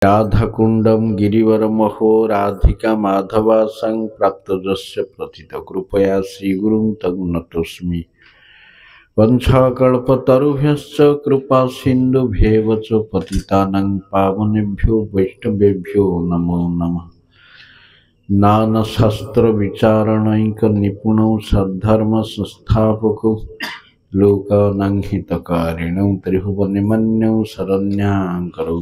राधाकुण्डं गिरिवरमहो राधिका माधवासं प्राप्तजस्य प्रथित कृपया श्रीगुरुं तं नतोऽस्मि। वंशाकल्पतरुभ्यश्च कृपा सिन्धुभ्येव च पतितानां पावनेभ्यो वैष्णवेभ्यो नमो नमः। नानशास्त्रविचारणैकनिपुणौ सद्धर्मसंस्थापकौ लोकानां हितकारिणौ त्रिभुवनमन्यौ शरण्याकरौ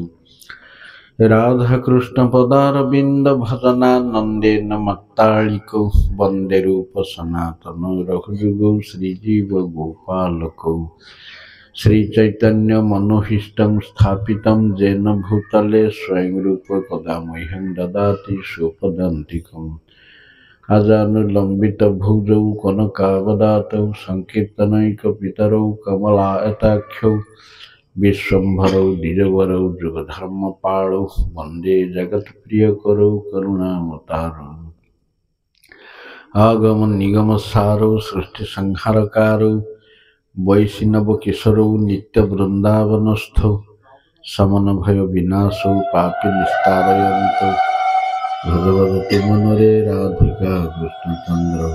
राधाकृष्णपदारविन्द भजनानन्देन मत्तालिकौ वन्दे रूपसनातनौ रघुजुगौ श्रीजीव गोपालकौ श्रीचैतन्यमनोभीष्टं स्थापितं येन भूतले स्वयं रूप कदा मह्यं ददाति स्वपदान्तिकम् अजानुलम्बितभुजौ कनकावदातौ सङ्कीर्तनैकपितरौ कमलायताख्यौ विश्वम्भरौ द्विजवरौ जुगधर्मपालौ वन्दे जगत्प्रियकरौ करुणावतारौ आगमनिगमसारौ सृष्टिसंहारकारौ वैष्णवकिशोरौ नित्यवृन्दावनस्थौ समनभयविनाशौ पापनिस्तारयन्तौ भगवती मनरे राधिका कृष्णचन्द्रौ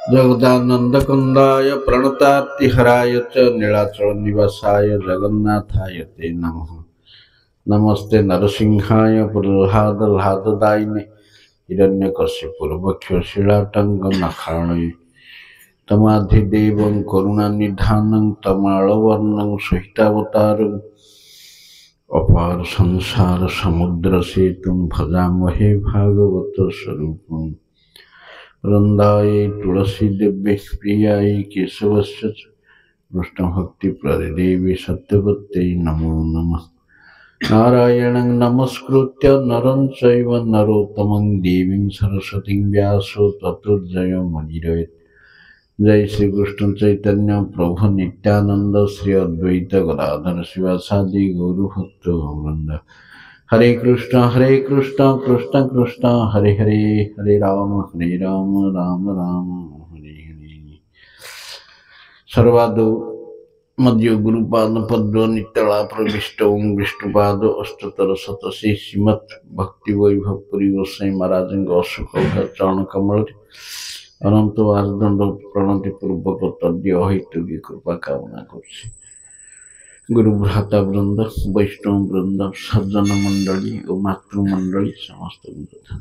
जगदानन्दकन्दाय प्रणतार्तिहराय च नीलाचलनिवासाय जगन्नाथाय ते नमः। नमस्ते नरसिंहाय प्रह्लादलाददायिने हिरण्यकशिपुर्वक्ष शिलाटङ्कनखाणये तमाधिदेवं करुणानिधानं तमालवर्णं सहितावतारम् अपार संसार समुद्र सेतुं भजामहे भागवत स्वरूपम् वृन्दायै तुलसीदेव्यै प्रियायै केशवस्य च कृष्णभक्तिप्रदेवी सत्यवत्यै नमो नमः। नारायणं नमस्कृत्य नरं चैव नरोत्तमं देवीं सरस्वतीं व्यासो ततो जयमुदीरयेत्। जय श्री कृष्ण चैतन्य प्रभु नित्यानंद श्री अद्वैत गदाधर शिवासादि गौरभक्त वृंद। हरे कृष्ण कृष्ण कृष्ण हरे हरे, हरे राम राम राम हरे हरे। सर्वादौ मध्य गुरुपाद पद्म नित्यला प्रविष्ट ओं विष्णुपाद अष्टोत्तर शतशी श्रीमत् भक्ति वैभव पुरी गोसाई महाराज अशोक चरण कमल अनंत आजदंड प्रणति पूर्वक तद्य हेतुकी कृपा कामना करछि। गुरु भ्राता वृंद, वैष्णव वृंद, सज्जन मंडली और मातृमंडली समस्त कथा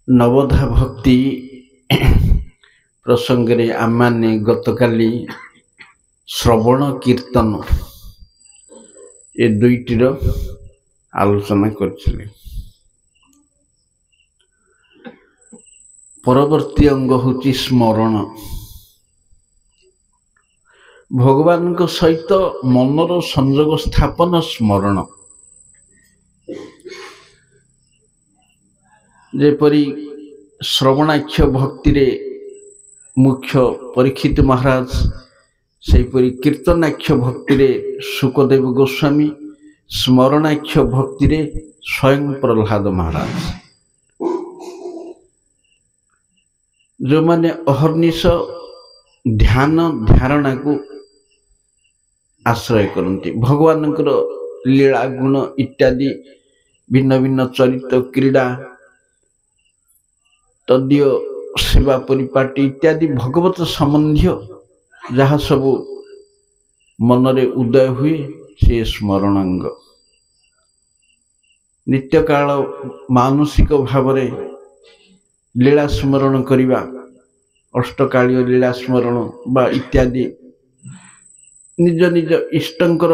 नवधा भक्ति प्रसंगे आमाने गतकाली श्रवण कीर्तन ए दुईटीर आलोचना करथिले। परवर्ती अंग होची स्मरण। भगवान को सहित मनर संयोग स्थापन स्मरण। जेपरी श्रवणाख्य भक्ति रे मुख्य परीक्षित महाराज, सेपरी कीर्तनाख्य भक्ति रे सुखदेव गोस्वामी, स्मरणाख्य भक्ति रे स्वयं प्रह्लाद महाराज, जो माने अहर्निश ध्यान धारणा को आश्रय करती। भगवान लीला गुण इत्यादि भिन्न भिन्न चरित्र क्रीड़ा तद्य सेवा परिपाटी इत्यादि भगवत संबंधी जहाँ सब मनरे उदय हुए से स्मरणांग। नित्य काल मानसिक भाव लीला स्मरण करिबा, अष्टकालीय लीला स्मरण बा इत्यादि निज निज इष्टंकर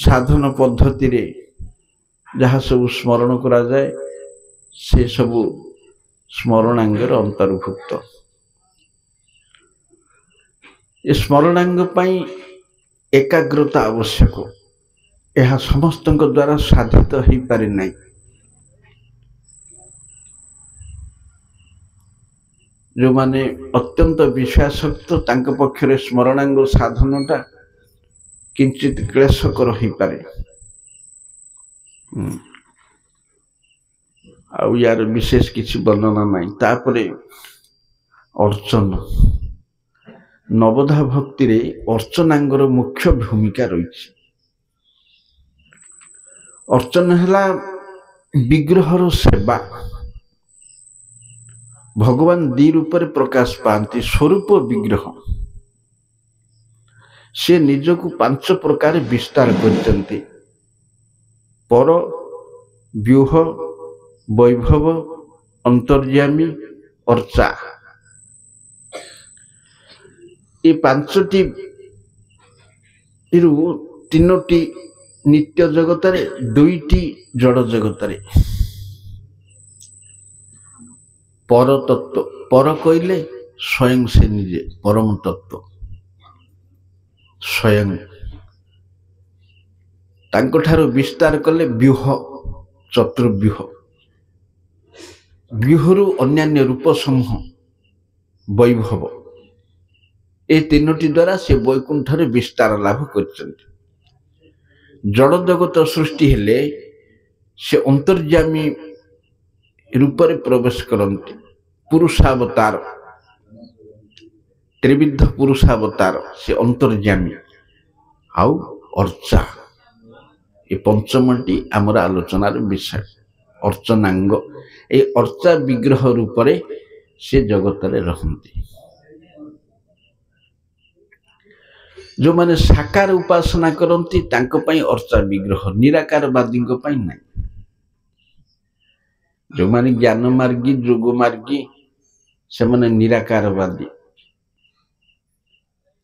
साधन पद्धति रे जहाँ सब स्मरण करा जाए से सब स्मरणांगर अंतर्भुक्त। स्मरणांग पाई एकाग्रता आवश्यक। यह समस्त द्वारा साधित हो पारे नहीं। जो माने अत्यंत विश्वासक्त तांक पक्षरे स्मरणांग साधनटा किंचित क्लेशकर हो पारे। ଆଉ यार विशेष किसी वर्णना नहीं। तापरे अर्चन नवधा भक्ति रे अर्चनांगर मुख्य भूमिका रही। अर्चन है विग्रहर सेवा। भगवान दी रूप प्रकाश पाती स्वरूप विग्रह से निजक 5 प्रकार विस्तार करते पर व्यूह वैभव अंतर्यामी अर्चा। ये 5टी 3टी नित्य जगत 2टी जड़ जगत। पर तत्व पर कहले स्वयं से निजे परम तत्व स्वयं तांको ठारो विस्तार कले व्यूह चतुर्व्यूह व्यूहरु अन्यान्य रूप समूह वैभव ए 3टी द्वारा से वैकुंठ विस्तार लाभ करछन्ति। जड़ जगत सृष्टि हेले से अंतर्यामी रूप प्रवेश करते पुरुषावतार त्रिविध पुरुषावतार से अंतर्यामी आउ अर्चा ये 5टी आमर आलोचनार विषय। अर्चनांग ए अर्चा विग्रह रूप से जगत रहती। जो माने साकार उपासना करती अर्चा विग्रह निराकारवादी नहीं। जो माने ज्ञान मार्गी जोग मार्गी से माने निराकारवादी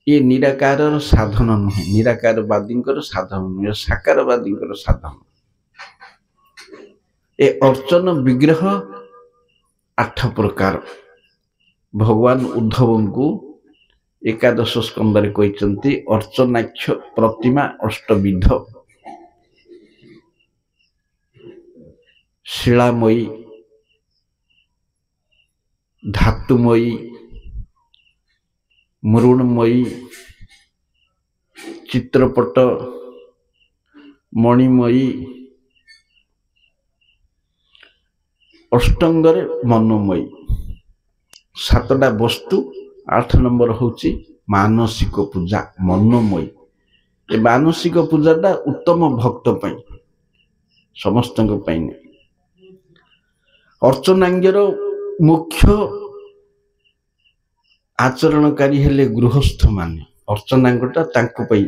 ये निराकार साधन नुहे निराकारवादी साधन नुहे साकारवादी साधन। ए अर्चन विग्रह 8 प्रकार भगवान उद्धव को 11 स्कंदे कहते अर्चनाक्ष प्रतिमा 8 शिलामयी धातुमयी मृणमयी चित्रपट मणिमयी अष्टांगरे मनोमयी 7टा वस्तु 8 नंबर होची मानसिक पूजा मनोमयी। ए मानसिक पूजाटा उत्तम भक्त पई समस्त नहीं। अर्चनांगर मुख्य आचरणकारी हेले गृहस्थ माने अर्चनांगटा तांको पई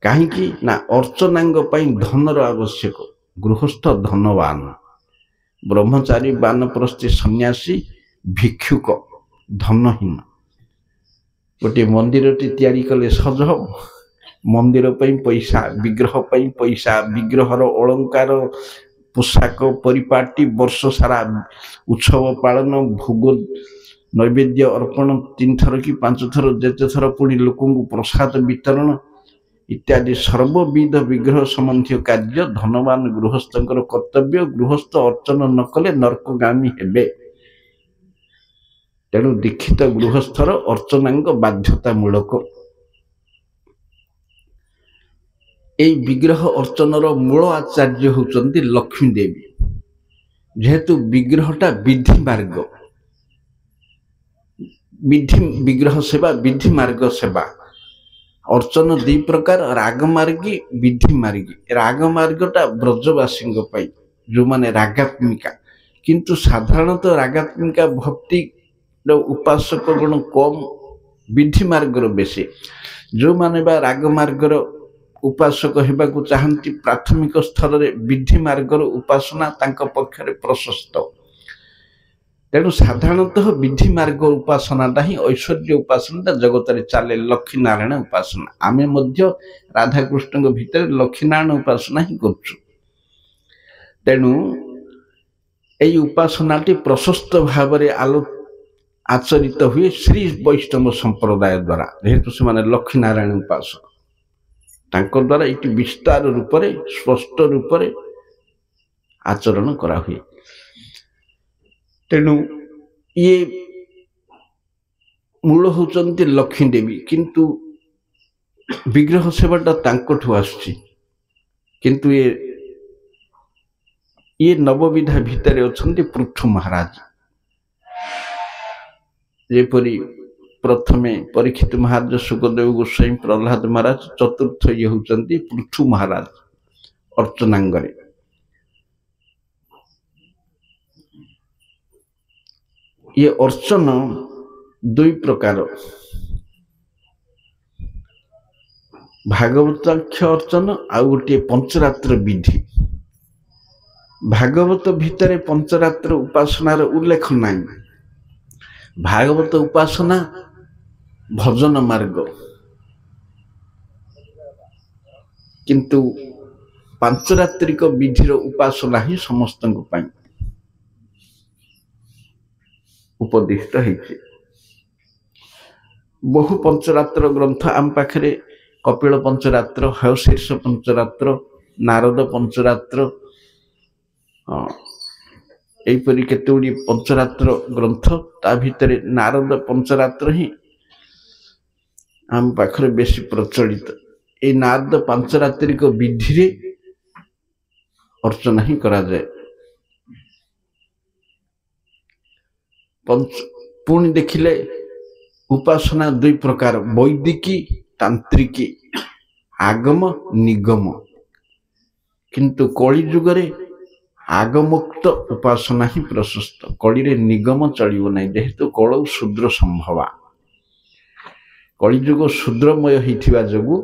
कहीं ना अर्चनांग पई धनर आवश्यक। गृहस्थ धनवान ब्रह्मचारी वानप्रस्थी सन्यासी भिक्षुक धनहीन। गोटे मंदिर तैयारी कले सज हम मंदिर पई पैसा विग्रह पई पैसा विग्रहर अलंकार पोशाक परिपाटी वर्ष सारा उत्सव पालन भोग नैवेद्य अर्पण 3 थर कि 5 थर जेते थर पुणी लोक प्रसाद वितरण इत्यादि सर्वविध विग्रह संबंधी कार्य धनवान गृहस्थंकर कर्तव्य। गृहस्थ अर्चन न कले नरकगामी हेबे। तेणु दीक्षित गृहस्थर अर्चनांग बाध्यतामूलक। এই विग्रह अर्चनर मूल आचार्य होचंती लक्ष्मी देवी। जेहेतु विग्रहटा विधि मार्ग विधि विग्रह सेवा विधि मार्ग सेवा अर्चन 2 प्रकार राग मार्गी विधि मार्गी। राग मार्गटा ब्रजवासी जो माने रागात्मिका किंतु साधारणतः रागात्मिका भक्ति उपासक गण कम विधि मार्गर बेसी। जो माने बा राग मार्गर उपासक हेबाकु चाहंती प्राथमिक स्तर रे विधि मार्गर उपासना तांका पक्षरे प्रशस्त। तेणु साधारणतः विधि मार्ग उपासनाटा ही ऐश्वर्य उपासनाटा जगत रे चले लक्ष्मी नारायण उपासना। आमे मध्य राधा कृष्ण भितर लक्ष्मी नारायण उपासना ही करछु। तेणु एई उपासनाटी प्रशस्त भाव आचरित हुए श्री वैष्णव संप्रदाय द्वारा। जेहेतु से माने लक्ष्मी नारायण उपासक तांको द्वारा ये विस्तार रूप से स्पष्ट रूप से आचरण करा हुए। तेणु ये मूल होचंती लक्ष्मी देवी किंतु विग्रह सेवाटा तांको ठु आसुची। किंतु ये ये नवविधा भितर अछंती पृथु महाराज जेपरी प्रथमे परीक्षित महाराज सुखदेव गोस्वाई प्रहलाद महाराज चतुर्थ ये होचंती पृथु महाराज अर्चनांगरे ये अर्चन दुई प्रकार भागवताक्ष अर्चन आउ गोटे पंचरात्र विधि भागवत भितर पंचरात्र उपासनार उल्लेख नहीं भागवत उपासना भजन मार्ग किंतु पांचरात्रिक विधिर उपासना ही समस्त उपदिष्ट है बहु पंचरात्र ग्रंथ आम पाखरे कपिल पंचरात्र हयशीर्ष पंचरात्र नारद पंचरात्र एपरी केतुड़ी पंचरात्र ग्रंथ ता भितर नारद पंचरात्र ही आम पाखरे बेसी प्रचलित ए नारद पंचरात्रिक विधि रे अर्चना ही करा जाए पुणी देखिले उपासना दुई प्रकार वैदिकी तांत्रिकी आगम निगम किंतु कली जुगरे आगमुक्त उपासना ही प्रशस्त कली रे निगम चलिब ना जेहेतु कल शूद्र संभवा कलिजुग शूद्रमय होइथिबा जोगु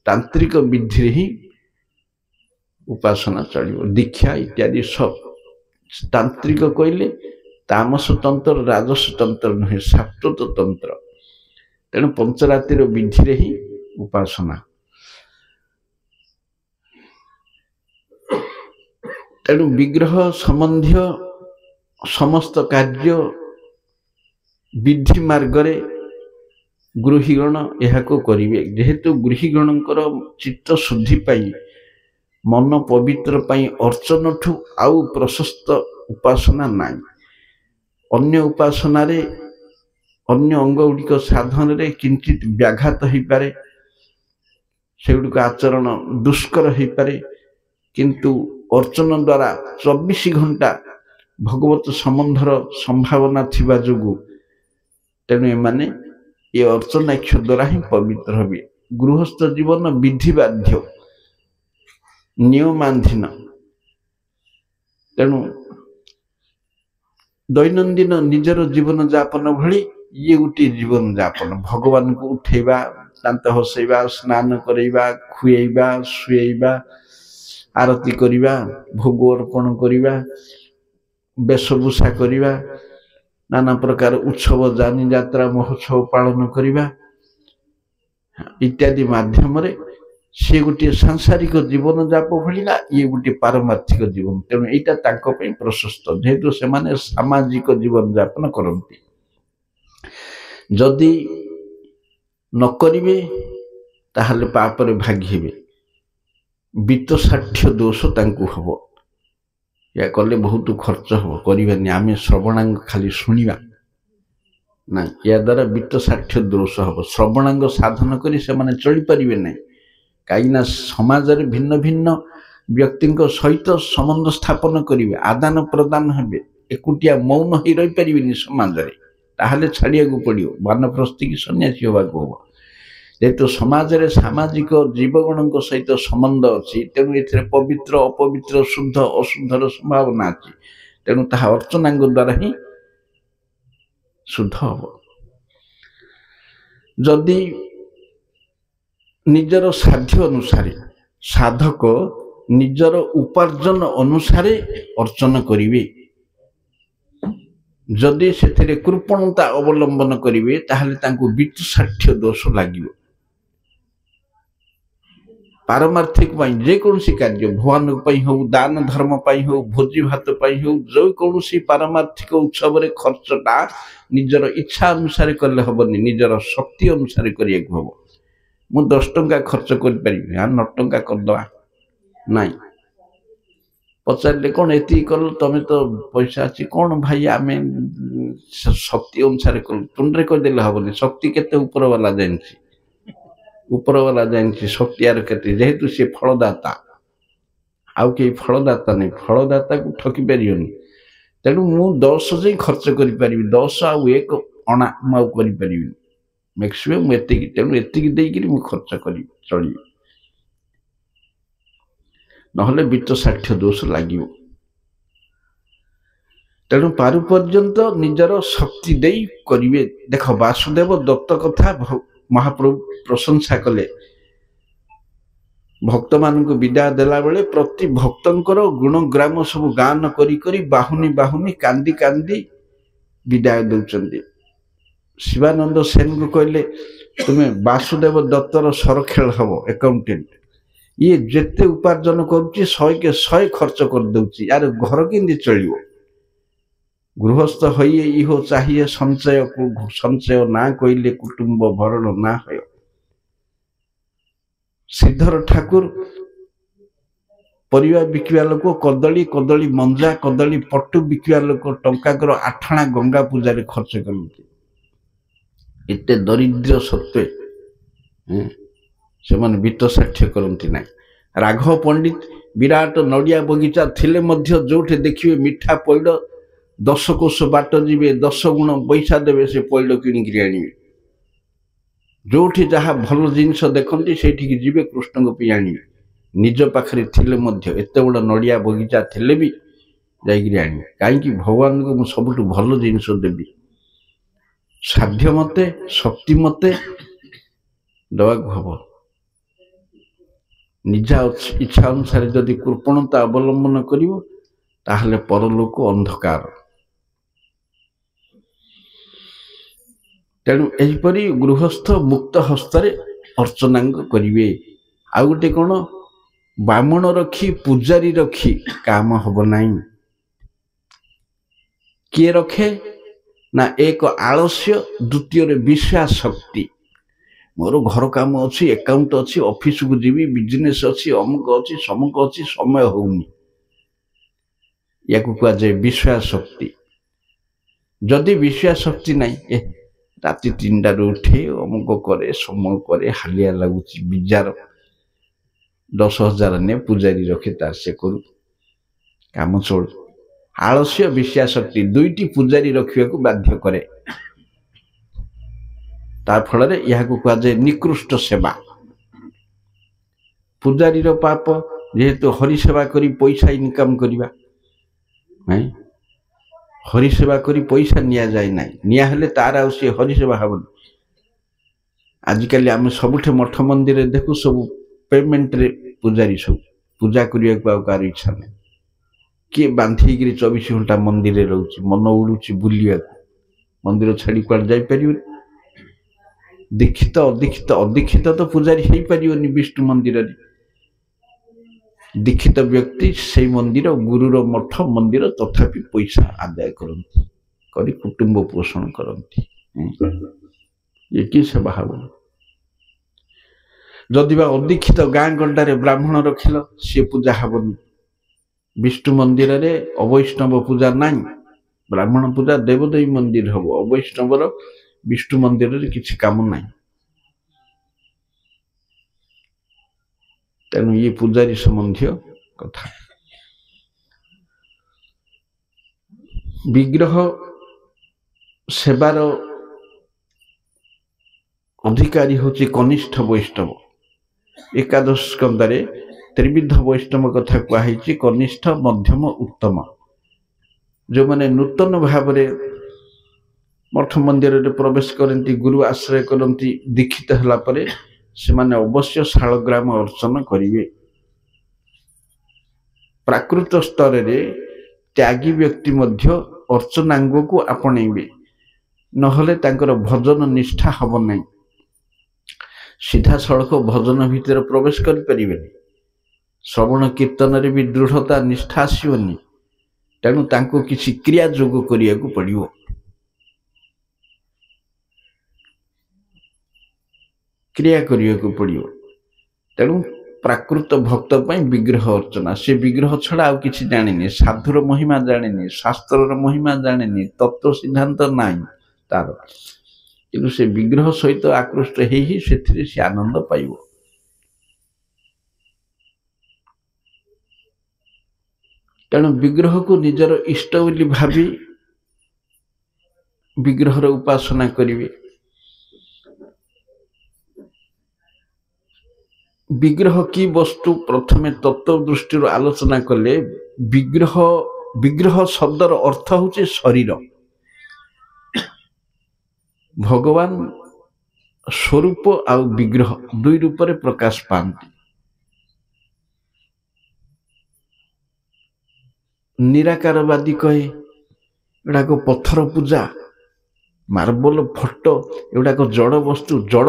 तांत्रिक विधि ही उपासना चलिब दीक्षा इत्यादि सब तांत्रिक कहले तामस तंत्र राजस तंत्र नुहे सात्विक तंत्र तेणु पंचरातिर विधि ही उपासना तेणु विग्रह संबंधी समस्त कार्य विधि मार्गरे गृहीगण यह करेंगे जेहेतु गृहीगणकर चित्त शुद्धि पाई मन पवित्र पाई अर्चन ठू आउ प्रशस्त उपासना नाई अन्य उपासना रे अन्य अंग गुड़िक साधन रे किंचित व्याघात हो पारे से गुड़िक आचरण दुष्कर हो पारे किंतु अर्चन द्वारा 24 घंटा भगवत संबंधर संभावना थिबा जोगु तेणु एमाने ये अर्चनाक्ष द्वारा ही पवित्र हबे गृहस्थ जीवन विधि बाध्य नियमाधीन तेणु दैनंदिन निजर जीवन यापन भली ये गोटे जीवन यापन भगवान को उठेबा दांत हसैबा स्नान करैबा खुएबा शुएबा आरती करिबा भोग अर्पण करिबा वेशभूषा करिबा नाना प्रकार उत्सव जानी यात्रा महोत्सव पालन करिबा इत्यादि माध्यम रे से गोटे सांसारिक जीवन जाप भलिला ये गोटे पारमार्थिक जीवन तेणु एटा तांको पई प्रशस्त जेहेतु से माने सामाजिक जीवन यापन करंती जदि न करिवे ताहले पापरे भागिबे वित्त साक्ष्य दोष तांकु हबो या कले बहुत खर्च हबो करिबानी आमे श्रवणांग खाली सुनिबा ना या द्वारा वित्त साक्ष्य दोष हबो श्रवणांग साधन करी से माने चली परिबे नै काईना समाज रे भिन्न भिन्न व्यक्ति सहित संबंध स्थापन करिवे आदान प्रदान हेबे एकुटिया मौन होई रहि परिबेनी समाज रे ताहले छाड़िया को पड़ियो वानप्रस्थी की सन्यासी होबा को हबो जेहेतु समाज रे सामाजिक जीवगण सहित संबंध अच्छी तेणु ए पवित्र अपवित्र शुद्ध अशुद्धर संभावना अच्छी तेणु ताहा अर्चनांग द्वारा ही शुद्ध हम जदि निजर साध्य अनुसार साधक निजर उपार्जन अनुसार अर्चन करिवे जदि से कृपणता अवलंबन करिवे ताहले तांको वित्त साक्ष्य दोष लागिवो पारमार्थिक जेकोसी कार्य भगवान हो दान धर्म हो भोजी भात हो जो कौन पारमार्थिक उत्सव रे खर्चटा निजर इच्छा अनुसार कले हेनी निजर शक्ति अनुसार करिया हम मु 10 टंका खर्च कर पारि 9 टंका करदवा नाई पचारे कौन एति कल तमें तो पैसा अच्छी कौन भाई आम शक्ति अनुसार कल तुंडे कहीदेले हेनी शक्ति केते ऊपर वाला जानछि ऊपर वाला जानछि शक्ति आर केते जेहेतु से फलदाता ଆଉ କେହି ଫଳଦାତା ନାହିଁ, ଫଳଦାତାକୁ ଠକି ପାରିବନି। ତେଣୁ ମୁଁ 10 ଯାଇ ଖର୍ଚ୍ଚ କରିପାରିବି, 10 ଆଉ 1 ଅଣା ମୁଁ ଆଉ କରିପାରିବିନି, ମ୍ୟାକ୍ସିମମ୍ ମୁଁ ଏତିକି। ତେଣୁ ଏତିକି ଦେଇକିରି ମୁଁ ଖର୍ଚ୍ଚ କରିବି, ଚଳିବି, ନହେଲେ ବିତ୍ତ ଷାଠିୟ ଦୋଷ ଲାଗିବ। ତେଣୁ ପାରୁ ପର୍ଯ୍ୟନ୍ତ ନିଜର ଶକ୍ତି ଦେଇ କରିବେ। ଦେଖ ବାସୁଦେବ ଦତ୍ତ କଥା ମହାପ୍ରଭୁ ପ୍ରଶଂସା କଲେ। ଭକ୍ତମାନଙ୍କୁ ବିଦାୟ ଦେଲା ବେଳେ ପ୍ରତି ଭକ୍ତଙ୍କର ଗୁଣଗ୍ରାମ ସବୁ ଗାନ କରି କରି ବାହୁନି ବାହୁନି କାନ୍ଦି କାନ୍ଦି ବିଦାୟ ଦେଉଛନ୍ତି। ଶିବାନନ୍ଦ ସେନଙ୍କୁ କହିଲେ ତୁମେ ବାସୁଦେବ ଦତ୍ତର ସରଖେଳ ହବ ଆକାଉଣ୍ଟାଣ୍ଟ। ଇଏ ଯେତେ ଉପାର୍ଜନ କରୁଛି 100କେ 100 ଖର୍ଚ୍ଚ କରିଦେଉଛି, ୟାର ଘର କେମିତି ଚଳିବ? ଗୃହସ୍ଥ ହଇଏ ଇହ ଚାହିଏ ସଞ୍ଚୟ ନା କହିଲେ କୁଟୁମ୍ବ ଭରଣ ନା ହୟ। ଶ୍ରୀଧର ଠାକୁର ପରିବା ବିକିବା ଲୋକ, କଦଳୀ ମଞ୍ଜା, କଦଳୀ ପଟୁ ବିକିବା ଲୋକ ଟଙ୍କାକର 8 ଆଣା ଗଙ୍ଗା ପୂଜାରେ ଖର୍ଚ୍ଚ କରନ୍ତି। ଏତେ ଦରିଦ୍ର ସତ୍ତ୍ୱେ ସେମାନେ ବିତ୍ତ ଷାଠିୟ କରନ୍ତି ନାହିଁ। ରାଘବ ପଣ୍ଡିତ ବିରାଟ ନଡ଼ିଆ ବଗିଚା ଥିଲେ ମଧ୍ୟ ଯୋଉଠି ଦେଖିବେ ମିଠା ପଇଡ଼, 10 କୋଶ ବାଟ ଯିବେ, 10 ଗୁଣ ପଇସା ଦେବେ, ସେ ପଇଡ଼ କିଣିକିରି ଆଣିବେ। ଯୋଉଠି ଯାହା ଭଲ ଜିନିଷ ଦେଖନ୍ତି ସେଇଠିକି ଯିବେ, କୃଷ୍ଣଙ୍କ ପାଇଁ ଆଣିବେ। ନିଜ ପାଖରେ ଥିଲେ ମଧ୍ୟ, ଏତେ ବଡ଼ ନଡ଼ିଆ ବଗିଚା ଥିଲେ ବି ଯାଇକିରି ଆଣିବେ। କାହିଁକି? ଭଗବାନଙ୍କୁ ମୁଁ ସବୁଠୁ ଭଲ ଜିନିଷ ଦେବି, ସାଧ୍ୟ ମତେ, ଶକ୍ତି ମତେ ଦେବାକୁ ହବ। ନିଜ ଇଚ୍ଛା ଅନୁସାରେ ଯଦି କୃପଣତା ଅବଲମ୍ବନ କରିବ ତାହେଲେ ପରଲୋକ ଅନ୍ଧକାର। ତେଣୁ ଏହିପରି ଗୃହସ୍ଥ ମୁକ୍ତ ହସ୍ତରେ ଅର୍ଚ୍ଚନାଙ୍ଗ କରିବେ। ଆଉ ଗୋଟେ କ'ଣ, ବାମଣ ରଖି ପୂଜାରୀ ରଖି କାମ ହବ ନାହିଁ। କିଏ ରଖେ ନା, 1 ଆଳସ୍ୟ, ଦ୍ୱିତୀୟରେ ବିଶ୍ୱାସକ୍ତି। ମୋର ଘର କାମ ଅଛି, ଏକାଉଣ୍ଟ ଅଛି, ଅଫିସକୁ ଯିବି, ବିଜନେସ୍ ଅଛି, ଅମୁକ ଅଛି, ସମୁକ ଅଛି, ସମୟ ହଉନି। ୟାକୁ କୁହାଯାଏ ବିଶ୍ୱାସ ଶକ୍ତି। ଯଦି ବିଶ୍ୱାସ ଶକ୍ତି ନାହିଁ, ରାତି 3ଟାରୁ ଉଠେ, ଅମୁକ କରେ, ସମୟ କରେ, ହାଲିଆ ଲାଗୁଛି, ବିଜାର, 10,000 ନେ ପୂଜାରୀ ରଖେ, ତାର ସେ କରୁ, କାମ ଚଳୁ। ଆଳସ୍ୟ, ବିଶ୍ୱାସ ଶକ୍ତି ଦୁଇଟି ପୂଜାରୀ ରଖିବାକୁ ବାଧ୍ୟ କରେ। ତା ଫଳରେ ଏହାକୁ କୁହାଯାଏ ନିକୃଷ୍ଟ ସେବା। ପୂଜାରୀର ପାପ, ଯେହେତୁ ହରିସେବା କରି ପଇସା ଇନକମ୍ କରିବା, ହରିସେବା କରି ପଇସା ନିଆଯାଏ ନାହିଁ, ନିଆହେଲେ ତାର ଆଉ ସିଏ ହରିସେବା ହେବନି। ଆଜିକାଲି ଆମେ ସବୁଠି ମଠ ମନ୍ଦିରରେ ଦେଖୁ, ସବୁ ପେମେଣ୍ଟରେ ପୂଜାରୀ, ସବୁ ପୂଜା କରିବାକୁ ଆଉ କାହାର ଇଚ୍ଛା ନାହିଁ। କିଏ ବାନ୍ଧିକିରି 24 ଘଣ୍ଟା ମନ୍ଦିରରେ ରହୁଛି, ମନ ଉଡୁଛି ବୁଲିବାକୁ, ମନ୍ଦିର ଛାଡ଼ି କୁଆଡ଼େ ଯାଇପାରିବନି। ଅଦୀକ୍ଷିତ ତ ପୂଜାରୀ ହେଇପାରିବନି ବିଷ୍ଣୁ ମନ୍ଦିରରେ। ଦୀକ୍ଷିତ ବ୍ୟକ୍ତି ସେଇ ମନ୍ଦିର, ଗୁରୁର ମଠ ମନ୍ଦିର, ତଥାପି ପଇସା ଆଦାୟ କରନ୍ତି, କରି କୁଟୁମ୍ବ ପୋଷଣ କରନ୍ତି। ଇଏ କି ସେବା ହବ? ଯଦି ବା ଅଦୀକ୍ଷିତ ଗାଁ ଗଣ୍ଡାରେ ବ୍ରାହ୍ମଣ ରଖିଲ, ସିଏ ପୂଜା ହବନି। ବିଷ୍ଣୁ ମନ୍ଦିରରେ ଅବୈଷ୍ଣବ ପୂଜା ନାହିଁ, ବ୍ରାହ୍ମଣ ପୂଜା ଦେବଦେବୀ ମନ୍ଦିର ହବ। ଅବୈଷ୍ଣବର ବିଷ୍ଣୁ ମନ୍ଦିରରେ କିଛି କାମ ନାହିଁ। ତେଣୁ ଇଏ ପୂଜାରୀ ସମ୍ବନ୍ଧୀୟ କଥା। ବିଗ୍ରହ ସେବାର ଅଧିକାରୀ ହେଉଛି କନିଷ୍ଠ ବୈଷ୍ଣବ। ଏକାଦଶ ସ୍କନ୍ଧରେ ତ୍ରିବିଧ ବୈଷ୍ଣବ କଥା କୁହାଯାଇଛି, କନିଷ୍ଠ, ମଧ୍ୟମ, ଉତ୍ତମ। ଯେଉଁମାନେ ନୂତନ ଭାବରେ ମଠ ମନ୍ଦିରରେ ପ୍ରବେଶ କରନ୍ତି, ଗୁରୁ ଆଶ୍ରୟ କରନ୍ତି, ଦୀକ୍ଷିତ ହେଲା ପରେ ସେମାନେ ଅବଶ୍ୟ ଶାଳଗ୍ରାମ ଅର୍ଚ୍ଚନ କରିବେ। ପ୍ରାକୃତ ସ୍ତରରେ ତ୍ୟାଗୀ ବ୍ୟକ୍ତି ମଧ୍ୟ ଅର୍ଚ୍ଚନାଙ୍ଗକୁ ଆପଣେଇବେ, ନହେଲେ ତାଙ୍କର ଭଜନ ନିଷ୍ଠା ହବ ନାହିଁ। ସିଧାସଳଖ ଭଜନ ଭିତରେ ପ୍ରବେଶ କରିପାରିବେନି, ଶ୍ରବଣ କୀର୍ତ୍ତନରେ ବି ଦୃଢ଼ତା ନିଷ୍ଠା ଆସିବନି। ତେଣୁ ତାଙ୍କୁ କିଛି କ୍ରିୟା ଯୋଗ କରିବାକୁ ପଡ଼ିବ। କ୍ରିୟା କରିବାକୁ ପଡ଼ିବ। ତେଣୁ ପ୍ରାକୃତ ଭକ୍ତ ପାଇଁ ବିଗ୍ରହ ଅର୍ଚ୍ଚନା। ସେ ବିଗ୍ରହ ଛଡ଼ା ଆଉ କିଛି ଜାଣିନି, ସାଧୁର ମହିମା ଜାଣିନି, ଶାସ୍ତ୍ରର ମହିମା ଜାଣିନି, ତତ୍ତ୍ୱ ସିଦ୍ଧାନ୍ତ ନାହିଁ ତାର, କିନ୍ତୁ ସେ ବିଗ୍ରହ ସହିତ ଆକୃଷ୍ଟ ହେଇ ସେଥିରେ ସେ ଆନନ୍ଦ ପାଇବ। तेणु विग्रह को निजर इष्ट बोली भावी विग्रहर उपासना करिवे। विग्रह की वस्तु प्रथमे तत्व दृष्टि आलोचना कले विग्रह विग्रह शब्दर अर्थ होचे शरीर। भगवान स्वरूप आ विग्रह दुई रूप रे प्रकाश पाती। निराकारवादी कहे एडाक पत्थर पूजा मार्बल फोटो एगुड़ाक जड़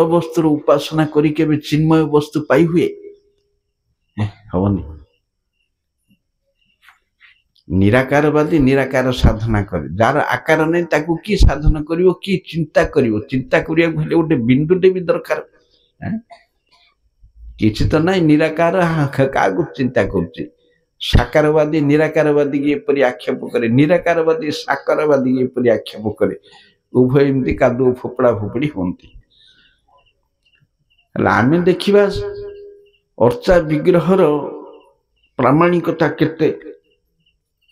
वस्तु उपासना करी केबे चिन्मय वस्तु पाई हुए हवनी। निराकारवादी निराकार साधना करे जार आकार नहीं ताकू की साधना करिवो की चिंता करिवो। चिंता करिया हेले गोटे बिंदुटे भी दरकार किछि तो नहीं। निराकार कागु चिंता करुचे। साकारवादी निराकारवादी की एपरि आक्षेप करे, निराकारवादी साकारवादी की एपरि आक्षेप करे। उभय एमती कादु फोपड़ा फोपड़ी होती। आम देखा अर्चा विग्रहर प्रामाणिकता केते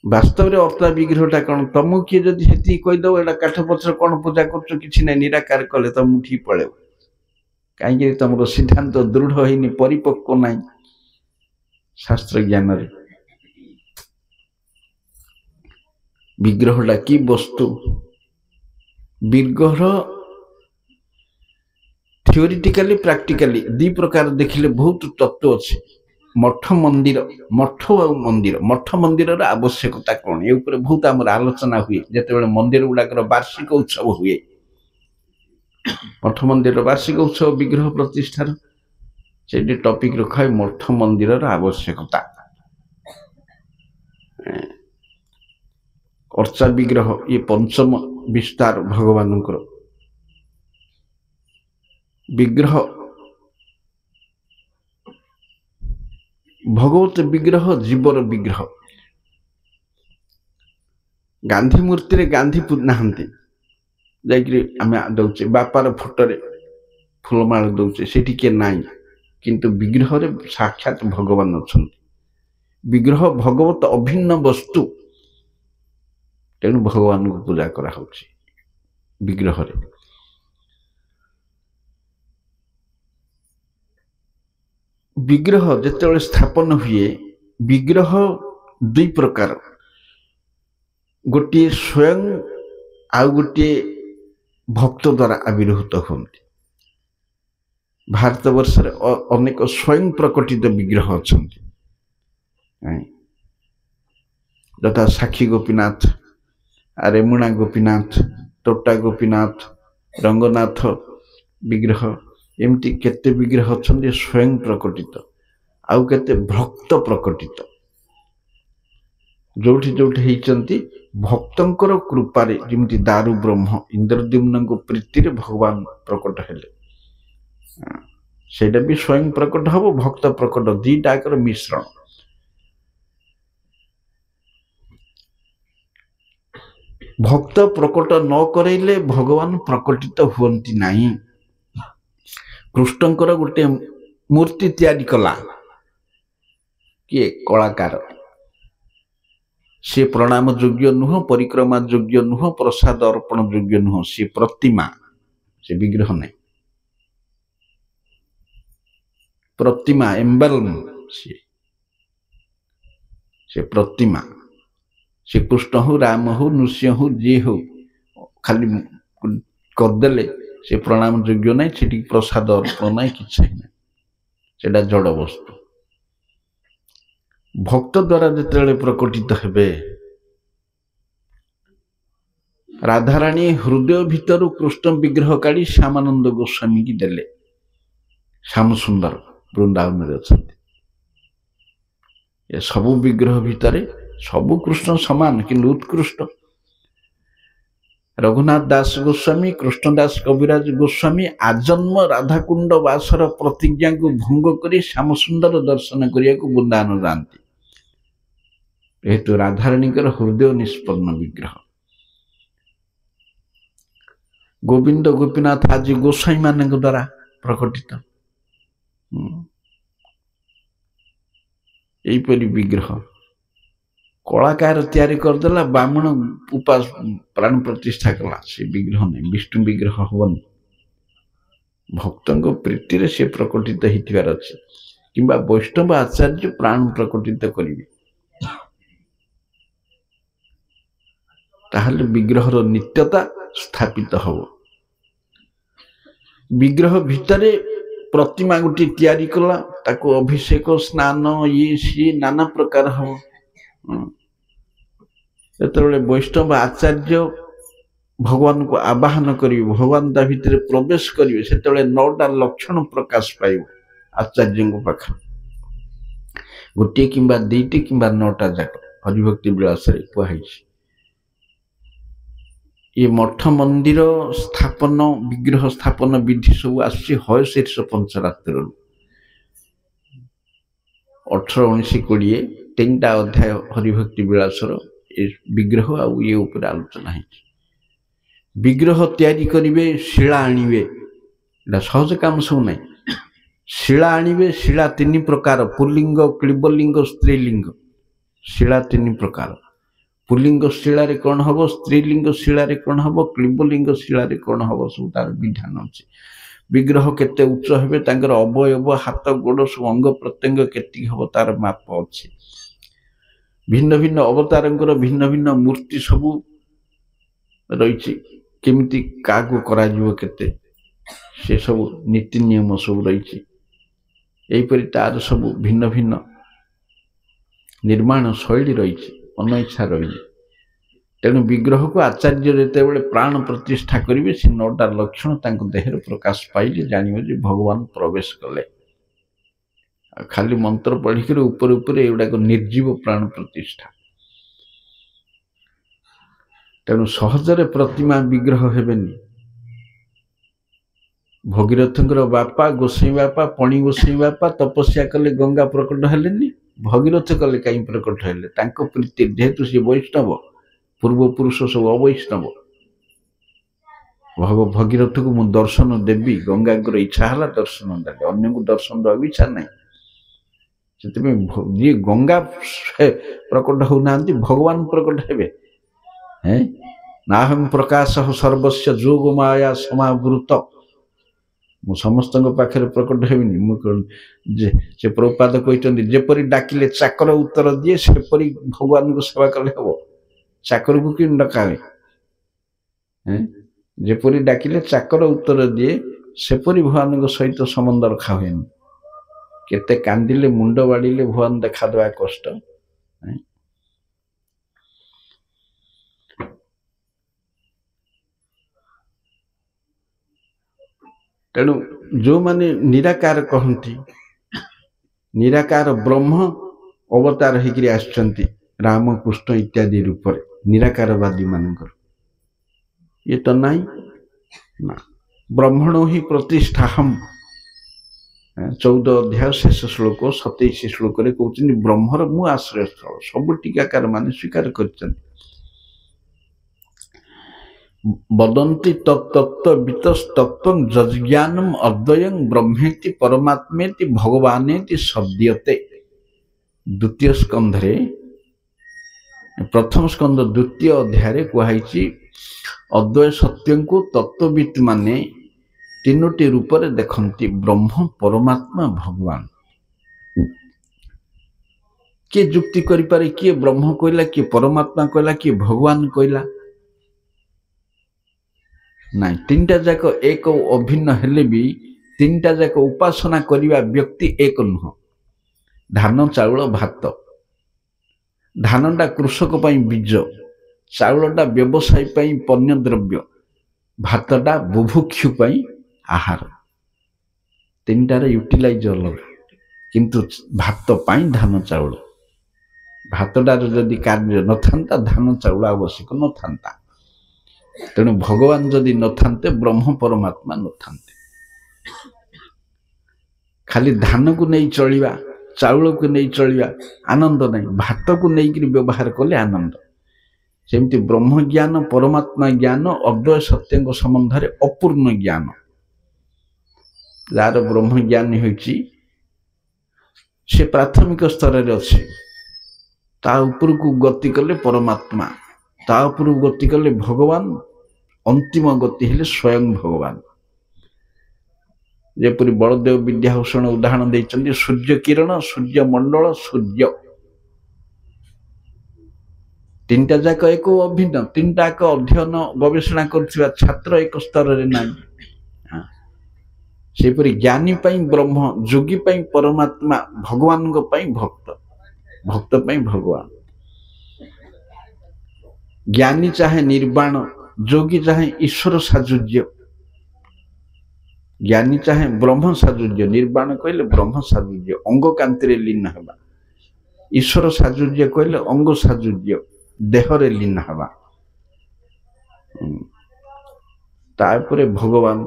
वास्तव में अर्चा विग्रहटा कौन तुमको किए जदि हेती कहीदेव एटा काठ पथर कौन पूजा कर कि निराकार कले तुम उठी पड़े कहीं तुम सिद्धांत दृढ़ होनी परिपक्व ना शास्त्र ज्ञान रे। विग्रहटा की वस्तु विग्रह थियोरिटिकली प्रैक्टिकली दी प्रकार देखिले बहुत तत्व अच्छे। मठ मंदिर मठ आ मंदिर मठ मंदिर आवश्यकता कौन ये ऊपर बहुत आम आलोचना हुए जिते मंदिर गुड़ाकर वार्षिक उत्सव हुए। मठ मंदिर वार्षिक उत्सव विग्रह प्रतिष्ठार से टॉपिक रखा है मठ मंदिर आवश्यकता। अर्चा विग्रह ये पंचम विस्तार भगवान विग्रह भगवत विग्रह जीवर विग्रह। गांधी मूर्ति रे गांधी नहांती जाकि दौचे बापार फोटोरे फुलमाल दौचे से नाई किंतु विग्रह रे साक्षात भगवान अच्छा। विग्रह भगवत अभिन्न वस्तु तेणु भगवान को पूजा करा होची विग्रह रे। विग्रह जिते स्थापन हुए विग्रह दुई प्रकार गोटे स्वयं आउ गोटे भक्त द्वारा आविर्भूत होती। भारत वर्ष अनेक स्वयं प्रकटित विग्रह अच्छा यथा साक्षी गोपीनाथ रेमुणा गोपीनाथ टोटा गोपीनाथ रंगनाथ विग्रह एमती केते विग्रह अच्छा स्वयं प्रकटित आउ केते भक्त प्रकटित जोठी जोठी होती भक्तंकर कृपारे जमी दारु ब्रह्म इंद्रद्युम्न को प्रीति रे भगवान प्रकट हेले सेटा भी स्वयं प्रकट हम भक्त प्रकट दीटाकर मिश्रण। भक्त प्रकट न करैले भगवान प्रकटित हुअंती नहीं। कृष्णंकर गोटे मूर्ति तैयारी कला किए कलाकार सी प्रणाम योग्य नुह परिक्रमा योग्य नुह प्रसाद अर्पण योग्य नुह सी प्रतिमा से विग्रह नहीं प्रतिमा एम्बलम से प्रतिमा से कृष्ण हो राम हो नृसिंह हो जी हो खाली करदेले से प्रणाम योग्य ना से प्रसाद अर्पण ना कि ना जड़ वस्तु। भक्त द्वारा जिते प्रकटित हेबे राधाराणी हृदय भितर कृष्ण विग्रह काढ़ी श्यामानंद गोस्वामी की देले। श्याम सुंदर वृंदावन अच्छा ये सबु विग्रह भितर सबु कृष्ण समान कि उत्कृष्ट। रघुनाथ दास गोस्वामी कृष्णदास कविराज गोस्वामी आजन्म राधाकुंड वासर प्रतिज्ञा को भंग कर श्याम सुंदर दर्शन करने को वृंदावन जाती हेतु राधाराणी हृदय निष्पन्न विग्रह। गोविंद गोपीनाथ आज गोसाई मान द्वारा प्रकटित यहीपरि विग्रह कलाकार तैयारी करदेला ब्राह्मण उपास प्राण प्रतिष्ठा कला से विग्रह नहीं विष्णु विग्रह हबनी भक्त प्रीति से प्रकटित होइथिबार अछि किंबा वैष्णव आचार्य प्राण प्रकटित करिवे ताहले विग्रहर नित्यता स्थापित हब विग्रह भितरे प्रतिमा गोटे तैयारी कला ताको अभिषेक स्नान ये सी नाना प्रकार हम जेतेबेले वैष्णव आचार्य भगवान को आवाहन करिवे भगवान ता भितर प्रवेश करिवे सेतेबेले 9टा लक्षण प्रकाश पाइब आचार्य पाखर गोटे किंबा 2टी किंबा 9टा जाक हरिभक्ति विलास रे कहैछि ये मठ मंदिर स्थापन विग्रह स्थापन विधि सब आसी हयशीर्ष पंचरात्र 18 19 20 3टा अध्याय हरिभक्ति विलासर विग्रह आ ये ऊपर आलोचना है विग्रह तैयारी करिवे शिला आनिवे एटा सहज काम सब नहीं शिला आनिवे शिला 3 प्रकार पुल्लिंग क्लीबलिंग स्त्रीलिंग शिला 3 प्रकार पुल्लिंग शिला रे कौन हबो स्त्रीलिंग शिला रे कौन हबो क्लीबलिंग शिला रे कौन हबो सब तार विधान अछि विग्रह केते उच्च हेबे तांकर अवयव हाथ गोड़ सब अंग प्रत्यंग केति हबो तार माप अछि भिन्न भिन्न अवतारंकर भिन्न भिन्न मूर्ति सब रहिछि केमिति कागो करा जीवो केते से सब नीति नियम सब रहिछि एई परि तार सब भिन्न भिन्न निर्माण शैली रहिछि मन इच्छा रही तेणु विग्रह को आचार्य जेतेबेले प्राण प्रतिष्ठा करिवे से 9टा लक्षण तांको देहर प्रकाश पाइले जानिबे जे भगवान प्रवेश कले खाली मंत्र पढ़िक ऊपर ऊपर एगुड़ा निर्जीव प्राण प्रतिष्ठा तेणु सहजरे प्रतिमा विग्रह हेबेनी भगीरथंकर बापा गोसाई बापा पणी गोसाई बापा तपस्या कले गंगा प्रकट हेलेनी भगीरथ कले कहीं प्रकट हेले तांको प्रीति जेहेतु सी वैष्णव पूर्वपुरुष सब अवैष्णव भगीरथ को मु दर्शन देवी गंगा इच्छा है दर्शन देले अन्य को दर्शन देवा इच्छा नहीं से गंगा प्रकट होना भगवान प्रकट हेबे हैं नाहं प्रकाश सर्वस्व जोग माया समावृत मु समस्त पाखे प्रकट हेबिनी से प्रभुपाद कहते जेपरी डाकिले चाकर उत्तर दिए सेपरी भगवान को सेवा कले हम चाकर को कि डकावे जेपरी डाकिले चाकर उत्तर दिए सेपरी भगवान को सहित संबंध रखा हुए केते कांदिले मुंड बाड़िले भगवान देखा देवा कष्ट तेणु जो माने निराकार कहती निराकार ब्रह्म अवतार होकर आसुचंती रामकृष्ण इत्यादि रूप निराकारवादी मानकर ये तो नहीं ना ब्रह्मणो ही प्रतिष्ठा हम 14 अध्याय शेष श्लोक 27 श्लोक रे कहउछन ब्रह्मर मु आश्रय स्थल सब टीकाकार माने स्वीकार करछन वदन्ति तत्तत्व वितस्तत्वं जज्ञानम अद्वयं ब्रह्मेति परमात्मेति भगवानेति शब्दयते द्वितीय स्कंधरे प्रथम स्कंद द्वितीय अध्याय कहुई अद्वय सत्य को तत्वविद माने 3टी रूप से देखती ब्रह्म परमात्मा भगवान किए जुक्ति करें किए ब्रह्म कहला किए परमात्मा कहला किए भगवान कहला नहीं 3टा जाक एक अभिन्न हेले भी 3टा जाक उपासना करिवा व्यक्ति एक नुह धान चाउल भात धानटा कृषक पई बीज चाउलटा व्यवसाय पई पण्य द्रव्य भातटा बुभुक्षु पई आहार 3टार यूटिलाइज अलग किंतु भात पई धान चाउल भातटार जदि कार्य न थांता धान चाउल आवश्यक न थांता तेणु भगवान जदि न थांते ब्रह्म परमात्मा न थांते खाली धान को नहीं चलिबा चाउल को नहीं चलिबा आनंद नहीं भात को नहीं व्यवहार कले आनंद सेमती ब्रह्म ज्ञान परमात्मा ज्ञान अद्वय सत्य संबंध में अपूर्ण ज्ञान जार ब्रह्म ज्ञान होइछि से प्राथमिक स्तर रे अछि ता उपरकू गति कले परमात्मा, ता उपरकू गति कले भगवान, अंतिम गति हेले स्वयं भगवान। जेपरी बलदेव विद्याभूषण उदाहरण देइछन्ति सूर्य किरण, सूर्य मंडल, सूर्य तीनटा जाक एक अभिन्न, तीनटा एक अध्ययन गवेषणा करथिबा छात्र एक स्तर रे नाही। सेपरी ज्ञानी पई ब्रह्म, जोगी पई परमात्मा, भगवान को पई भक्त, भक्त पई भगवान। ज्ञानी चाहे निर्वाण, जोगी चाहे ईश्वर साजुज्य, ज्ञानी चाहे ब्रह्म साजुज्य, निर्वाण कहले ब्रह्म साजुज्य अंग कांति रे लीन हेबा, ईश्वर साजुज्य कहले अंग साजुज्य देह रे लीन हेबा। तापरे भगवान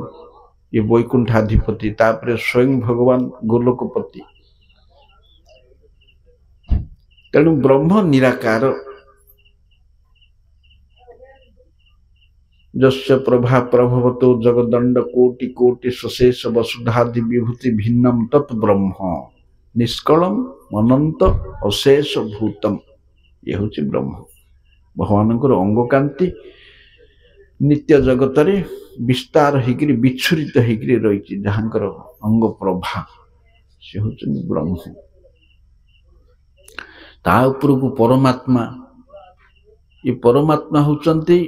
ये वैकुंठाधिपति, तापरे स्वयं भगवान गोलोकपति। तेणु ब्रह्म निराकार, जस्य प्रभा प्रभवतो जगदंड कोटि कोटि सशेष वसुधादि विभूति भिन्नम तत् ब्रह्म निष्कलम अनंत अशेष भूतम। ये होची ब्रह्म। भगवान को अंग कांति नित्य जगत रे विस्तार होकर विच्छुरित होकर रही, जहाँकर अंग प्रभा से होचन ब्रह्म। ता उपरकू परमात्मा, ये परमात्मा होचंती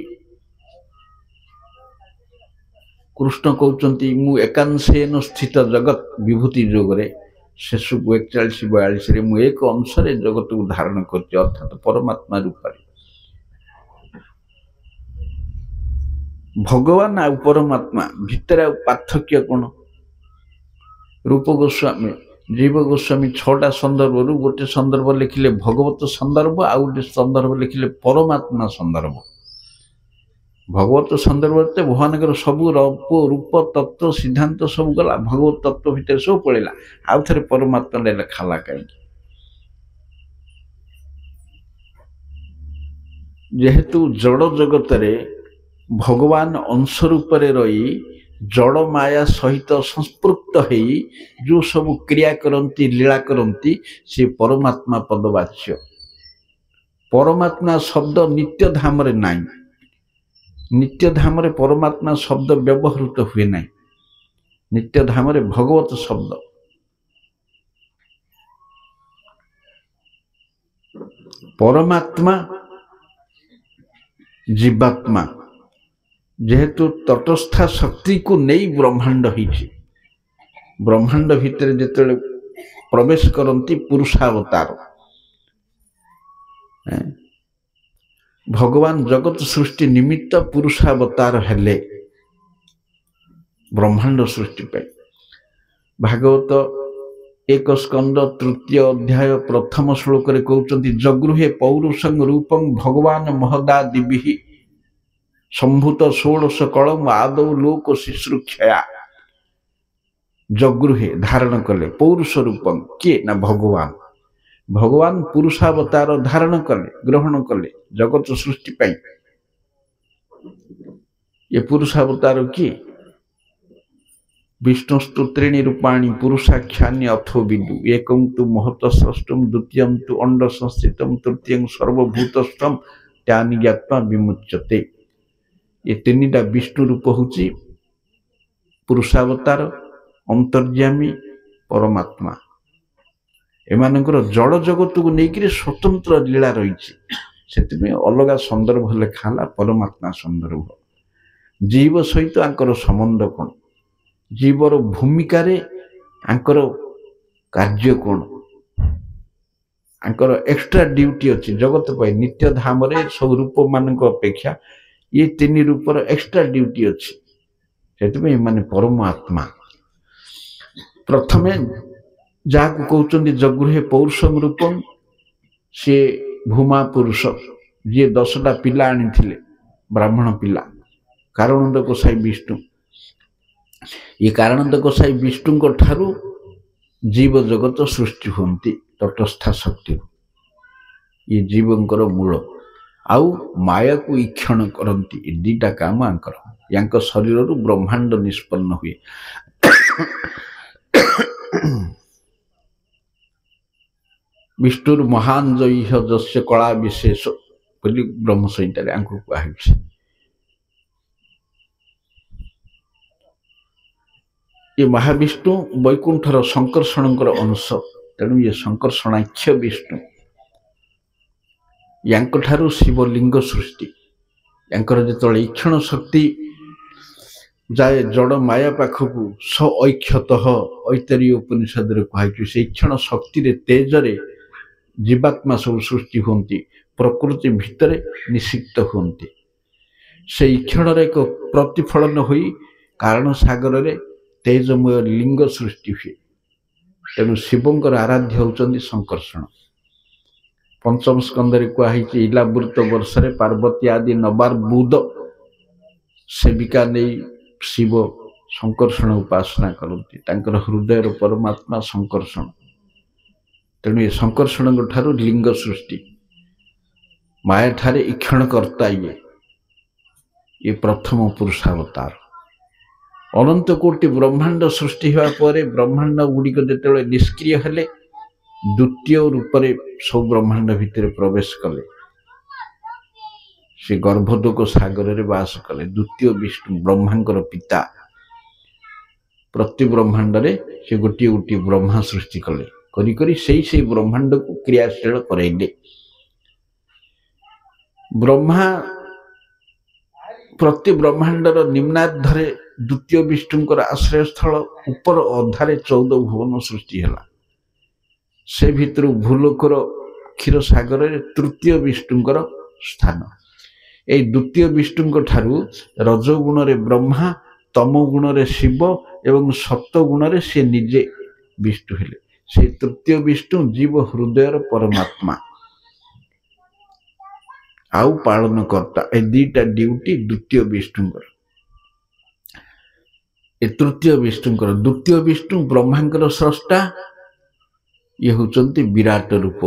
कृष्ण कहते मु एकांशेन स्थित जगत विभूति जोगरे शेष 41-42 मु एक अंश जगत को धारण करती, अर्थात परमात्मा रूप। भगवान आ परमात्मा भितर पार्थक्य कौन? रूप गोस्वामी, जीव गोस्वामी 6टा संदर्भ रु गोटे संदर्भ लिखिले भगवत संदर्भ, आ गोटे संदर्भ लिखिले परमात्मा संदर्भ। भगवत संदर्भ भगवान सबू रूप तत्व सिद्धांत सब गला, भगवत तत्व भितर सब पड़ेगा, आउ थे परमात्मा लेखाला कहीं। जेहेतु जड़ जगत रे भगवान अंश रूप रही जड़ माया सहित संस्पृक्त है, जो सब क्रिया करती लीला करती से परमात्मा पदवाच्य। परमात्मा शब्द नित्य धाम रे नहीं, नित्य धाम रे परमात्मा शब्द व्यवहृत हुए नहीं, नित्य धाम रे भगवत शब्द। परमात्मा जीवात्मा जेहेतु तटस्था शक्ति को नहीं ब्रह्मांड होइछि, ब्रह्मांड भितर जेते प्रवेश करती पुरुषावतार, भगवान जगत सृष्टि निमित्त पुरुषावतार हेले ब्रह्मांड सृष्टि पे। भागवत 1 स्कंद 3 अध्याय 1 श्लोक रे कहउचंती जगृहे पौरुषं रूपं भगवान महदादिभिः संभूत 16 कलम आदौ लोक शुश्रूषया। जगृहे धारण कले पौरुष रूपं किए ना भगवान, भगवान पुरुषावतार धारण कले ग्रहण कले जगत सृष्टि पाई। ये पुरुषावतार किए? विष्णुस्तु त्रीणि रूपाणि पुरुषाख्यानि अथो विदु, एकं तु महत षष्ठं, द्वितीयं तु अंड संस्थितं, तृतीयं सर्वभूतस्थं त्यानि ज्ञात्वा विमुच्यते। ये 3टा विष्णु रूप होची पुरुषावतार, अंतर्यामी, परमात्मा। एमानकर जड़ जगत को लेकर स्वतंत्र लीला रही, से अलग संदर्भ लेखाला परमात्मा संदर्भ। जीव सहित आंकर संबंध कौन, जीवर भूमिका रे आंकर कार्य कौन, आंकर एक्स्ट्रा ड्यूटी अच्छी जगत पाई। नित्य धाम रे सब रूप मान अपेक्षा ये 3 रूपर एक्स्ट्रा ड्यूटी अच्छी, से माने परमात्मा। प्रथमे जहाँ कहते जगृहे पौरुषं रूपम, सी भूमा पुरुष जी 10टा पिला आनी ब्राह्मण पिला, कारणद गोसाई विष्णु। ये कारणद गोसाई विष्णु को ठारू जीव जगत सृष्टि होती तटस्था शक्ति। ये जीवंकर मूल आउ माया को ईक्षण करती, 2टा काम आंकर। यांक शरीर रु ब्रह्मांड निष्पन्न हुए। विष्णुर महान जय जस्य कला विशेष बोली ब्रह्म संहिता आंको कहुच्छे। ये महाविष्णु वैकुंठर संकर्षणकर अंश, तेणु ये संकर्षणाख्य विष्णु। यांकठारु शिवलिंग सृष्टि, यांकर जेतले ईक्षण शक्ति जाए जड़ माया पाखकू स ऐक्षतः ऐतरीय उपनिषद कहुच्छे। से ईक्षण शक्ति रे तेज रे जीवात्मा सब सृष्टि होती, प्रकृति भितर निषिक्त होती। से ईक्षण एक प्रतिफलन हुई कारण सागर रे तेजमय लिंग सृष्टि हुए। तेणु शिवंकर आराध्य होचंदी संकर्षण। पंचम स्कंदरे कहुई इलावृत वर्ष पार्वती आदि नबार बुद सेविका नहीं शिव संकर्षण उपासना करती, तांकर हृदय परमात्मा संकर्षण। तेणु ये संकर्षण ठारू लिंग सृष्टि, माया ठारे ईक्षण कर्ता ये प्रथम पुरुषावतार। अनंत कोटि ब्रह्मांड सृष्टि हुआ पर ब्रह्मांड गुड़िक जो निष्क्रिय हेले द्वितीय रूप से सब ब्रह्मांड भितर प्रवेश कले, से गर्भोदक सागर रे वास कले। द्वितीय विष्णु ब्रह्मांकर पिता प्रति ब्रह्मांड रे से गोटे गोटे ब्रह्मा सृष्टि कले, करी करी से ब्रह्मांड को क्रियाशील कराइले। ब्रह्मा प्रति ब्रह्मांडर निम्नार्धरे द्वितीय विष्णुंकर आश्रय स्थल, ऊपर अधारे 14 भुवन सृष्टि हैला। से भितर भूलोकर क्षीर सागर रे तृतीय विष्णुंकर स्थान। ए द्वितीय विष्णुंक ठारू रजगुण रे ब्रह्मा, तम गुण रे शिव एवं सत्व गुण रे से निजे विष्णु हेले। से तृतीय विष्णु जीव हृदय परमात्मा आउ पालन करता। ए दीटा ड्यूटी द्वितीय विष्णुंकर, ए तृतीय विष्णुंकर। द्वितीय विष्णु ब्रह्मांकर स्रष्टा, ये होचंती विराट रूप।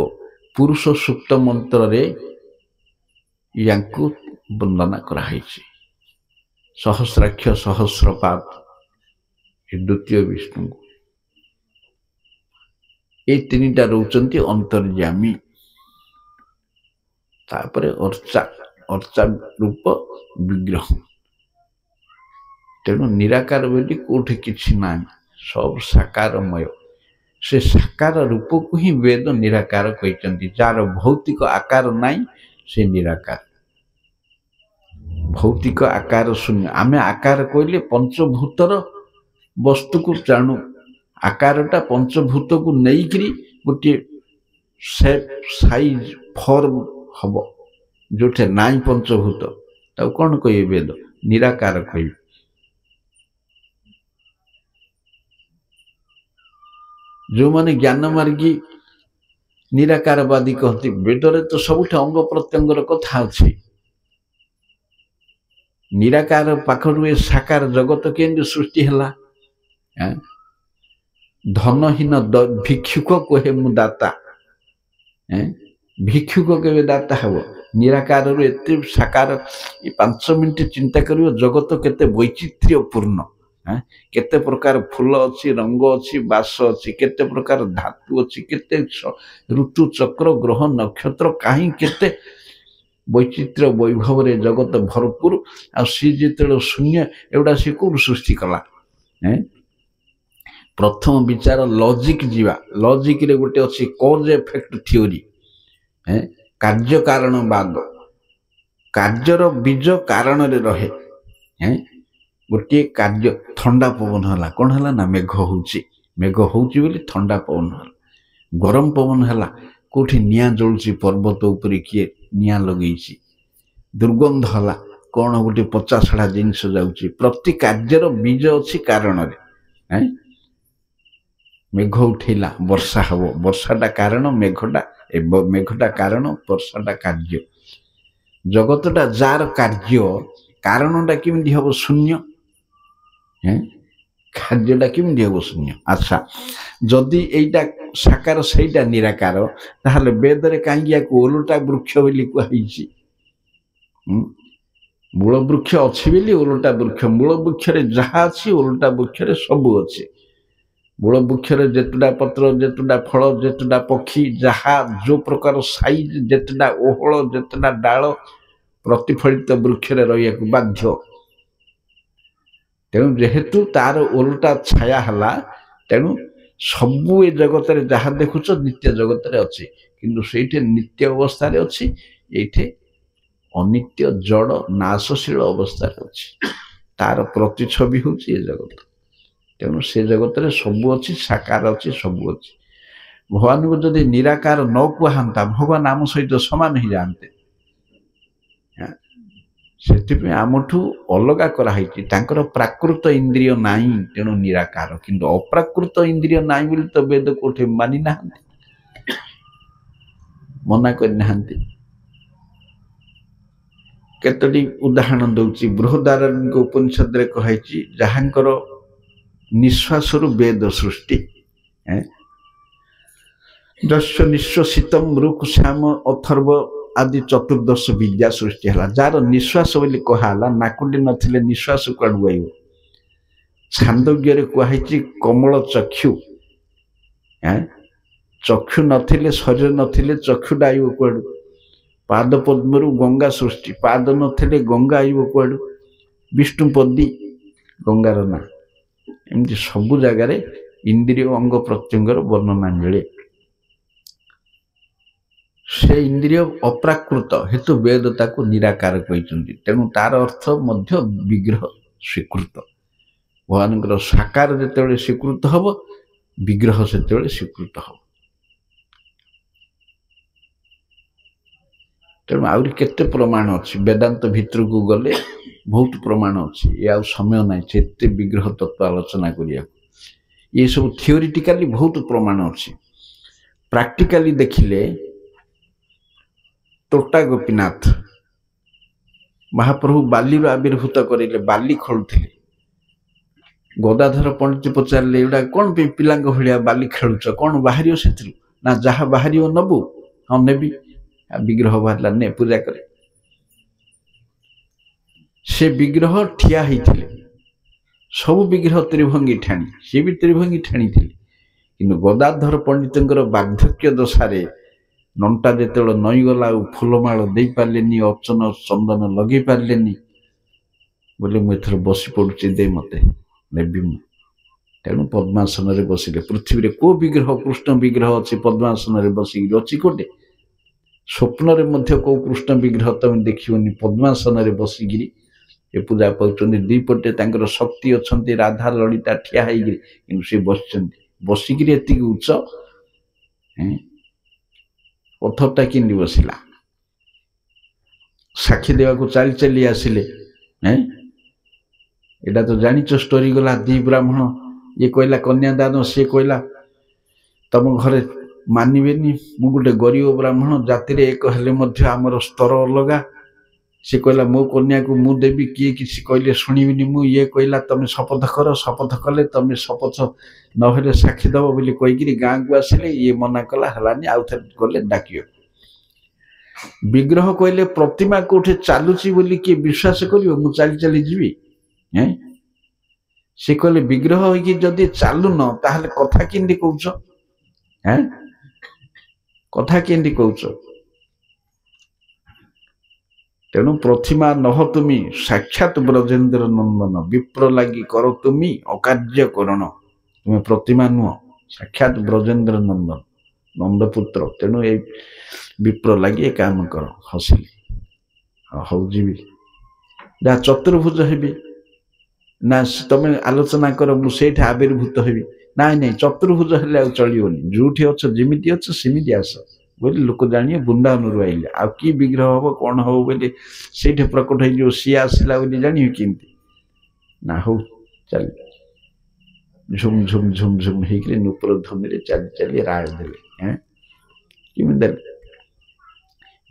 पुरुष सूक्त मंत्र रे यांकु वंदना कराइछि। सहस्राक्ष सहस्रपाद ये द्वितीय विष्णु। ये तीनटा रोचंती अंतर्यामी। तापरे अर्चा, अर्चा रूप विग्रह। तेणु निराकार बोली कोठे किछि ना, सब साकारमय। से साकार रूप को ही वेद निराकार कहते। जार भौतिक आकार नाई से निराकार। भौतिक आकार शून्य। आमे आकार कहले पंचभूतर वस्तु को जानू। आकारटा पंचभूत को नहींकरी गोटे शेप साइज फॉर्म हम जो नाई पंचभूत, ताऊ कौन कहे वेद? निराकार कहे। जो माने ज्ञान मार्गी निराकारवादी कहती, वेदरे तो सबुठ अंग प्रत्यंगर कथा अच्छी। निराकार पाखरु ए साकार जगत केंद्र सृष्टि हैला। धनहीन भिक्षुक कहे मु दाता। भिक्षुक के दाता हब। निराकार एत साकार 5 मिनट चिंता करियो जगत केते वैचित्र्यपूर्ण। केते प्रकार फूल अच्छी, रंग अच्छी, बास अच्छी, केते प्रकार धातु अच्छी, केते ऋतु चक्र ग्रह नक्षत्र कहीं केते वैचित्र्य वैभव रे जगत भरपूर। आ सी जिते शून्य एवडा सी को सृष्टि कला। प्रथम विचार लॉजिक जीवा। लॉजिक रे गोटे अच्छी कॉज इफेक्ट थ्योरी। कार्य कारणवाद। कार्यर बीज कारण रे रहे। गोटे कार्य ठंडा पवन है कौन है ना मेघ होची। मेघ होची बोली ठंडा पवन है। गरम पवन है कोठी निया जलुची पर्वत ऊपर किए निया लगेची। दुर्गंध है कौन गोटे पचा सड़ा जिनस जाउची। प्रति कार्यर बीज अच्छी कारण रे। मेघ उठेला वर्षा हबो। वर्षाटा कारण, मेघटा कारण, वर्षाटा कार्य। जगतटा जार कार्य, कारणटा केमिति हबो शून्य। कार्यटा केमिति हबो शून्य। अच्छा, जदि एइटा साकार सेइटा निराकार, ताहले वेदरे कांगी याको ओलटा वृक्ष बोली कहैछि। मूल वृक्ष अछि बोली ओलटा वृक्ष। मूल वृक्ष रे जहा अछि ओलटा वृक्ष रे सब अछि। ମୂଳ ବୃକ୍ଷରେ ଯେତେଟା ପତ୍ର, ଯେତେଟା ଫଳ, ଯେତେଟା ପକ୍ଷୀ, ଯାହା ଯୋଉ ପ୍ରକାର ସାଇଜ, ଯେତେଟା ଓହଳ, ଯେତେଟା ଡାଳ ପ୍ରତିଫଳିତ ବୃକ୍ଷରେ ରହିବାକୁ ବାଧ୍ୟ। ତେଣୁ ଯେହେତୁ ତାର ଓଲଟା ଛାୟା ହେଲା, ତେଣୁ ସବୁ ଏ ଜଗତରେ ଯାହା ଦେଖୁଛ ନିତ୍ୟ ଜଗତରେ ଅଛି, କିନ୍ତୁ ସେଇଠି ନିତ୍ୟ ଅବସ୍ଥାରେ ଅଛି, ଏଇଠି ଅନିତ୍ୟ ଜଡ଼ ନାଶଶୀଳ ଅବସ୍ଥାରେ ଅଛି। ତାର ପ୍ରତିଛବି ହେଉଛି ଏ ଜଗତ। ତେଣୁ ସେ ଜଗତରେ ସବୁ ଅଛି, ସାକାର ଅଛି, ସବୁ ଅଛି। ଭଗବାନଙ୍କୁ ଯଦି ନିରାକାର ନ କୁହାନ୍ତା, ଭଗବାନ ଆମ ସହିତ ସମାନ ହେଇଯାଆନ୍ତେ। ସେଥିପାଇଁ ଆମଠୁ ଅଲଗା କରାହେଇଛି। ତାଙ୍କର ପ୍ରାକୃତ ଇନ୍ଦ୍ରିୟ ନାହିଁ, ତେଣୁ ନିରାକାର। କିନ୍ତୁ ଅପ୍ରାକୃତ ଇନ୍ଦ୍ରିୟ ନାହିଁ ବୋଲି ତ ବେଦ କୋଉଠି ମାନି ନାହାନ୍ତି, ମନା କରିନାହାନ୍ତି। କେତୋଟି ଉଦାହରଣ ଦଉଛି। ବୃହଦାରଣ୍ୟକ ଉପନିଷଦରେ କୁହାଯାଇଛି, ଯାହାଙ୍କର ନିଶ୍ୱାସରୁ ବେଦ ସୃଷ୍ଟି। ଯସ୍ୟ ନିଶ୍ୱାସିତମ୍ ଋକ୍ ଶ୍ୟାମ ଅଥର୍ବ ଆଦି ଚତୁର୍ଦଶ ବିଦ୍ୟା ସୃଷ୍ଟି ହେଲା। ଯାହାର ନିଶ୍ୱାସ ବୋଲି କୁହାହେଲା, ନାକୁଟି ନଥିଲେ ନିଶ୍ୱାସ କୁଆଡୁ ଆଇବ? ଛାନ୍ଦୋଗ୍ୟରେ କୁହାଯାଇଛି କମଳ ଚକ୍ଷୁ। ଚକ୍ଷୁ ନଥିଲେ, ଶରୀର ନଥିଲେ ଚକ୍ଷୁଟା ଆଇବ କୁଆଡୁ? ପାଦ ପଦ୍ମରୁ ଗଙ୍ଗା ସୃଷ୍ଟି। ପାଦ ନଥିଲେ ଗଙ୍ଗା ଆଇବ କୁଆଡୁ? ବିଷ୍ଣୁପଦୀ ଗଙ୍ଗାର ନାଁ। ଏମିତି ସବୁ ଜାଗାରେ ଇନ୍ଦ୍ରିୟ ଅଙ୍ଗ ପ୍ରତ୍ୟଙ୍ଗର ବର୍ଣ୍ଣନା ମିଳେ। ସେ ଇନ୍ଦ୍ରିୟ ଅପ୍ରାକୃତ ହେତୁ ବେଦ ତାକୁ ନିରାକାର କହିଛନ୍ତି। ତେଣୁ ତାର ଅର୍ଥ ମଧ୍ୟ ବିଗ୍ରହ ସ୍ୱୀକୃତ। ଭଗବାନଙ୍କର ସାକାର ଯେତେବେଳେ ସ୍ୱୀକୃତ ହବ, ବିଗ୍ରହ ସେତେବେଳେ ସ୍ୱୀକୃତ ହବ। ତେଣୁ ଆହୁରି କେତେ ପ୍ରମାଣ ଅଛି, ବେଦାନ୍ତ ଭିତରକୁ ଗଲେ ବହୁତ ପ୍ରମାଣ ଅଛି। ଏ ଆଉ ସମୟ ନାହିଁ ସେତେ ବିଗ୍ରହ ତତ୍ତ୍ୱ ଆଲୋଚନା କରିବାକୁ। ଏସବୁ ଥିଓରିଟିକାଲି ବହୁତ ପ୍ରମାଣ ଅଛି। ପ୍ରାକ୍ଟିକାଲି ଦେଖିଲେ ତୋଟା ଗୋପୀନାଥ ମହାପ୍ରଭୁ ବାଲିରୁ ଆବିର୍ଭୂତ କରିଲେ, ବାଲି ଖୋଳୁଥିଲେ। ଗଦାଧର ପଣ୍ଡିତ ପଚାରିଲେ, ଏଗୁଡ଼ା କ'ଣ ପାଇଁ ପିଲାଙ୍କ ଭଳିଆ ବାଲି ଖେଳୁଛ, କ'ଣ ବାହାରିବ ସେଥିରୁ? ନା ଯାହା ବାହାରିବ ନବୁ। ହଁ ନେବି। ବିଗ୍ରହ ବାହାରିଲା, ନେ ପୂଜା କରେ। ସେ ବିଗ୍ରହ ଠିଆ ହେଇଥିଲେ। ସବୁ ବିଗ୍ରହ ତ୍ରିଭଙ୍ଗୀ ଠାଣି, ସିଏ ବି ତ୍ରିଭଙ୍ଗୀ ଠାଣିଥିଲେ। କିନ୍ତୁ ଗଦାଧର ପଣ୍ଡିତଙ୍କର ବାର୍ଦ୍ଧକ୍ୟ ଦଶାରେ ନଣ୍ଟା ଯେତେବେଳେ ନଇଗଲା, ଆଉ ଫୁଲମାଳ ଦେଇପାରିଲେନି, ଅର୍ଚ୍ଚନ ଚନ୍ଦନ ଲଗେଇ ପାରିଲେନି, ବୋଲେ ମୁଁ ଏଥର ବସି ପଡୁଛି, ଦେ ମତେ, ନେବି ମୁଁ। ତେଣୁ ପଦ୍ମାସନରେ ବସିଲେ। ପୃଥିବୀରେ କୋଉ ବିଗ୍ରହ, କୃଷ୍ଣ ବିଗ୍ରହ ଅଛି ପଦ୍ମାସନରେ ବସିକିରି? ଅଛି କୋଟେ? ସ୍ୱପ୍ନରେ ମଧ୍ୟ କୋଉ କୃଷ୍ଣ ବିଗ୍ରହ ତମେ ଦେଖିବନି ପଦ୍ମାସନରେ ବସିକିରି ଏ ପୂଜା ପାଉଛନ୍ତି। ଦୁଇପଟେ ତାଙ୍କର ଶକ୍ତି ଅଛନ୍ତି, ରାଧା ଲଳିତା ଠିଆ ହେଇକିରି, କିନ୍ତୁ ସେ ବସିଛନ୍ତି। ବସିକିରି ଏତିକି ଉଚ୍ଚ, ପଥରଟା କେମିତି ବସିଲା? ସାକ୍ଷୀ ଦେବାକୁ ଚାଲି ଚାଲି ଆସିଲେ। ଏଇଟା ତ ଜାଣିଛ ଷ୍ଟୋରି ଗଲା। ଦି ବ୍ରାହ୍ମଣ, ଇଏ କହିଲା କନ୍ୟାଦାନ, ସିଏ କହିଲା ତମ ଘରେ ମାନିବେନି, ମୁଁ ଗୋଟେ ଗରିବ ବ୍ରାହ୍ମଣ, ଜାତିରେ ଏକ ହେଲେ ମଧ୍ୟ ଆମର ସ୍ତର ଅଲଗା। ସେ କହିଲା ମୋ କନ୍ୟାକୁ ମୁଁ ଦେବି, କିଏ କିଛି କହିଲେ ଶୁଣିବିନି ମୁଁ। ଇଏ କହିଲା ତମେ ଶପଥ କର, ଶପଥ କଲେ ତମେ ଶପଥ ନହେଲେ ସାକ୍ଷୀ ଦବ ବୋଲି କହିକିରି ଗାଁକୁ ଆସିଲେ। ଇଏ ମନା କଲା, ହେଲାନି। ଆଉ ଥରେ ଗଲେ ଡାକିବ। ବିଗ୍ରହ କହିଲେ ପ୍ରତିମା କୋଉଠି ଚାଲୁଛି ବୋଲି କିଏ ବିଶ୍ୱାସ କରିବ? ମୁଁ ଚାଲି ଚାଲି ଯିବି? ସେ କହିଲେ ବିଗ୍ରହ ହେଇକି ଯଦି ଚାଲୁନ, ତାହେଲେ କଥା କେମିତି କହୁଛ? କଥା କେମିତି କହୁଛ? ତେଣୁ ପ୍ରତିମା ନହ ତୁମି ସାକ୍ଷାତ ବ୍ରଜେନ୍ଦ୍ର ନନ୍ଦନ, ବିପ୍ର ଲାଗି କର ତୁମି ଅକାର୍ଯ୍ୟ କରଣ। ତୁମେ ପ୍ରତିମା ନୁହଁ, ସାକ୍ଷାତ ବ୍ରଜେନ୍ଦ୍ର ନନ୍ଦନ, ନନ୍ଦପୁତ୍ର। ତେଣୁ ଏଇ ବିପ୍ର ଲାଗି ଏ କାମ କର। ହସିଲି। ହଉ ଯିବି। ଯାହା ଚତୁର୍ଭୁଜ ହେବି ନା, ତମେ ଆଲୋଚନା କର, ମୁଁ ସେଇଠି ଆବିର୍ଭୂତ ହେବି। ନାଇଁ ନାଇଁ, ଚତୁର୍ଭୁଜ ହେଲେ ଆଉ ଚଳିବନି, ଯୋଉଠି ଅଛ ଯେମିତି ଅଛ ସେମିତି ଆସ ବୋଲି ଲୋକ ଜାଣିବେ। ବୃନ୍ଦାବନରୁ ଆଇଲେ, ଆଉ କି ବିଗ୍ରହ ହବ କଣ ହବ ବୋଲି ସେଇଠି ପ୍ରକଟ ହେଇଯିବ। ସିଏ ଆସିଲା ବୋଲି ଜାଣିବେ କେମିତି? ନା ହଉ ଚାଲି, ଝୁମ୍ ଝୁମ୍ ଝୁମ୍ ଝୁମ୍ ହେଇକିରି ନୂପୁର ଧ୍ୱନିରେ ଚାଲି ଚାଲି ରାୟ ଦେଲେ। କେମିତି ଦେଲେ?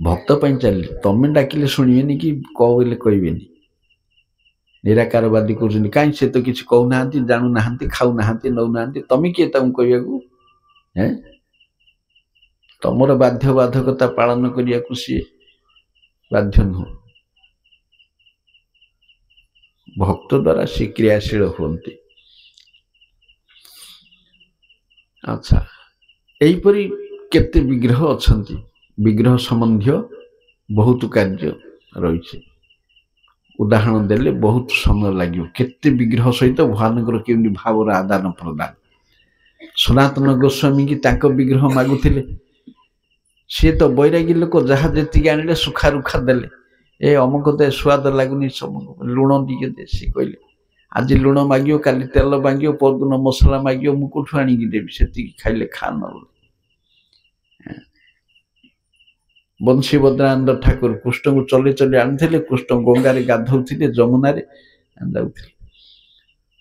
ଭକ୍ତ ପାଇଁ ଚାଲିଲେ। ତମେ ଡାକିଲେ ଶୁଣିବେନି କି କହ ବୋଲି କହିବେନି। ନିରାକାରବାଦୀ କହୁଛନ୍ତି, କାହିଁ ସେ ତ କିଛି କହୁନାହାନ୍ତି, ଜାଣୁନାହାନ୍ତି, ଖାଉନାହାନ୍ତି, ନଉନାହାନ୍ତି, ତମେ କିଏ ତାଙ୍କୁ କହିବାକୁ? ତମର ବାଧ୍ୟ ବାଧକତା ପାଳନ କରିବାକୁ ସିଏ ବାଧ୍ୟ ନୁହଁ। ଭକ୍ତ ଦ୍ୱାରା ସେ କ୍ରିୟାଶୀଳ ହୁଅନ୍ତି। ଆଚ୍ଛା, ଏହିପରି କେତେ ବିଗ୍ରହ ଅଛନ୍ତି। ବିଗ୍ରହ ସମ୍ବନ୍ଧୀୟ ବହୁତ କାର୍ଯ୍ୟ ରହିଛି। ଉଦାହରଣ ଦେଲେ ବହୁତ ସମୟ ଲାଗିବ। କେତେ ବିଗ୍ରହ ସହିତ ଭଗବାନଙ୍କର କେମିତି ଭାବର ଆଦାନ ପ୍ରଦାନ। ସନାତନ ଗୋସ୍ୱାମୀ କି ତାଙ୍କ ବିଗ୍ରହ ମାଗୁଥିଲେ, ସିଏ ତ ବୈରାଗୀ ଲୋକ, ଯାହା ଯେତିକି ଆଣିଲେ ସୁଖା ରୁଖା ଦେଲେ। ଏ ଅମୁକ ଦେ, ସ୍ୱାଦ ଲାଗୁନି, ସବୁ ଲୁଣ ଟିକେ ଦେ। ସିଏ କହିଲେ ଆଜି ଲୁଣ ମାଗିବ, କାଲି ତେଲ ମାଗିବ, ପରଦିନ ମସଲା ମାଗିବ, ମୁଁ କୋଉଠୁ ଆଣିକି ଦେବି? ସେତିକି ଖାଇଲେ ଖା ନହେଲେ। ବଂଶୀ ବଦ୍ରାନନ୍ଦ ଠାକୁର କୃଷ୍ଣଙ୍କୁ ଚଲେଇ ଚଲେଇ ଆଣିଥିଲେ। କୃଷ୍ଣ ଗଙ୍ଗାରେ ଗାଧଉଥିଲେ, ଯମୁନାରେ ଯାଉଥିଲେ।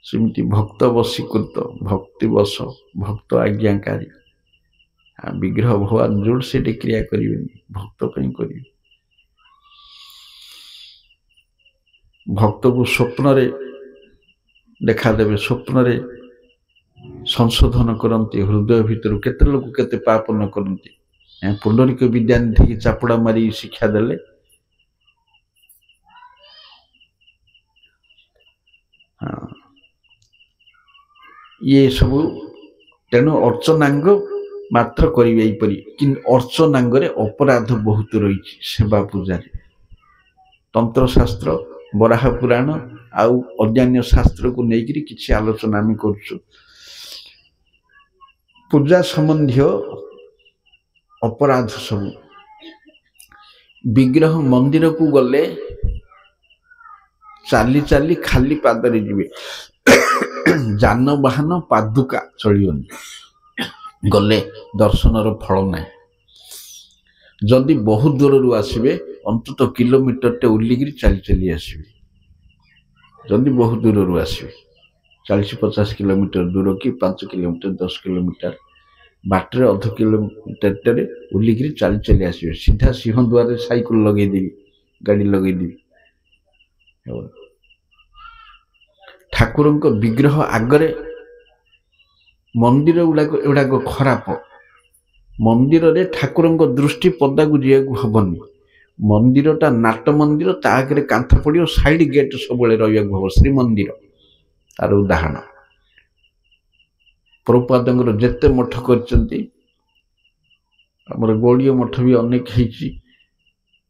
ସେମିତି ଭକ୍ତ ବଶୀକୃତ, ଭକ୍ତି ବଶ, ଭକ୍ତ ଆଜ୍ଞାକାରୀ। ବିଗ୍ରହ ଭଗବାନ ଯୋଉଠି ସେଠି କ୍ରିୟା କରିବେନି, ଭକ୍ତ ପାଇଁ କରିବେ। ଭକ୍ତକୁ ସ୍ୱପ୍ନରେ ଦେଖାଦେବେ, ସ୍ୱପ୍ନରେ ସଂଶୋଧନ କରନ୍ତି। ହୃଦୟ ଭିତରୁ କେତେ ଲୋକ କେତେ ପାପ ନ କରନ୍ତି। ପୁଣ୍ଡରିକ ବିଦ୍ୟାନିଧିକି ଚାପୁଡ଼ା ମାରି ଶିକ୍ଷା ଦେଲେ। ଇଏ ସବୁ ତେଣୁ ଅର୍ଚ୍ଚନାଙ୍ଗ ମାତ୍ର କରିବେ ଏଇପରି। କିନ୍ତୁ ଅର୍ଚ୍ଚନାଙ୍ଗରେ ଅପରାଧ ବହୁତ ରହିଛି। ସେବା ପୂଜାରେ ତନ୍ତ୍ରଶାସ୍ତ୍ର, ବରାହ ପୁରାଣ ଆଉ ଅନ୍ୟାନ୍ୟ ଶାସ୍ତ୍ରକୁ ନେଇକରି କିଛି ଆଲୋଚନା ଆମେ କରୁଛୁ। ପୂଜା ସମ୍ବନ୍ଧୀୟ ଅପରାଧ ସବୁ। ବିଗ୍ରହ ମନ୍ଦିରକୁ ଗଲେ ଚାଲି ଚାଲି ଖାଲି ପାଦରେ ଯିବେ। ଯାନବାହନ ପାଦୁକା ଚଳିବନି, ଗଲେ ଦର୍ଶନର ଫଳ ନାହିଁ। ଯଦି ବହୁ ଦୂରରୁ ଆସିବେ, ଅନ୍ତତଃ କିଲୋମିଟରଟେ ଓହ୍ଲିକିରି ଚାଲି ଚାଲି ଆସିବେ। ଯଦି ବହୁ ଦୂରରୁ ଆସିବେ, 40-50 କିଲୋମିଟର ଦୂର କି 5 କିଲୋମିଟର 10 କିଲୋମିଟର ବାଟରେ, ଅଧ କିଲୋମିଟରଟେ ଓହ୍ଲିକିରି ଚାଲି ଚାଲି ଆସିବେ। ସିଧା ସିଂହଦ୍ୱାରରେ ସାଇକେଲ ଲଗେଇଦେବି, ଗାଡ଼ି ଲଗେଇଦେବି। ଠାକୁରଙ୍କ ବିଗ୍ରହ ଆଗରେ ମନ୍ଦିର ଏଗୁଡ଼ାକ ଖରାପ। ମନ୍ଦିରରେ ଠାକୁରଙ୍କ ଦୃଷ୍ଟି ପଦାକୁ ଯିବାକୁ ହବନି। ମନ୍ଦିରଟା ନାଟ ମନ୍ଦିର, ତା ଆଗରେ କାନ୍ଥ ପଡ଼ିବ, ସାଇଡ ଗେଟ୍ ସବୁବେଳେ ରହିବାକୁ ହବ। ଶ୍ରୀମନ୍ଦିର ତାର ଉଦାହରଣ। ପ୍ରଭୁପାଦଙ୍କର ଯେତେ ମଠ କରିଛନ୍ତି, ଆମର ଗୌଡ଼ୀୟ ମଠ ବି ଅନେକ ହେଇଛି,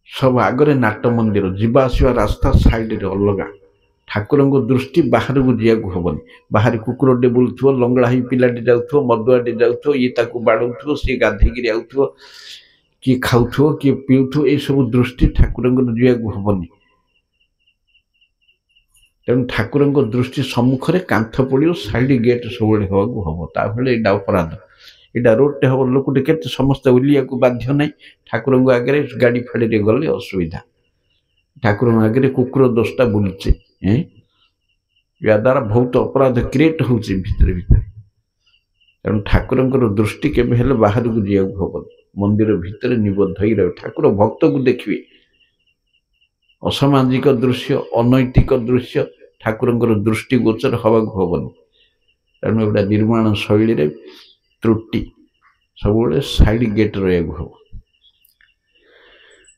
ସବୁ ଆଗରେ ନାଟ ମନ୍ଦିର। ଯିବା ଆସିବା ରାସ୍ତା ସାଇଡରେ ଅଲଗା। ଠାକୁରଙ୍କ ଦୃଷ୍ଟି ବାହାରକୁ ଯିବାକୁ ହବନି। ବାହାରେ କୁକୁରଟେ ବୁଲୁଥିବ, ଲଙ୍ଗଳା ହେଇ ପିଲାଟେ ଯାଉଥିବ, ମଦୁଆଟେ ଯାଉଥିବ, ଇଏ ତାକୁ ବାଡ଼ଉଥିବ, ସିଏ ଗାଧେଇକିରି ଆଉଥିବ, କିଏ ଖାଉଥିବ, କିଏ ପିଉଥିବ, ଏଇସବୁ ଦୃଷ୍ଟି ଠାକୁରଙ୍କର ଯିବାକୁ ହବନି। ତେଣୁ ଠାକୁରଙ୍କ ଦୃଷ୍ଟି ସମ୍ମୁଖରେ କାନ୍ଥ ପଡ଼ିବ, ସାଇଡ ଗେଟ୍ ସବୁବେଳେ ହେବାକୁ ହବ। ତାଭଳି ଏଇଟା ଅପରାଧ। ଏଇଟା ରୋଡଟେ ହବ, ଲୋକଟେ କେତେ ସମସ୍ତେ ଓହ୍ଲିବାକୁ ବାଧ୍ୟ ନାହିଁ। ଠାକୁରଙ୍କ ଆଗରେ ଗାଡ଼ି ଫାଡ଼ିରେ ଗଲେ ଅସୁବିଧା। ଠାକୁରଙ୍କ ଆଗରେ କୁକୁର 10ଟା ବୁଲୁଛି, ଏହା ଦ୍ୱାରା ବହୁତ ଅପରାଧ କ୍ରିଏଟ ହେଉଛି ଭିତରେ ଭିତରେ। ତେଣୁ ଠାକୁରଙ୍କର ଦୃଷ୍ଟି କେବେ ହେଲେ ବାହାରକୁ ଯିବାକୁ ହବନି। ମନ୍ଦିର ଭିତରେ ନିବଦ୍ଧ ହେଇ ରହିବ। ଠାକୁର ଭକ୍ତକୁ ଦେଖିବେ। ଅସାମାଜିକ ଦୃଶ୍ୟ, ଅନୈତିକ ଦୃଶ୍ୟ ଠାକୁରଙ୍କର ଦୃଷ୍ଟି ଗୋଚର ହେବାକୁ ହବନି। ତେଣୁ ଏଗୁଡ଼ା ନିର୍ମାଣ ଶୈଳୀରେ ତ୍ରୁଟି। ସବୁବେଳେ ସାଇଡ ଗେଟ୍ ରହିବାକୁ ହବ।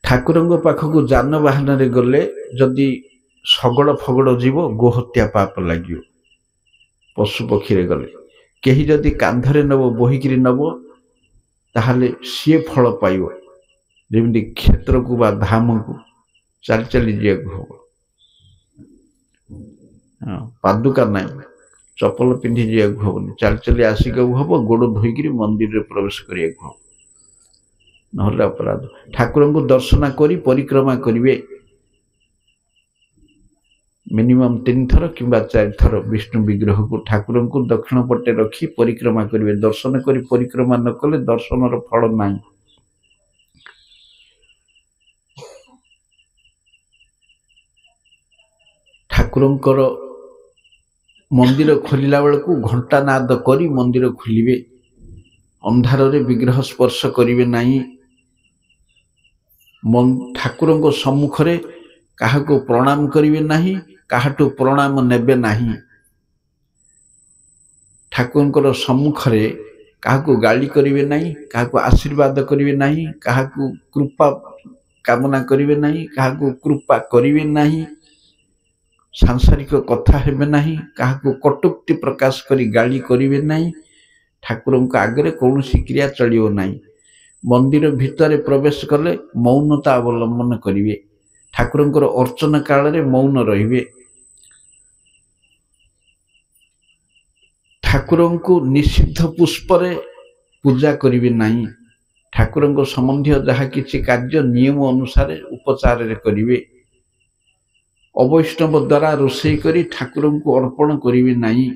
ଠାକୁରଙ୍କ ପାଖକୁ ଯାନବାହନରେ ଗଲେ ଯଦି ଶଗଡ଼ ଫଗଡ଼ ଯିବ, ଗୋହତ୍ୟା ପାପ ଲାଗିବ। ପଶୁ ପକ୍ଷୀରେ ଗଲେ, କେହି ଯଦି କାନ୍ଧରେ ନେବ, ବୋହିକିରି ନେବ, ତାହେଲେ ସିଏ ଫଳ ପାଇବ। ଯେମିତି କ୍ଷେତ୍ରକୁ ବା ଧାମକୁ ଚାଲି ଚାଲି ଯିବାକୁ ହବ। ପାଦୁକା ନାହିଁ, ଚପଲ ପିନ୍ଧି ଯିବାକୁ ହବନି, ଚାଲି ଚାଲି ଆସିବାକୁ ହବ। ଗୋଡ଼ ଧୋଇକିରି ମନ୍ଦିରରେ ପ୍ରବେଶ କରିବାକୁ ହବ, ନହେଲେ ଅପରାଧ। ଠାକୁରଙ୍କୁ ଦର୍ଶନ କରି ପରିକ୍ରମା କରିବେ ମିନିମମ୍ 3 ଥର କିମ୍ବା 4 ଥର। ବିଷ୍ଣୁ ବିଗ୍ରହକୁ ଠାକୁରଙ୍କୁ ଦକ୍ଷିଣ ପଟେ ରଖି ପରିକ୍ରମା କରିବେ। ଦର୍ଶନ କରି ପରିକ୍ରମା ନ କଲେ ଦର୍ଶନର ଫଳ ନାହିଁ। ଠାକୁରଙ୍କର ମନ୍ଦିର ଖୋଲିଲା ବେଳକୁ ଘଣ୍ଟା ନାଦ କରି ମନ୍ଦିର ଖୋଲିବେ। ଅନ୍ଧାରରେ ବିଗ୍ରହ ସ୍ପର୍ଶ କରିବେ ନାହିଁ। ଠାକୁରଙ୍କ ସମ୍ମୁଖରେ କାହାକୁ ପ୍ରଣାମ କରିବେ ନାହିଁ, କାହାଠୁ ପ୍ରଣାମ ନେବେ ନାହିଁ। ଠାକୁରଙ୍କର ସମ୍ମୁଖରେ କାହାକୁ ଗାଳି କରିବେ ନାହିଁ, କାହାକୁ ଆଶୀର୍ବାଦ କରିବେ ନାହିଁ, କାହାକୁ କୃପା କାମନା କରିବେ ନାହିଁ, କାହାକୁ କୃପା କରିବେ ନାହିଁ, ସାଂସାରିକ କଥା ହେବେ ନାହିଁ, କାହାକୁ କଟୁକ୍ତି ପ୍ରକାଶ କରି ଗାଳି କରିବେ ନାହିଁ। ଠାକୁରଙ୍କ ଆଗରେ କୌଣସି କ୍ରିୟା ଚଳିବ ନାହିଁ। ମନ୍ଦିର ଭିତରେ ପ୍ରବେଶ କଲେ ମୌନତା ଅବଲମ୍ବନ କରିବେ। ଠାକୁରଙ୍କର ଅର୍ଚ୍ଚନା କାଳରେ ମୌନ ରହିବେ। ଠାକୁରଙ୍କୁ ନିଷିଦ୍ଧ ପୁଷ୍ପରେ ପୂଜା କରିବେ ନାହିଁ। ଠାକୁରଙ୍କ ସମ୍ବନ୍ଧୀୟ ଯାହା କିଛି କାର୍ଯ୍ୟ ନିୟମ ଅନୁସାରେ ଉପଚାରରେ କରିବେ। ଅବୈଷ୍ଣବ ଦ୍ୱାରା ରୋଷେଇ କରି ଠାକୁରଙ୍କୁ ଅର୍ପଣ କରିବେ ନାହିଁ।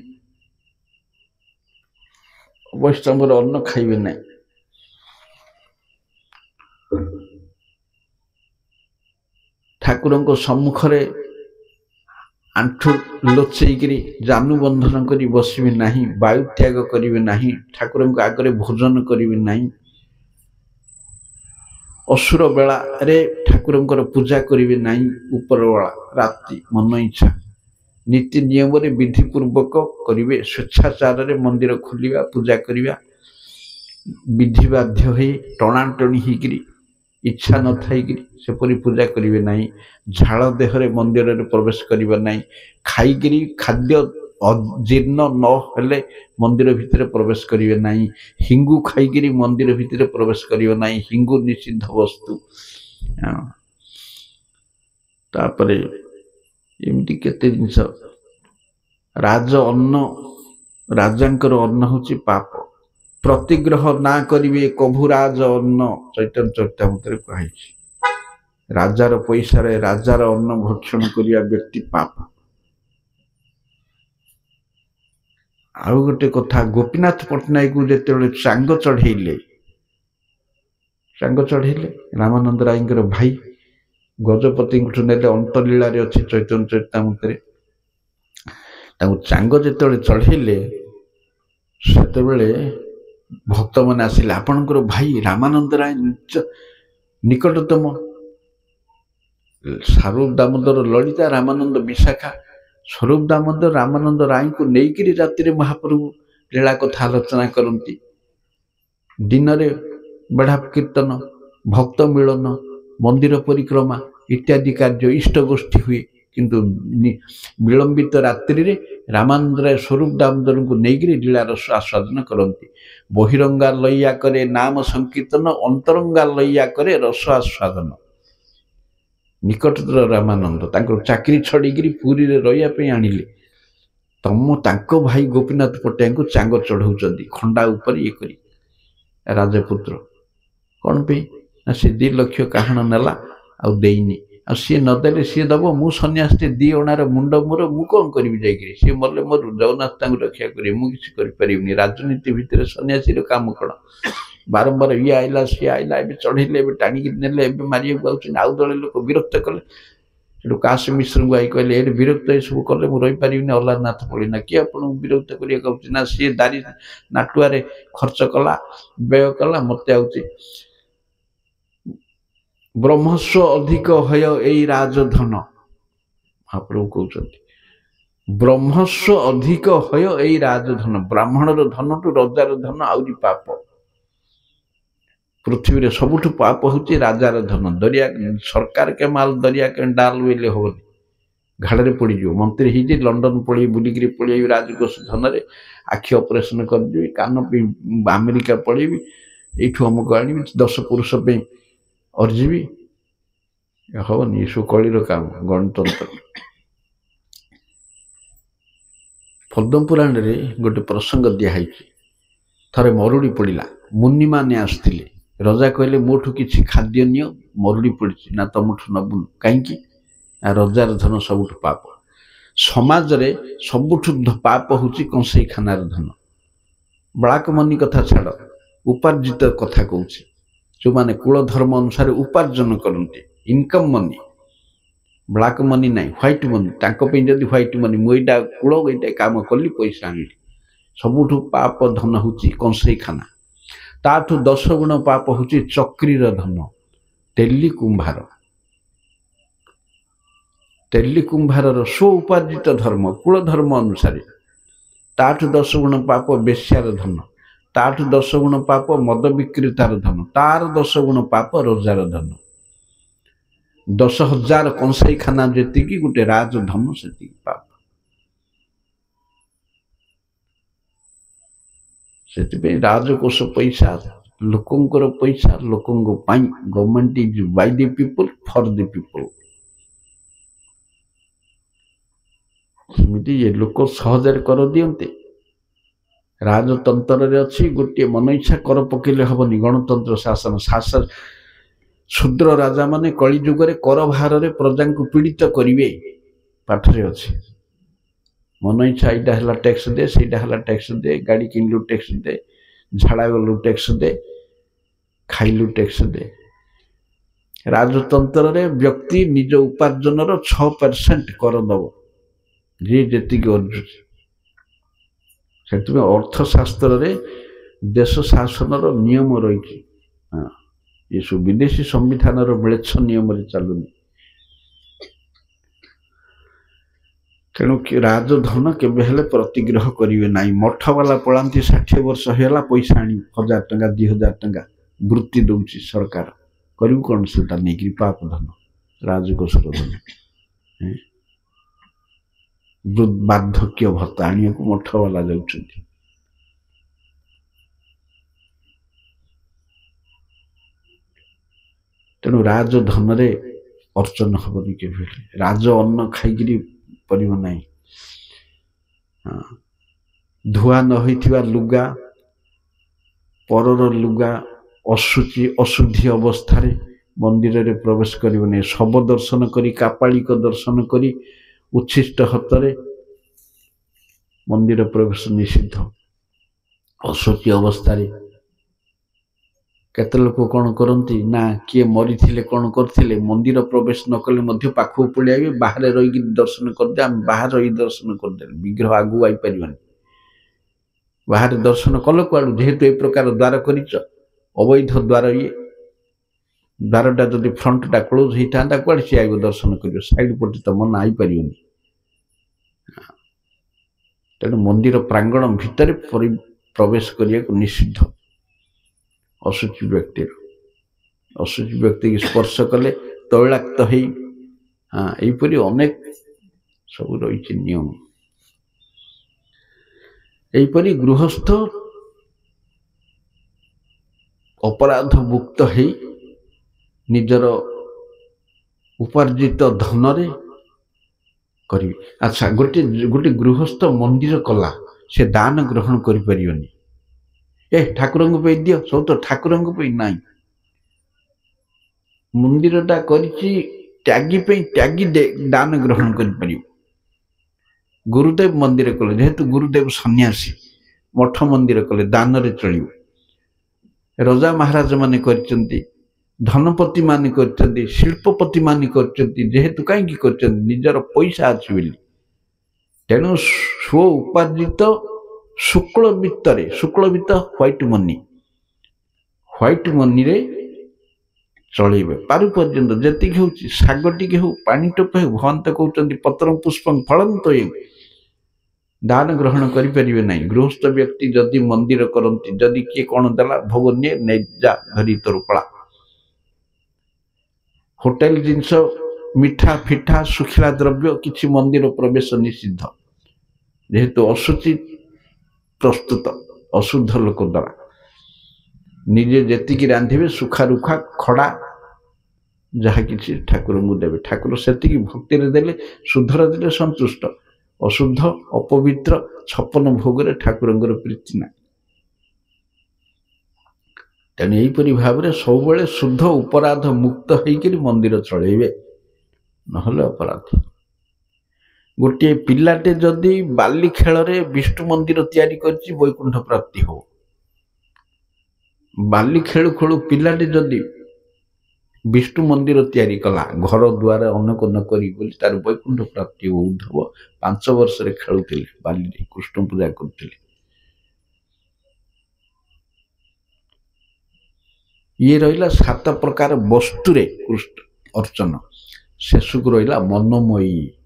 ଅବୈଷ୍ଣବର ଅନ୍ନ ଖାଇବେ ନାହିଁ। ଠାକୁରଙ୍କ ସମ୍ମୁଖରେ ଆଣ୍ଠୁ ଲୋଚେଇକିରି ଜାନୁ ବନ୍ଧନ କରି ବସିବେ ନାହିଁ। ବାୟୁ ତ୍ୟାଗ କରିବେ ନାହିଁ। ଠାକୁରଙ୍କ ଆଗରେ ଭୋଜନ କରିବେ ନାହିଁ। ଅସୁର ବେଳାରେ ଠାକୁରଙ୍କର ପୂଜା କରିବେ ନାହିଁ। ଉପରବେଳା ରାତି ମନ ଇଚ୍ଛା ନୀତି ନିୟମରେ ବିଧିପୂର୍ବକ କରିବେ। ସ୍ୱେଚ୍ଛାଚାରରେ ମନ୍ଦିର ଖୋଲିବା ପୂଜା କରିବା ବିଧି ବାଧ୍ୟ ହୋଇ ଟଣାଟଣି ହେଇକିରି ଇଚ୍ଛା ନଥାଇକିରି ସେପରି ପୂଜା କରିବେ ନାହିଁ। ଝାଳ ଦେହରେ ମନ୍ଦିରରେ ପ୍ରବେଶ କରିବା ନାହିଁ। ଖାଇକିରି ଖାଦ୍ୟ ଅଜୀର୍ଣ୍ଣ ନ ହେଲେ ମନ୍ଦିର ଭିତରେ ପ୍ରବେଶ କରିବେ ନାହିଁ। ହିଙ୍ଗୁ ଖାଇକିରି ମନ୍ଦିର ଭିତରେ ପ୍ରବେଶ କରିବ ନାହିଁ। ହିଙ୍ଗୁ ନିଷିଦ୍ଧ ବସ୍ତୁ। ତାପରେ ଏମିତି କେତେ ଜିନିଷ। ରାଜ ଅନ୍ନ, ରାଜାଙ୍କର ଅନ୍ନ ହେଉଛି ପାପ। ପ୍ରତିଗ୍ରହ ନା କରିବେ କଭୁ ରାଜ ଅନ୍ନ, ଚୈତନ୍ୟ ଚରିତାମୃତରେ କୁହାଯାଇଛି। ରାଜାର ପଇସାରେ ରାଜାର ଅନ୍ନ ଭକ୍ଷଣ କରିବା ବ୍ୟକ୍ତି ପାପ। ଆଉ ଗୋଟେ କଥା, ଗୋପୀନାଥ ପଟ୍ଟନାୟକଙ୍କୁ ଯେତେବେଳେ ଚାଙ୍ଗ ଚଢ଼େଇଲେ ରାମାନନ୍ଦ ରାୟଙ୍କର ଭାଇ ଗଜପତିଙ୍କଠୁ ନେଲେ, ଅନ୍ତଲୀଳାରେ ଅଛି ଚୈତନ୍ୟ ଚରିତାମୃତରେ। ତାଙ୍କୁ ଚାଙ୍ଗ ଯେତେବେଳେ ଚଢ଼େଇଲେ ସେତେବେଳେ ଭକ୍ତମାନେ ଆସିଲେ, ଆପଣଙ୍କର ଭାଇ ରାମାନନ୍ଦ ରାୟ ନିକଟତମ, ସ୍ୱରୂପ ଦାମୋଦର ଲଳିତା, ରାମାନନ୍ଦ ବିଶାଖା। ସ୍ୱରୂପ ଦାମୋଦର ରାମାନନ୍ଦ ରାୟଙ୍କୁ ନେଇକିରି ରାତିରେ ମହାପ୍ରଭୁ ଲୀଳା କଥା ଆଲୋଚନା କରନ୍ତି। ଦିନରେ ବେଢ଼ା କୀର୍ତ୍ତନ, ଭକ୍ତ ମିଳନ, ମନ୍ଦିର ପରିକ୍ରମା ଇତ୍ୟାଦି କାର୍ଯ୍ୟ ଇଷ୍ଟ ଗୋଷ୍ଠୀ ହୁଏ। କିନ୍ତୁ ବିଳମ୍ବିତ ରାତ୍ରିରେ ରାମାନନ୍ଦ ରାୟ ସ୍ୱରୂପ ଦାମୋଦରଙ୍କୁ ନେଇକିରି ଲୀଳା ରସ ଆସ୍ୱାଦନ କରନ୍ତି। ବହିରଙ୍ଗା ଲଇଆ କରେ ନାମ ସଂକୀର୍ତ୍ତନ, ଅନ୍ତରଙ୍ଗା ଲଇଆ କରେ ରସ ଆସ୍ୱାଦନ। ନିକଟତର ରାମାନନ୍ଦ ତାଙ୍କର ଚାକିରି ଛଡ଼ିକିରି ପୁରୀରେ ରହିବା ପାଇଁ ଆଣିଲେ। ତାଙ୍କ ଭାଇ ଗୋପୀନାଥ ପଟ୍ଟନାୟକଙ୍କୁ ଚାଙ୍ଗ ଚଢ଼ଉଛନ୍ତି ଖଣ୍ଡା ଉପରେ ଇଏ କରି। ରାଜପୁତ୍ର କ'ଣ ପାଇଁ ନା ସେ 2 ଲକ୍ଷ କାହାଣ ନେଲା ଆଉ ଦେଇନି। ଆଉ ସିଏ ନଦେଲେ ସିଏ ଦବ, ମୁଁ ସନ୍ନ୍ୟାସୀଟେ 2 ଅଣାର ମୁଣ୍ଡ ମୋର, ମୁଁ କ'ଣ କରିବି ଯାଇକିରି? ସିଏ ମଲେ ମୋର ଜଗନ୍ନାଥ ତାଙ୍କୁ ରକ୍ଷା କରିବେ, ମୁଁ କିଛି କରିପାରିବିନି। ରାଜନୀତି ଭିତରେ ସନ୍ନ୍ୟାସୀର କାମ କ'ଣ? ବାରମ୍ବାର ଇଏ ଆଇଲା ସିଏ ଆଇଲା, ଏବେ ଚଢ଼େଇଲେ, ଏବେ ଟାଣିକିରି ନେଲେ, ଏବେ ମାରିବାକୁ ଆଉଛନ୍ତି। ଆଉ ଦଳେ ଲୋକ ବିରକ୍ତ କଲେ। ସେଠୁ କାଶ ମିଶ୍ରଙ୍କୁ ଆଇ କହିଲେ, ଏଠି ବିରକ୍ତ ଏସବୁ କଲେ ମୁଁ ରହିପାରିବିନି, ଅଲାରନାଥ ପଳେଇନା। କିଏ ଆପଣଙ୍କୁ ବିରକ୍ତ କରିବାକୁ ଆଉଛି? ନା ସିଏ ଦାରି ନାଟୁଆରେ ଖର୍ଚ୍ଚ କଲା, ବ୍ୟୟ କଲା, ମୋତେ ଆଉଛି। ବ୍ରହ୍ମସ୍ୱ ଅଧିକ ହୟ ଏଇ ରାଜଧନ, ମହାପ୍ରଭୁ କହୁଛନ୍ତି। ବ୍ରହ୍ମସ୍ୱ ଅଧିକ ହୟ ଏଇ ରାଜଧନ। ବ୍ରାହ୍ମଣର ଧନଠୁ ରଜାର ଧନ ଆହୁରି ପାପ। ପୃଥିବୀରେ ସବୁଠୁ ପାପ ହେଉଛି ରାଜାର ଧନ। ଦରିଆ ସରକାର କେ ମାଲ ଦରିଆ କେ ଡାଲ ବୋଇଲେ ହବନି, ଘାଡ଼ରେ ପଡ଼ିଯିବ। ମନ୍ତ୍ରୀ ହେଇଛି ଲଣ୍ଡନ ପଳେଇ ବୁଲିକିରି ପଳେଇବି ରାଜକୋଷ ଧନରେ, ଆଖି ଅପରେସନ କରିଦେବି, କାନ ପାଇଁ ଆମେରିକା ପଳେଇବି, ଏଇଠୁ ଅମୁକ ଆଣିବି, 10 ପୁରୁଷ ପାଇଁ ଅର୍ଜିବି। ହବନି, ଏସବୁ କଳିର କାମ, ଗଣତନ୍ତ୍ର। ପଦ୍ମପୁରାଣରେ ଗୋଟେ ପ୍ରସଙ୍ଗ ଦିଆହେଇଛି। ଥରେ ମରୁଡ଼ି ପଡ଼ିଲା, ମୁନିମାନେ ଆସିଥିଲେ। ରଜା କହିଲେ, ମୋଠୁ କିଛି ଖାଦ୍ୟ ନିଅ, ମରୁଡ଼ି ପଡ଼ିଛି। ନା ତମଠୁ ନବୁନୁ। କାହିଁକି? ନା ରଜାର ଧନ ସବୁଠୁ ପାପ। ସମାଜରେ ସବୁଠୁ ପାପ ହେଉଛି କଂସେଇଖାନାର ଧନ। ବ୍ଲାକ୍ ମନି କଥା ଛାଡ଼, ଉପାର୍ଜିତ କଥା କହୁଛି। ଯେଉଁମାନେ କୁଳ ଧର୍ମ ଅନୁସାରେ ଉପାର୍ଜନ କରନ୍ତି, ଇନକମ୍ ମନି, ବ୍ଲାକ୍ ମନି ନାହିଁ, ହ୍ୱାଇଟ୍ ମନି। ତାଙ୍କ ପାଇଁ ଯଦି ହ୍ୱାଇଟ୍ ମନି, ମୁଁ ଏଇଟା କୂଳ ଏଇଟା କାମ କଲି, ପଇସା ଆଣିଲି। ସବୁଠୁ ପାପ ଧନ ହେଉଛି କଂସେଇଖାନା। ତାଠୁ 10 ଗୁଣ ପାପ ହେଉଛି ଚକ୍ରୀର ଧନ, ତେଲି କୁମ୍ଭାର। ତେଲି କୁମ୍ଭାରର ସ୍ୱ ଉପାର୍ଜିତ ଧର୍ମ, କୁଳ ଧର୍ମ ଅନୁସାରେ। ତାଠୁ 10 ଗୁଣ ପାପ ବେଶ୍ୟାର ଧନ। ତାଠୁ 10 ଗୁଣ ପାପ ମଦ ବିକ୍ରେତାର ଧନ। ତାର 10 ଗୁଣ ପାପ ରୋଜାର ଧନ। 10,000 କଂସେଇଖାନା ଯେତିକି, ଗୋଟେ ରାଜଧନ ସେତିକି ପାପ। ସେଥିପାଇଁ ରାଜକୋଷ ପଇସା ଲୋକଙ୍କର ପଇସା ଲୋକଙ୍କ ପାଇଁ government is Bai the people for the people. ସେମିତି ଏ ଲୋକ ସହଜରେ କର ଦିଅନ୍ତେ। ରାଜତନ୍ତ୍ରରେ ଅଛି ଗୋଟିଏ ମନ ଇଚ୍ଛା କର ପକେଇଲେ ହବନି। ଗଣତନ୍ତ୍ର ଶାସନ ଶୂଦ୍ର ରାଜା ମାନେ କଳି ଯୁଗରେ କର ଭାରରେ ପ୍ରଜାଙ୍କୁ ପୀଡ଼ିତ କରିବେ ପାଠରେ ଅଛି। ମନ ଇଚ୍ଛା ଏଇଟା ହେଲା ଟେକ୍ସ ଦେ, ସେଇଟା ହେଲା ଟେକ୍ସ ଦେ, ଗାଡ଼ି କିଣିଲୁ ଟେକ୍ସ ଦେ, ଝାଡ଼ା ଗଲୁ ଟେକ୍ସ ଦେ, ଖାଇଲୁ ଟେକ୍ସ ଦେ। ରାଜତନ୍ତ୍ରରେ ବ୍ୟକ୍ତି ନିଜ ଉପାର୍ଜନର 6% କର ଦବ, ଯିଏ ଯେତିକି ଅର୍ଜୁଛି। ସେଥିପାଇଁ ଅର୍ଥଶାସ୍ତ୍ରରେ ଦେଶ ଶାସନର ନିୟମ ରହିଛି। ଏସବୁ ବିଦେଶୀ ସମ୍ବିଧାନର ମ୍ଲେଚ୍ଛ ନିୟମରେ ଚାଲୁନି। ତେଣୁ ରାଜଧନ କେବେ ହେଲେ ପ୍ରତିଗ୍ରହ କରିବେ ନାହିଁ। ମଠବାଲା ପଳାନ୍ତି 60 ବର୍ଷ ହେଇଗଲା, ପଇସା ଆଣି 1000 ଟଙ୍କା 2000 ଟଙ୍କା ବୃତ୍ତି ଦଉଛି ସରକାର। କରିବୁ କ'ଣ ସେଟା ନେଇକିରି? ପାପ ଧନ, ରାଜକୋଷର ଧନ। ବାର୍ଦ୍ଧକ୍ୟ ଭତ୍ତା ଆଣିବାକୁ ମଠବାଲା ଯାଉଛନ୍ତି। ତେଣୁ ରାଜଧନରେ ଅର୍ଚନ ହବନି କେବେ ହେଲେ। ରାଜ ଅନ୍ନ ଖାଇକିରି ପରିବ ନାହିଁ। ଧୁଆ ନ ହୋଇଥିବା ଲୁଗା, ପରର ଲୁଗା, ଅଶୁଦ୍ଧି ଅବସ୍ଥାରେ ମନ୍ଦିରରେ ପ୍ରବେଶ କରିବ ନାହିଁ। ଶବ ଦର୍ଶନ କରି, କାପାଳିକ ଦର୍ଶନ କରି ଉଚ୍ଛିଷ୍ଟ ହତରେ ମନ୍ଦିର ପ୍ରବେଶ ନିଷିଦ୍ଧ। ଅଶୁଚି ଅବସ୍ଥାରେ କେତେ ଲୋକ କ'ଣ କରନ୍ତି ନା, କିଏ ମରିଥିଲେ କ'ଣ କରିଥିଲେ, ମନ୍ଦିର ପ୍ରବେଶ ନ କଲେ ମଧ୍ୟ ପାଖକୁ ପଳେଇ ଆସିବେ, ବାହାରେ ରହିକି ଦର୍ଶନ କରିଦେ। ଆମେ ବାହାରେ ରହି ଦର୍ଶନ କରିଦେଲେ ବିଗ୍ରହ ଆଗକୁ ଆଇପାରିବନି। ବାହାରେ ଦର୍ଶନ କଲ କୁଆଡ଼ୁ? ଯେହେତୁ ଏ ପ୍ରକାର ଦ୍ୱାର କରିଛ, ଅବୈଧ ଦ୍ୱାର। ଦ୍ୱାରଟା ଯଦି ଫ୍ରଣ୍ଟଟା କ୍ଲୋଜ ହେଇଥାନ୍ତା, କୁଆଡ଼େ ସିଏ ଆଇବ ଦର୍ଶନ କରିବ? ସାଇଡ୍ ପଟେ ତ ମନ ଆଇପାରିବନି। ତେଣୁ ମନ୍ଦିର ପ୍ରାଙ୍ଗଣ ଭିତରେ ପ୍ରବେଶ କରିବାକୁ ନିଷିଦ୍ଧ। ଅଶୁଚି ବ୍ୟକ୍ତିକୁ ସ୍ପର୍ଶ କଲେ ତୈଳାକ୍ତ ହେଇ, ଏହିପରି ଅନେକ ସବୁ ରହିଛି ନିୟମ। ଏହିପରି ଗୃହସ୍ଥ ଅପରାଧ ମୁକ୍ତ ହେଇ ନିଜର ଉପାର୍ଜିତ ଧନରେ କରିବେ। ଆଚ୍ଛା, ଗୋଟେ ଗୃହସ୍ଥ ମନ୍ଦିର କଲା, ସେ ଦାନ ଗ୍ରହଣ କରିପାରିବନି। ଠାକୁରଙ୍କ ପାଇଁ ଦିଅ, ସବୁ ତ ଠାକୁରଙ୍କ ପାଇଁ ନାହିଁ। ମନ୍ଦିରଟା କରିଛି ତ୍ୟାଗୀ ପାଇଁ, ତ୍ୟାଗୀ ଦାନ ଗ୍ରହଣ କରିପାରିବ। ଗୁରୁଦେବ ମନ୍ଦିର କଲେ, ଯେହେତୁ ଗୁରୁଦେବ ସନ୍ନ୍ୟାସୀ, ମଠ ମନ୍ଦିର କଲେ ଦାନରେ ଚଳିବ। ରଜା ମହାରାଜ ମାନେ କରିଛନ୍ତି, ଧନପତି ମାନେ କରିଛନ୍ତି, ଶିଳ୍ପପତି ମାନେ କରିଛନ୍ତି। ଯେହେତୁ କାହିଁକି କରିଛନ୍ତି? ନିଜର ପଇସା ଅଛି ବୋଲି। ତେଣୁ ସ୍ୱ ଉପାର୍ଜିତ ଶୁକ୍ଳ ବିତ୍ତରେ, ଶୁକ୍ଳ ବିତ୍ତ ହ୍ୱାଇଟ୍ ମନି, ହ୍ୱାଇଟ୍ ମନିରେ ଚଳେଇବେ। ପାରୁ ପର୍ଯ୍ୟନ୍ତ ଯେତିକି ହେଉଛି, ଶାଗ ଟିକେ ହଉ, ପାଣି ଟୋପେ ହଉ, ଭଗବାନ ତ କହୁଛନ୍ତି ପତ୍ରଂ ପୁଷ୍ପଂ ଫଳନ୍ତ ଦାନ ଗ୍ରହଣ କରିପାରିବେ ନାହିଁ। ଗୃହସ୍ଥ ବ୍ୟକ୍ତି ଯଦି ମନ୍ଦିର କରନ୍ତି, ଯଦି କିଏ କ'ଣ ଦେଲା, ଭୋଗ ନିଏ, ନେଇଯା ଧରି ତୋର ପଳା। ହୋଟେଲ ଜିନିଷ, ମିଠା ଫିଠା, ଶୁଖିଲା ଦ୍ରବ୍ୟ କିଛି ମନ୍ଦିର ପ୍ରବେଶ ନିଷିଦ୍ଧ। ଯେହେତୁ ଅଶୁଚି ପ୍ରସ୍ତୁତ, ଅଶୁଦ୍ଧ ଲୋକ ଦ୍ୱାରା। ନିଜେ ଯେତିକି ରାନ୍ଧିବେ, ସୁଖା ରୁଖା ଖଡ଼ା ଯାହା କିଛି ଠାକୁରଙ୍କୁ ଦେବେ। ଠାକୁର ସେତିକି ଭକ୍ତିରେ ଦେଲେ, ଶୁଦ୍ଧରେ ଦେଲେ ସନ୍ତୁଷ୍ଟ। ଅଶୁଦ୍ଧ, ଅପବିତ୍ର 56 ଭୋଗରେ ଠାକୁରଙ୍କର ପ୍ରୀତି ନାହିଁ। ତେଣୁ ଏହିପରି ଭାବରେ ସବୁବେଳେ ଶୁଦ୍ଧ ଅପରାଧ ମୁକ୍ତ ହେଇକରି ମନ୍ଦିର ଚଳେଇବେ, ନହେଲେ ଅପରାଧ। ଗୋଟିଏ ପିଲାଟେ ଯଦି ବାଲି ଖେଳରେ ବିଷ୍ଣୁ ମନ୍ଦିର ତିଆରି କରିଛି, ବୈକୁଣ୍ଠ ପ୍ରାପ୍ତି ହବ। ବାଲି ଖେଳୁ ଖେଳୁ ପିଲାଟେ ଯଦି ବିଷ୍ଣୁ ମନ୍ଦିର ତିଆରି କଲା, ଘର ଦ୍ୱାର ଅନେକ ନ କରି ବୋଲି, ତାର ବୈକୁଣ୍ଠ ପ୍ରାପ୍ତି ଉଦ୍ଧବ 5 ବର୍ଷରେ ଖେଳୁଥିଲେ ବାଲିରେ, କୃଷ୍ଣ ପୂଜା କରୁଥିଲେ। ଇଏ ରହିଲା 7 ପ୍ରକାର ବସ୍ତୁରେ କୃଷ୍ଣ ଅର୍ଚ୍ଚନ। ଶେଷକୁ ରହିଲା ମନୋମୟୀ।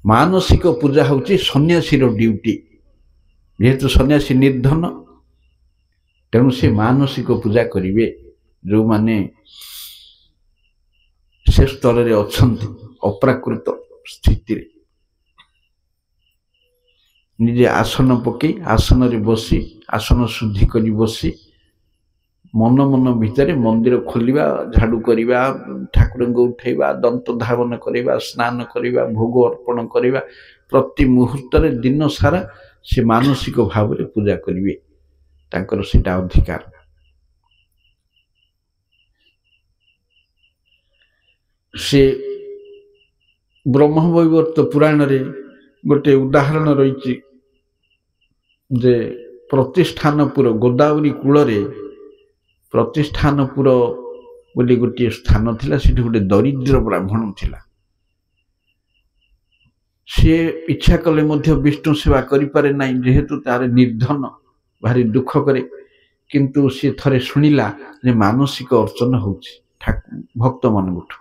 ମାନସିକ ପୂଜା ହେଉଛି ସନ୍ନ୍ୟାସୀର ଡ୍ୟୁଟି। ଯେହେତୁ ସନ୍ନ୍ୟାସୀ ନିର୍ଧନ, ତେଣୁ ସେ ମାନସିକ ପୂଜା କରିବେ। ଯେଉଁମାନେ ସେ ସ୍ତରରେ ଅଛନ୍ତି, ଅପ୍ରାକୃତ ସ୍ଥିତିରେ, निजे आसन पकई आसन रे बसी आसन शुद्धि करी बसी मन मन भितर मंदिर खोलिबा झाड़ू करिबा ठाकुर को उठेबा दंत धावन करिबा स्नान करिबा भोग अर्पण करिबा प्रति मुहूर्त रे दिन सारा से मानसिक भाव रे पूजा करिवे तांकर सेटा अधिकार। से ब्रह्मवैवर्त पुराण रे गोटे उदाहरण रही जे प्रतिष्ठानपुर गोदावरी कूल रे प्रतिष्ठानपुर बोली गोटे स्थान थिला सेठी गोटे दरिद्र ब्राह्मण थिला। सी इच्छा कले मध्य विष्णु सेवा करि पारे नाही जेहेतु तार निर्धन भारी दुख करे किंतु सी थरे सुनिला जे मानसिक अर्चन होउछि भक्त मानगुठु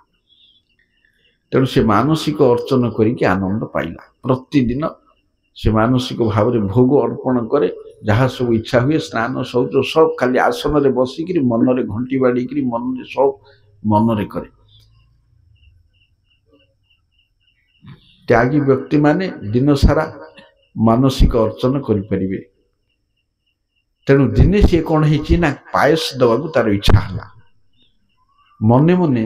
तेणु से मानसिक अर्चन करिके आनंद पाइला। प्रतिदिन से मानसिक भाव में भोग अर्पण करे जहाँ सब इच्छा हुए स्नान शौच सब खाली आसन रे बसिक मन रे घंटी बाड़ी मन रे सब मन रे करे। त्यागी व्यक्ति माने दिन सारा मानसिक अर्चन करें। तेणु दिने सी कौन है ना पायस दवाक तार इच्छा है मने मने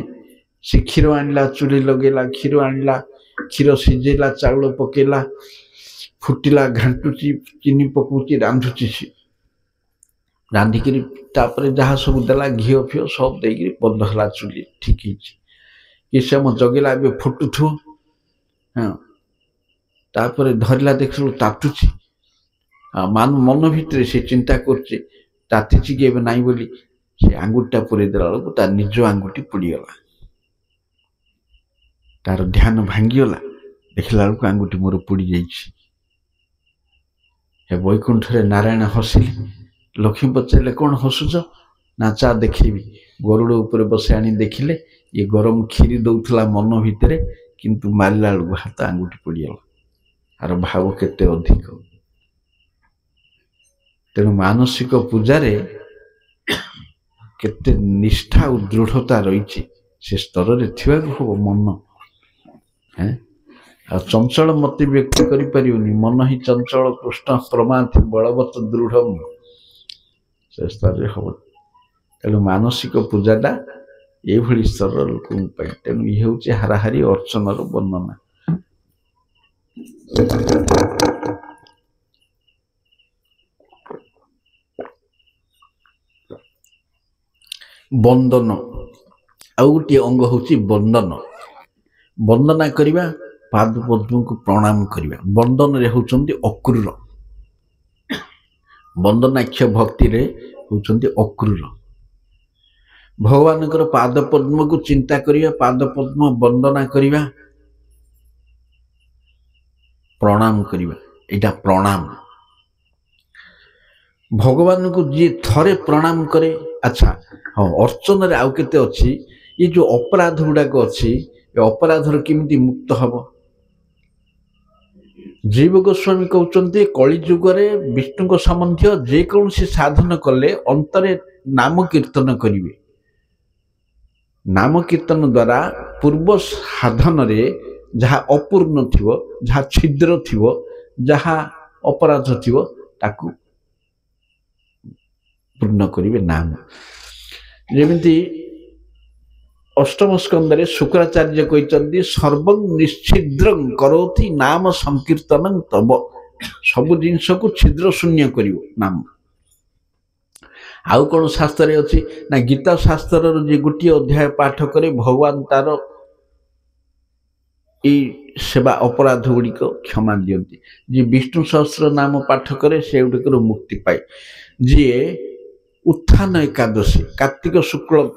से क्षीर आणला चूल्हे लगेला क्षीर आणला क्षीर सिझेला चाउल पकेला फुटिला घाटुची चीनी पकाउची रांधुची रांधिक जहाँ सब देला घी फीओ सब देकर बंद है चूल्हे ठीक है कि समय जगेला ए फुटुथु हाँ तापर धरला देखल तातुची मन भितर से चिंता करचे तातीची कि एवं नाई बोली से आंगुठा पुरे देला बेलू तार निज आंगुठी पोड़ीगला तार ध्यान भांगीगला देखला बेलू आंगुठी मोर पोड़ी जाइए। वैकुंठ रे नारायण हसिले लक्ष्मी पचारे कौन हसुच ना चा देखेबी गरुड़ उपर बसे आनी देखिले ये गरम क्षीरी दौला मन भितर किंतु मारला बेलू हाथ आंगुठी पोड़ीगला आर भाव केते अधिक। तेणु मानसिक पूजार केते निष्ठा और दृढ़ता रही से स्तर रे थिबा हो मन है चंचल मत व्यक्त करि मन ही चंचल कृष्ण प्रमाथ बलवत दृढ़ से स्तर हम। तेणु मानसिक पूजाटा ये स्तर लोक तेणु ये हूँ हाराहारी अर्चनर वर्णना। बंदन आउ गोटे अंग हूँ बंदन वंदना करवा पाद पद्म को प्रणाम करवा बंदन रे होचंती अक्रूर वंदनाक्ष भक्ति रे होचंती अक्रूर भगवान पाद पद्म को चिंता करवा पाद पद्म वंदना करवा प्रणाम करवा एटा प्रणाम भगवान को जी थरे प्रणाम करे। अच्छा हाँ अर्चन रे आउ केते अछि ये जो अपराध गुड़ाक अच्छी अपराधर किमिति मुक्त हब जीव गोस्वामी कहते कली जुगरे विष्णु को संबंधी जेकोसी साधन कले अंतरे नाम कीर्तन करिवे नाम कीर्तन द्वारा पूर्व साधन रे जहाँ अपूर्ण थिवो जहाँ छिद्र थिवो जहाँ अपराध थिवो ताकू पूर्ण करिवे नाम। जेमिति अष्टम स्कंदरे शुक्राचार्य कहते सर्वं निश्छिद्रं करोति नाम संकीर्तनं तब सब जिनस को छिद्र शून्य करिवो नाम। आउ कौन शास्त्र अच्छी ना गीता शास्त्र जे गोटे अध्याय पाठ करे भगवान तार सेवा अपराध गुड़िक क्षमा दियंती जी विष्णु सहस्र नाम पाठ करे से गुड़िकर मुक्ति पाए जी उत्थान एकादशी कार्तिक शुक्ल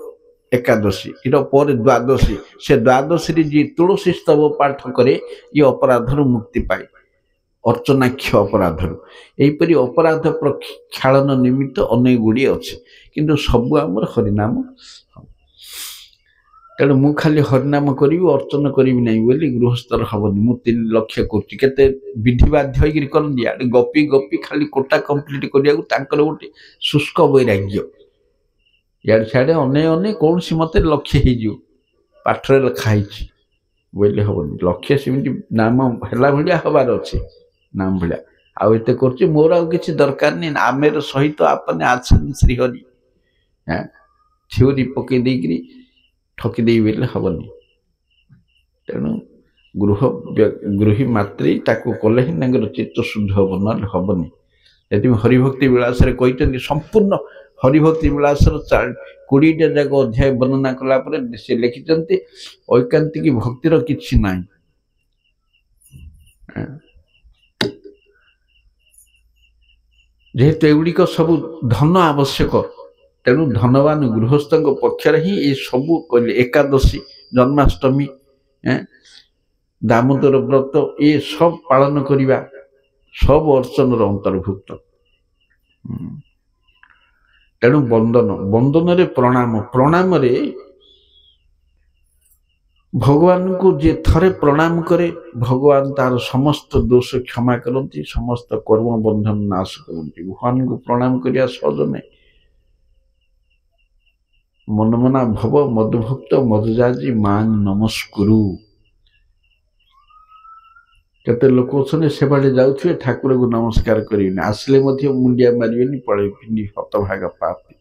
एकादशी इर पर द्वादशी से द्वादशी जी तुलसी स्तव पाठ करे ये अपराधर मुक्ति पाए अर्चनाक्ष अपराधर यहीपरि अपराध प्रक्षालन निमित्त अनेक गुड़ी अच्छे किंतु सबू आमर हरिनाम। तेणु मु खाली हरिनाम करी अर्चन करी ना बोली गृहस्थर हेनी मु 3 लक्ष्य करते विधि बाध्य करती गपी गपी खाली कोटा कंप्लीट करिया गोटे शुष्क वैराग्य यार छाड़े अने अने कौन सी मत लक्ष्य हो पाठरे लिखाई बोले हेनी लक्ष्य सेमती नाम है भाया हबार अच्छे नाम भाया ଆଉ ଏତେ କରୁଛି ମୋର ଆଉ କିଛି ଦରକାର ନାହିଁ ଆमेर ସହିତ ଆପନେ ଆଛନ୍ ଶ୍ରୀହରି ଥିଓରି ପକେଇ ଦେଇକିରି ଠକି ଦେଇ ବେଲେ ହବନି ତେଣୁ ଗୃହୀ ମାତ୍ରେ ତାକୁ କଲେ ହିଁ ତାଙ୍କର ଚିତ୍ତ ଶୁଦ୍ଧ ହବ ନହେଲେ ହବନି ସେଥିପାଇଁ ହରିଭକ୍ତି ବିଳାସରେ କହିଛନ୍ତି ସମ୍ପୂର୍ଣ୍ଣ ହରିଭକ୍ତି ବିଳାସର 20ଟା ଯାକ ଅଧ୍ୟାୟ ବର୍ଣ୍ଣନା କଲା ପରେ ସେ ଲେଖିଛନ୍ତି ଐକାନ୍ତିକ ଭକ୍ତିର କିଛି ନାହିଁ ଯେହେତୁ ଏଗୁଡ଼ିକ ସବୁ ଧନ ଆବଶ୍ୟକ ତେଣୁ ଧନବାନ ଗୃହସ୍ଥଙ୍କ ପକ୍ଷରେ ହିଁ ଏ ସବୁ କହିଲେ ଏକାଦଶୀ ଜନ୍ମାଷ୍ଟମୀ ଦାମୋଦର ବ୍ରତ ଏ ସବୁ ପାଳନ କରିବା ସବୁ ଅର୍ଚ୍ଚନର ଅନ୍ତର୍ଭୁକ୍ତ ତେଣୁ ବନ୍ଦନରେ ପ୍ରଣାମରେ ଭଗବାନଙ୍କୁ ଯିଏ ଥରେ ପ୍ରଣାମ କରେ ଭଗବାନ ତାର ସମସ୍ତ ଦୋଷ କ୍ଷମା କରନ୍ତି ସମସ୍ତ କର୍ମ ବନ୍ଧନ ନାଶ କରନ୍ତି ଭଗବାନଙ୍କୁ ପ୍ରଣାମ କରିବା ସହଜ ନାହିଁ ମନମନା ଭବ ମଧୁଭକ୍ତ ମଧୁଜାଜି ମାଂ ନମସ୍କୁରୁ କେତେ ଲୋକ ଅଛନ୍ତି ସେବାଟେ ଯାଉଥିବେ ଠାକୁରଙ୍କୁ ନମସ୍କାର କରିବେନି ଆସିଲେ ମଧ୍ୟ ମୁଣ୍ଡିଆ ମାରିବେନି ପଳେଇ ପିଣ୍ଡି ହତଭାଗ ପାପି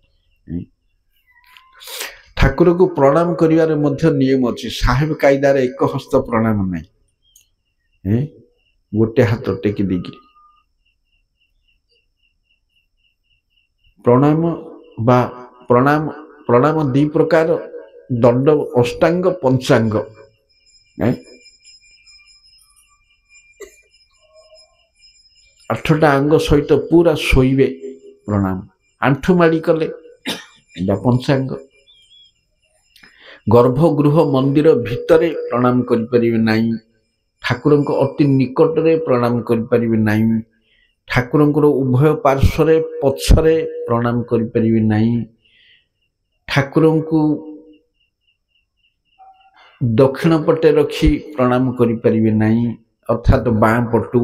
ଠାକୁରଙ୍କୁ ପ୍ରଣାମ କରିବାରେ ମଧ୍ୟ ନିୟମ ଅଛି ସାହେବ କାଇଦାରେ ଏକ ହସ୍ତ ପ୍ରଣାମ ନାହିଁ ଗୋଟେ ହାତ ଟେକି ଦେଇକିରି ପ୍ରଣାମ ଦି ପ୍ରକାର ଦଣ୍ଡ ଅଷ୍ଟାଙ୍ଗ ପଞ୍ଚାଙ୍ଗ 8ଟା ଅଙ୍ଗ ସହିତ ପୁରା ଶୋଇବେ ପ୍ରଣାମ ଆଣ୍ଠୁ ମାଡ଼ି କଲେ ଏଇଟା ପଞ୍ଚାଙ୍ଗ ଗର୍ଭଗୃହ ମନ୍ଦିର ଭିତରେ ପ୍ରଣାମ କରିପାରିବେ ନାହିଁ ଠାକୁରଙ୍କ ଅତି ନିକଟରେ ପ୍ରଣାମ କରିପାରିବେ ନାହିଁ ଠାକୁରଙ୍କର ଉଭୟ ପାର୍ଶ୍ୱରେ ପଛରେ ପ୍ରଣାମ କରିପାରିବେ ନାହିଁ ଠାକୁରଙ୍କୁ ଦକ୍ଷିଣ ପଟେ ରଖି ପ୍ରଣାମ କରିପାରିବେ ନାହିଁ ଅର୍ଥାତ୍ ବାଁ ପଟୁ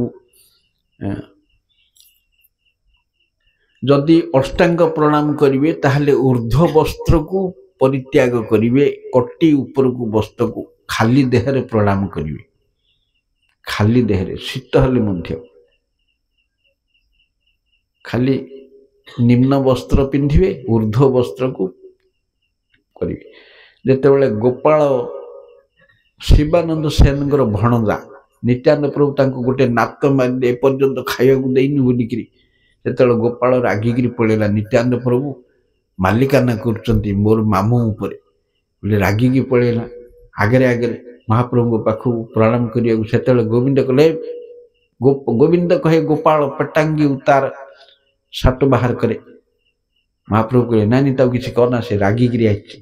ଯଦି ଅଷ୍ଟାଙ୍ଗ ପ୍ରଣାମ କରିବେ ତାହେଲେ ଊର୍ଧ୍ୱ ବସ୍ତ୍ରକୁ ପରିତ୍ୟାଗ କରିବେ କଟି ଉପରକୁ ବସ୍ତ୍ରକୁ ଖାଲି ଦେହରେ ପ୍ରଣାମ କରିବେ ଖାଲି ଦେହରେ ଶୀତ ହେଲେ ମଧ୍ୟ ଖାଲି ନିମ୍ନ ବସ୍ତ୍ର ପିନ୍ଧିବେ ଊର୍ଧ୍ୱ ବସ୍ତ୍ରକୁ କରିବେ ଯେତେବେଳେ ଗୋପାଳ ଶିବାନନ୍ଦ ସେନଙ୍କର ଭଣଜା ନିତ୍ୟାନନ୍ଦ ପ୍ରଭୁ ତାଙ୍କୁ ଗୋଟେ ନାତ ମାରିଲେ ଏପର୍ଯ୍ୟନ୍ତ ଖାଇବାକୁ ଦେଇନି ବୋଲିକିରି ସେତେବେଳେ ଗୋପାଳ ରାଗିକିରି ପଳେଇଲା ନିତ୍ୟାନନ୍ଦ ପ୍ରଭୁ ମାଲିକାନା କରୁଛନ୍ତି ମୋର ମାମୁଁ ଉପରେ ବୋଲି ରାଗିକି ପଳେଇଲା ଆଗରେ ମହାପ୍ରଭୁଙ୍କ ପାଖକୁ ପ୍ରଣାମ କରିବାକୁ ସେତେବେଳେ ଗୋବିନ୍ଦ କହେ ଗୋପାଳ ପଟାଙ୍ଗି ଉତାର ସାଟ ବାହାର କରେ ମହାପ୍ରଭୁ କହିଲେ ନାଇଁ ତାକୁ କିଛି କରନା ସେ ରାଗିକିରି ଆସିଛି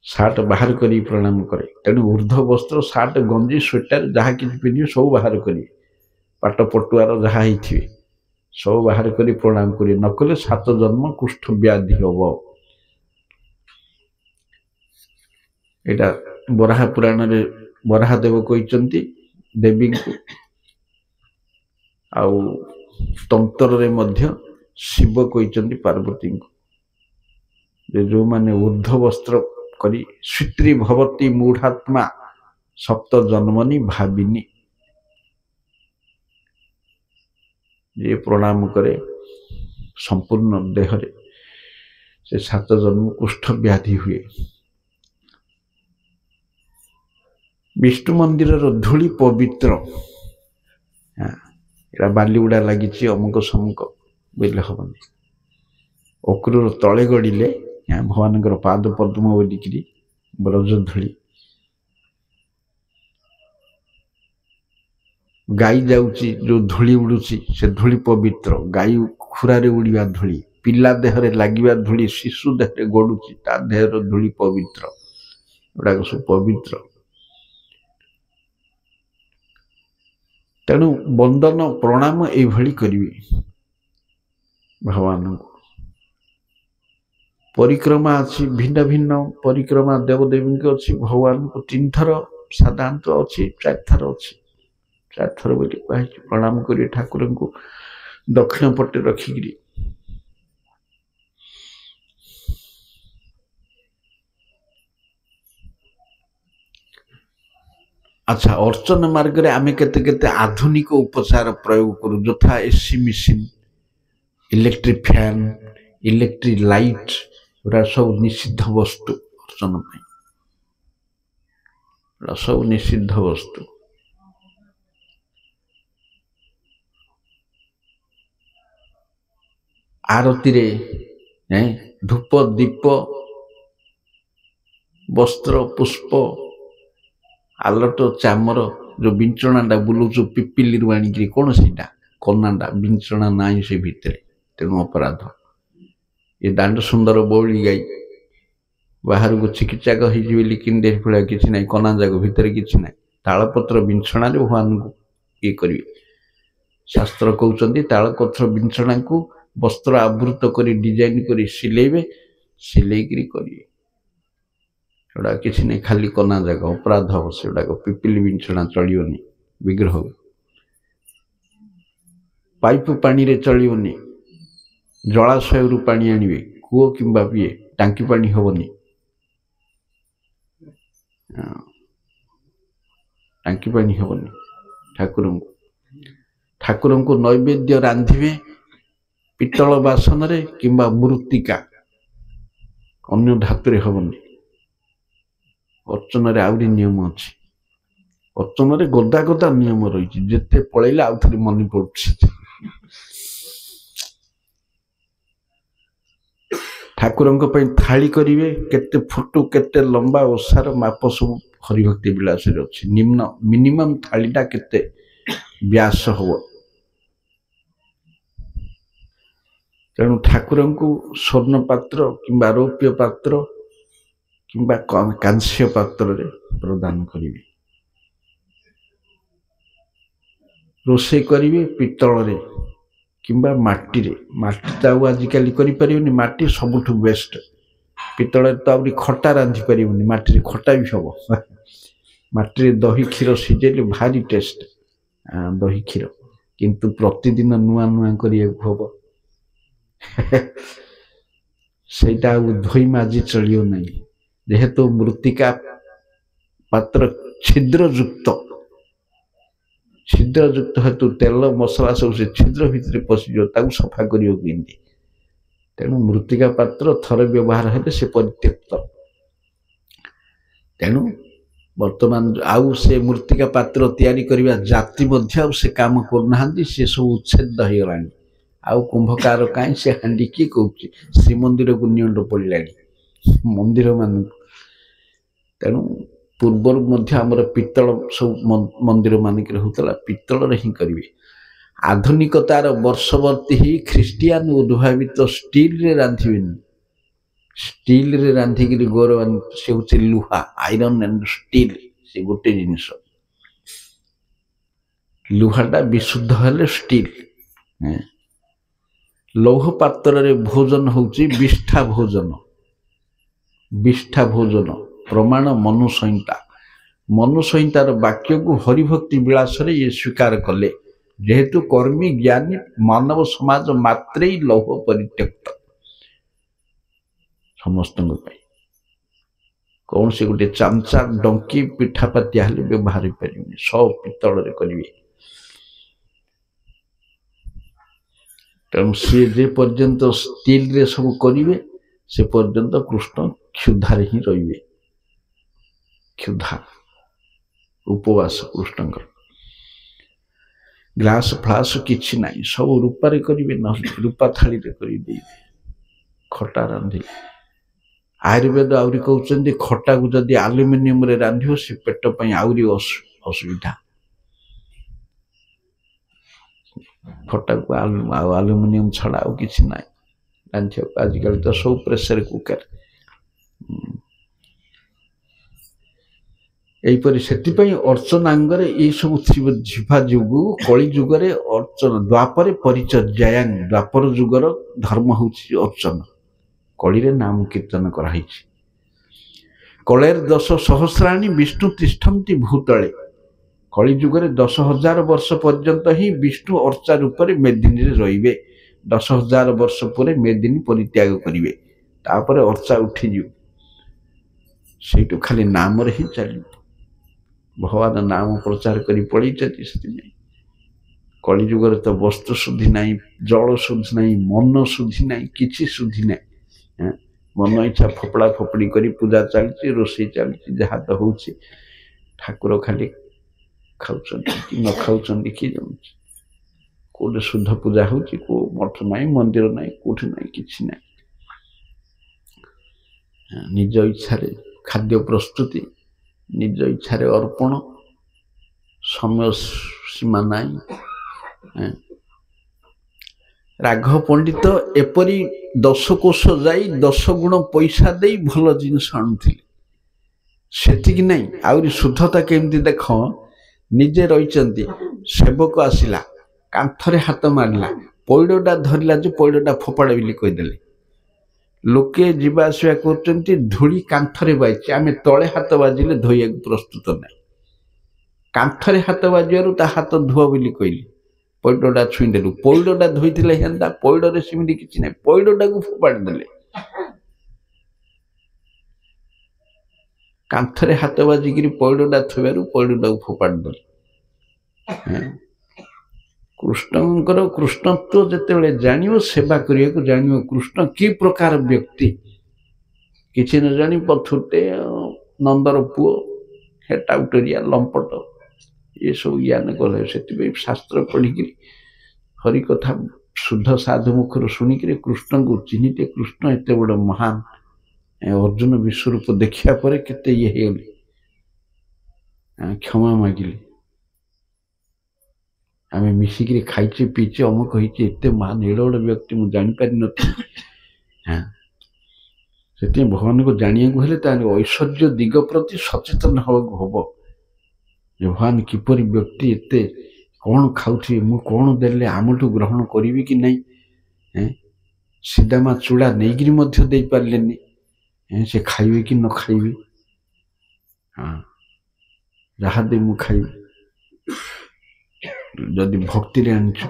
ସାର୍ଟ ବାହାର କରି ପ୍ରଣାମ କରେ ତେଣୁ ଊର୍ଧ୍ୱ ବସ୍ତ୍ର ସାର୍ଟ ଗଞ୍ଜି ସ୍ୱେଟର ଯାହା କିଛି ପିନ୍ଧିବେ ସବୁ ବାହାର କରିବେ ପାଟ ପଟୁଆର ଯାହା ହେଇଥିବେ ସବୁ ବାହାର କରି ପ୍ରଣାମ କରିବେ ନକଲେ 7 ଜନ୍ମ କୁଷ୍ଠ ବ୍ୟାଧି ହବ ଏଇଟା ବରାହ ପୁରାଣରେ ବରାହଦେବ କହିଛନ୍ତି ଦେବୀଙ୍କୁ ଆଉ ତନ୍ତ୍ରରେ ମଧ୍ୟ ଶିବ କହିଛନ୍ତି ପାର୍ବତୀଙ୍କୁ ଯେ ଯେଉଁମାନେ ଊର୍ଧ୍ୱ ବସ୍ତ୍ର କରି ସ୍ୱିତ୍ରୀ ଭବତୀ ମୂଢ଼ାତ୍ମା ସପ୍ତ ଜନ୍ମନି ଭାବିନି ଯିଏ ପ୍ରଣାମ କରେ ସମ୍ପୂର୍ଣ୍ଣ ଦେହରେ ସେ 7 ଜନ୍ମ କୁଷ୍ଠ ବ୍ୟାଧି ହୁଏ ବିଷ୍ଣୁ ମନ୍ଦିରର ଧୂଳି ପବିତ୍ର ଏଟା ବାଲିଗୁଡ଼ା ଲାଗିଛି ଅମୁକ ସମୁକ ବୋଇଲେ ହବନି ଅକ୍ରୁର ତଳେ ଗଡ଼ିଲେ ଭଗବାନଙ୍କର ପାଦ ପଦ୍ମ ବୋଲିକିରି ବ୍ରଜ ଧୂଳି ଗାଈ ଯାଉଛି ଯୋଉ ଧୂଳି ଉଡୁଛି ସେ ଧୂଳି ପବିତ୍ର ଗାଈ ଖୁରାରେ ଉଡ଼ିବା ଧୂଳି ପିଲା ଦେହରେ ଲାଗିବା ଧୂଳି ଶିଶୁ ଦେହରେ ଗଡୁଛି ତା ଦେହର ଧୂଳି ପବିତ୍ର ଏଗୁଡ଼ାକ ସବୁ ପବିତ୍ର ତେଣୁ ବନ୍ଦନ ପ୍ରଣାମ ଏଇଭଳି କରିବେ ଭଗବାନଙ୍କୁ ପରିକ୍ରମା ଅଛି ଭିନ୍ନ ଭିନ୍ନ ପରିକ୍ରମା ଦେବଦେବୀଙ୍କ ଅଛି ଭଗବାନଙ୍କୁ 3 ଥର ସାଧାରଣତଃ ଅଛି 4 ଥର ଅଛି 4 ଥର ବୋଲି କୁହାଯାଇଛି ପ୍ରଣାମ କରି ଠାକୁରଙ୍କୁ ଦକ୍ଷିଣ ପଟେ ରଖିକିରି ଆଚ୍ଛା, ଅର୍ଚ୍ଚନ ମାର୍ଗରେ ଆମେ କେତେ କେତେ ଆଧୁନିକ ଉପଚାର ପ୍ରୟୋଗ କରୁ, ଯଥା AC machine, electric fan, electric light, ଏଗୁଡ଼ା ସବୁ ନିଷିଦ୍ଧ ବସ୍ତୁ। ଅର୍ଚ୍ଚନ ପାଇଁ ଏଗୁଡ଼ା ସବୁ ନିଷିଦ୍ଧ ବସ୍ତୁ। ଆରତିରେ ଧୂପ ଦୀପ ବସ୍ତ୍ର ପୁଷ୍ପ ଆଲଟ ଚାମର ଯୋଉ ବିଞ୍ଚଣାଟା ବୁଲଉଛୁ ପିପିଲିରୁ ଆଣିକିରି, କଣ ସେଇଟା କନାଟା ବିଞ୍ଚଣା ନାହିଁ ସେ ଭିତରେ, ତେଣୁ ଅପରାଧ। ଏ ଦାଣ୍ଡ ସୁନ୍ଦର ବଉଳି ଗାଈ ବାହାରକୁ ଚିକିତ୍ସାକ ହେଇଯିବେ ଲିକିଣ୍ଡେ ଭଳିଆ କିଛି ନାହିଁ, କନା ଯାକ ଭିତରେ କିଛି ନାହିଁ। ତାଳପତ୍ର ବିଞ୍ଚଣାରେ ଭଗବାନଙ୍କୁ ଇଏ କରିବେ। ଶାସ୍ତ୍ର କହୁଛନ୍ତି ତାଳପତ୍ର ବିଞ୍ଚଣାକୁ ବସ୍ତ୍ର ଆବୃତ କରି ଡିଜାଇନ କରି ସିଲେଇବେ, ସିଲେଇକିରି କରିବେ। ସେଗୁଡ଼ା କିଛି ନାହିଁ, ଖାଲି କନା ଯାକ ଅପରାଧ ହବ। ସେଗୁଡ଼ାକ ପିପିଲି ବିଞ୍ଚଣା ଚଳିବନି, ବିଗ୍ରହ। ପାଇପ ପାଣିରେ ଚଳିବନି, ଜଳାଶୟରୁ ପାଣି ଆଣିବେ, କୂଅ କିମ୍ବା ପିଏ, ଟାଙ୍କି ପାଣି ହବନି। ଟାଙ୍କି ପାଣି ହବନି। ଠାକୁରଙ୍କୁ ନୈବେଦ୍ୟ ରାନ୍ଧିବେ ପିତ୍ତଳ ବାସନରେ କିମ୍ବା ମୃତ୍ତିକା, ଅନ୍ୟ ଧାତୁରେ ହବନି। ଅର୍ଚ୍ଚନାରେ ଆହୁରି ନିୟମ ଅଛି। ଅର୍ଚ୍ଚନାରେ ଗଦା ଗଦା ନିୟମ ରହିଛି, ଯେତେ ପଳେଇଲେ ଆଉ ଥରେ ମନେ ପଡୁଛି। ଠାକୁରଙ୍କ ପାଇଁ ଥାଳି କରିବେ, କେତେ ଫୁଟ କେତେ ଲମ୍ବା ଓସାର ମାପ ସବୁ ହରିଭକ୍ତି ବିଳାସରେ ଅଛି। ମିନିମମ୍ ଥାଳିଟା କେତେ ବ୍ୟାସ ହବ। ତେଣୁ ଠାକୁରଙ୍କୁ ସ୍ୱର୍ଣ୍ଣ ପାତ୍ର କିମ୍ବା ରୌପ୍ୟ ପାତ୍ର କିମ୍ବା କାଂସ୍ୟ ପାତ୍ରରେ ପ୍ରଦାନ କରିବେ। ରୋଷେଇ କରିବେ ପିତ୍ତଳରେ କିମ୍ବା ମାଟିରେ। ମାଟି ତ ଆଉ ଆଜିକାଲି କରିପାରିବନି, ମାଟି ସବୁଠୁ ବେଷ୍ଟ। ପିତ୍ତଳରେ ତ ଆହୁରି ଖଟା ରାନ୍ଧି ପାରିବନି, ମାଟିରେ ଖଟା ବି ହବ। ମାଟିରେ ଦହି କ୍ଷୀର ସିଝେଇଲେ ଭାରି ଟେଷ୍ଟ ଦହି କ୍ଷୀର, କିନ୍ତୁ ପ୍ରତିଦିନ ନୂଆ ନୂଆ କରିବାକୁ ହବ। ସେଇଟା ଆଉ ଧୋଇ ମାଜି ଚଳିବ ନାହିଁ, ଯେହେତୁ ମୃତ୍ତିକା ପାତ୍ର ଛିଦ୍ରଯୁକ୍ତ ହେତୁ ତେଲ ମସଲା ସବୁ ସେ ଛିଦ୍ର ଭିତରେ ପଶିଯିବ, ତାକୁ ସଫା କରିବ କେମିତି? ତେଣୁ ମୃତ୍ତିକା ପାତ୍ର ଥରେ ବ୍ୟବହାର ହେଲେ ସେ ପରିତ୍ୟକ୍ତ। ତେଣୁ ବର୍ତ୍ତମାନ ଆଉ ସେ ମୃତ୍ତିକା ପାତ୍ର ତିଆରି କରିବା ଜାତି ମଧ୍ୟ ଆଉ ସେ କାମ କରୁନାହାନ୍ତି, ସେ ସବୁ ଉଚ୍ଛେଦ ହେଇଗଲାଣି। ଆଉ କୁମ୍ଭକାର କାହିଁ, ସେ ହାଣ୍ଡି କିଏ କହୁଛି? ଶ୍ରୀମନ୍ଦିରକୁ ନିଅଣ୍ଟ ପଡ଼ିଲାଣି ମନ୍ଦିର ମାନଙ୍କୁ। ତେଣୁ ପୂର୍ବରୁ ମଧ୍ୟ ଆମର ପିତ୍ତଳ ସବୁ ମନ୍ଦିର ମାନଙ୍କରେ ହଉଥିଲା, ପିତ୍ତଳରେ ହିଁ କରିବେ। ଆଧୁନିକତାର ବର୍ଷବର୍ତ୍ତୀ ହେଇ ଖ୍ରୀଷ୍ଟିଆନ ଉଦ୍ଭାବିତ ଷ୍ଟିଲରେ ରାନ୍ଧିବେନି। ଷ୍ଟିଲରେ ରାନ୍ଧିକିରି ଗୌରବାନ, ସେ ହଉଛି ଲୁହା, ଆଇରନ୍ ଆଣ୍ଡ ଷ୍ଟିଲ, ସେ ଗୋଟେ ଜିନିଷ। ଲୁହାଟା ବିଶୁଦ୍ଧ ହେଲେ ଷ୍ଟିଲ। ଲୌହ ପାତ୍ରରେ ଭୋଜନ ହଉଛି ବିଷ୍ଠା ଭୋଜନ। ବିଷ୍ଠା ଭୋଜନ ପ୍ରମାଣ ମନୁସଂହିତା। ମନୁସଂହିତାର ବାକ୍ୟକୁ ହରିଭକ୍ତି ବିଳାସରେ ଇଏ ସ୍ୱୀକାର କଲେ, ଯେହେତୁ କର୍ମୀ ଜ୍ଞାନୀ ମାନବ ସମାଜ ମାତ୍ରେ ଲୌହ ପରିତ୍ୟକ୍ତ। ସମସ୍ତଙ୍କ ପାଇଁ କୌଣସି ଗୋଟେ ଚାମଚା ଡଙ୍କି ପିଠାପାତିଆ ହେଲେ ବ୍ୟବହାର ହେଇପାରିବନି, ସବୁ ପିତ୍ତଳରେ କରିବେ। ତେଣୁ ସିଏ ଯେ ପର୍ଯ୍ୟନ୍ତ ଷ୍ଟିଲରେ ସବୁ କରିବେ, ସେ ପର୍ଯ୍ୟନ୍ତ କୃଷ୍ଣ କ୍ଷୁଧାରେ ହିଁ ରହିବେ। କ୍ଷୁଧା ଉପବାସ କୃଷ୍ଣଙ୍କର। ଗ୍ଲାସ ଫ୍ଲାସ କିଛି ନାହିଁ, ସବୁ ରୂପାରେ କରିବେ, ନହେଲେ ରୂପା ଥାଳିରେ କରିଦେଇବେ। ଖଟା ରାନ୍ଧିଲେ ଆୟୁର୍ବେଦ ଆହୁରି କହୁଛନ୍ତି, ଖଟାକୁ ଯଦି ଆଲୁମିନିୟମରେ ରାନ୍ଧିବ ସେ ପେଟ ପାଇଁ ଆହୁରି ଅସୁବିଧା। ଖଟାକୁ ଆଉ ଆଲୁମିନିୟମ ଛଡ଼ା ଆଉ କିଛି ନାହିଁ ରାନ୍ଧିବାକୁ। ଆଜିକାଲି ତ ସବୁ ପ୍ରେସର କୁକର। ଏହିପରି ସେଥିପାଇଁ ଅର୍ଚ୍ଚନାଙ୍ଗରେ ଏଇସବୁ ଥିବା ଯୋଗୁଁ କଳି ଯୁଗରେ ଅର୍ଚ୍ଚନା, ଦ୍ୱାପରେ ପରିଚର୍ଯ୍ୟାୟାଂ, ଦ୍ୱାପର ଯୁଗର ଧର୍ମ ହେଉଛି ଅର୍ଚ୍ଚନା। କଳିରେ ନାମ କୀର୍ତ୍ତନ କରାହେଇଛି। କଳେର 10 ସହସ୍ରାଣୀ ବିଷ୍ଣୁ ତିଷ୍ଠନ୍ତି ଭୂତଳେ। କଳି ଯୁଗରେ 10,000 ବର୍ଷ ପର୍ଯ୍ୟନ୍ତ ହିଁ ବିଷ୍ଣୁ ଅର୍ଚ୍ଚା ରୂପରେ ମେଦିନୀରେ ରହିବେ। 10,000 ବର୍ଷ ପରେ ମେଦିନୀ ପରିତ୍ୟାଗ କରିବେ, ତାପରେ ଅର୍ଚ୍ଚା ଉଠିଯିବ, ସେଇଠୁ ଖାଲି ନାମରେ ହିଁ ଚାଲିବ। भगवान नाम प्रचार करी पड़ी कलिजुगर तो वस्त्र शुद्धि ना जल शुद्धि ना मन शुद्धि ना किसी शुद्धि ना मन इच्छा फोपड़ा फोपड़ी करी पूजा चलती रोषे चलती जहाँ तो हूँ ठाकुर खाली खाऊ कि न खाऊ किए जाऊँ कौटे शुद्ध पूजा हो मठ ना मंदिर ना कौटे ना कि ना निज इच्छा खाद्य प्रस्तुति निज इच्छा अर्पण समय सीमा ना राघव पंडित एपरी 10 कोश जाई 10 गुण पैसा दे भल जिनस आणुथिले सेतिक नहीं आउरी शुद्धता केमती देख निजे रही सेवक आसिला कांथरे हाथ मारला पैडटा धरला जो पैडटा फोपाड़ा बोली कहीदेले लोके जीवा आसवा कर धूली कांथरे बाजी आम तले हाथ बाजिले धोइया प्रस्तुत ना कांथरे हाथ बाजू ता हाथ धुआ बोली कहली पैडटा छुईदेलु पैडटा धोईले हेन्ता पैडरे सेमती किसी ना पैडटा को फोपाड़ी देले कांथरे हाथ बाजिक पैडटा थोबार पैडटा को फोपाड़ी देले कृष्णकर कृष्णत्व जिते जान सेवा करने को जान कृष्ण कि प्रकार व्यक्ति किसी न जानी पथुटे नंदर पुओ हे टाउटरिया लंपट ये सब ज्ञान कले से शास्त्र पढ़िक हरि कथा शुद्ध साधु मुखर शुणिक कृष्ण को चिन्हते कृष्ण एत बड़ महान अर्जुन विश्वरूप देखा पर केते ये क्षमा मागिले आम मिसिक खाइचे पीचे अमुक होते एत महान एड़ बड़ व्यक्ति मुझे जापारी नी हाँ से भगवान को जाना हेल्ले ऐश्वर्य दिग प्रति सचेतन हम भगवान किपर व्यक्ति एत कौन खाऊे मु कौन देले आमठू ग्रहण करी कि नहीं सीधामा चूड़ा नहीं दे पारे से खाइबे कि न खाइबे हाँ जहाँ दे मु खाइबे जदि भक्ति आनीचु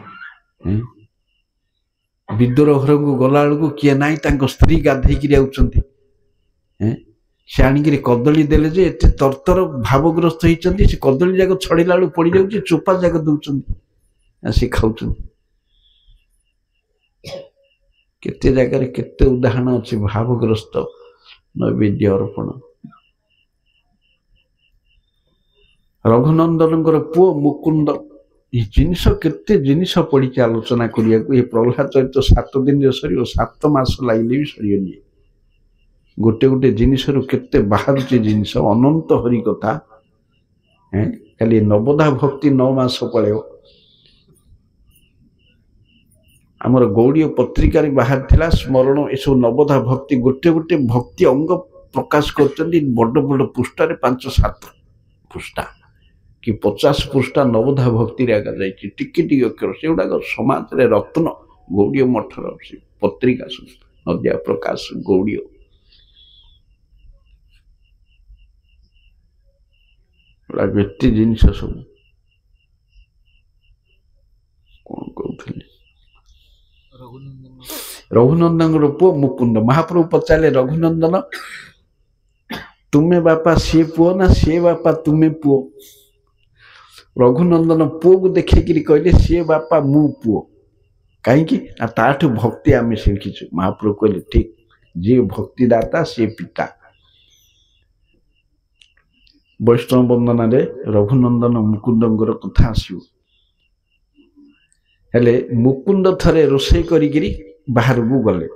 विदुर घर को गला बेलू किए ना स्त्री गाधे आउଛନ୍ତି से आणिक कदली देले जे एते तरतर भावग्रस्त होती से कदली जाक छड़ेला बेलू पड़ जाऊँ चोपा जाक दौरान से खाऊ केते जगार केते उदाहरण अच्छे भावग्रस्त नैवेद्य अर्पण रघुनंदन पुओ मुकुंद ये जिनिस केते जिनिस पड़ी आलोचना करिया ये प्रहलाद चरित्र 7 दिन सर 7 मास लगे भी सरियनी गोटे गोटे जिनिस केते बाहर जिनिस अनंत हरि कथा खाली नवधा भक्ति 9 मास पड़े आमर गौड़ीय पत्रिकार बाहर थिला स्मरण ये सब नवधा भक्ति गोटे गोटे भक्ति अंग प्रकाश कर बड़ बड़ पृष्ठार 5-7 पृष्ठा कि 50 पृष्ठा नवधा भक्ति आगा जाइए टिके अक्षर से गुड़ाक समाज रे रत्न गौड़ीय मठर पत्रिका नदिया प्रकाश गौड़ीय व्यक्ति जिनस सब कौन कहते रघुनंदन पुओ मुकुंद महाप्रभु पचारे रघुनंदन तुम्हें बापा सी पुओ ना सी बापा तुम्हें पुओ रघुनंदन पुओ को देखिक कहले सी बापा मु पुओ कहीं ताठू भक्ति आम शिखीचु महाप्रभु कहले ठीक जी भक्तिदाता सी पिता वैष्णव वंदना रे रघुनंदन मुकुंदर कथा आसो हेले मुकुंद थरे रोषे करी बाहर को गले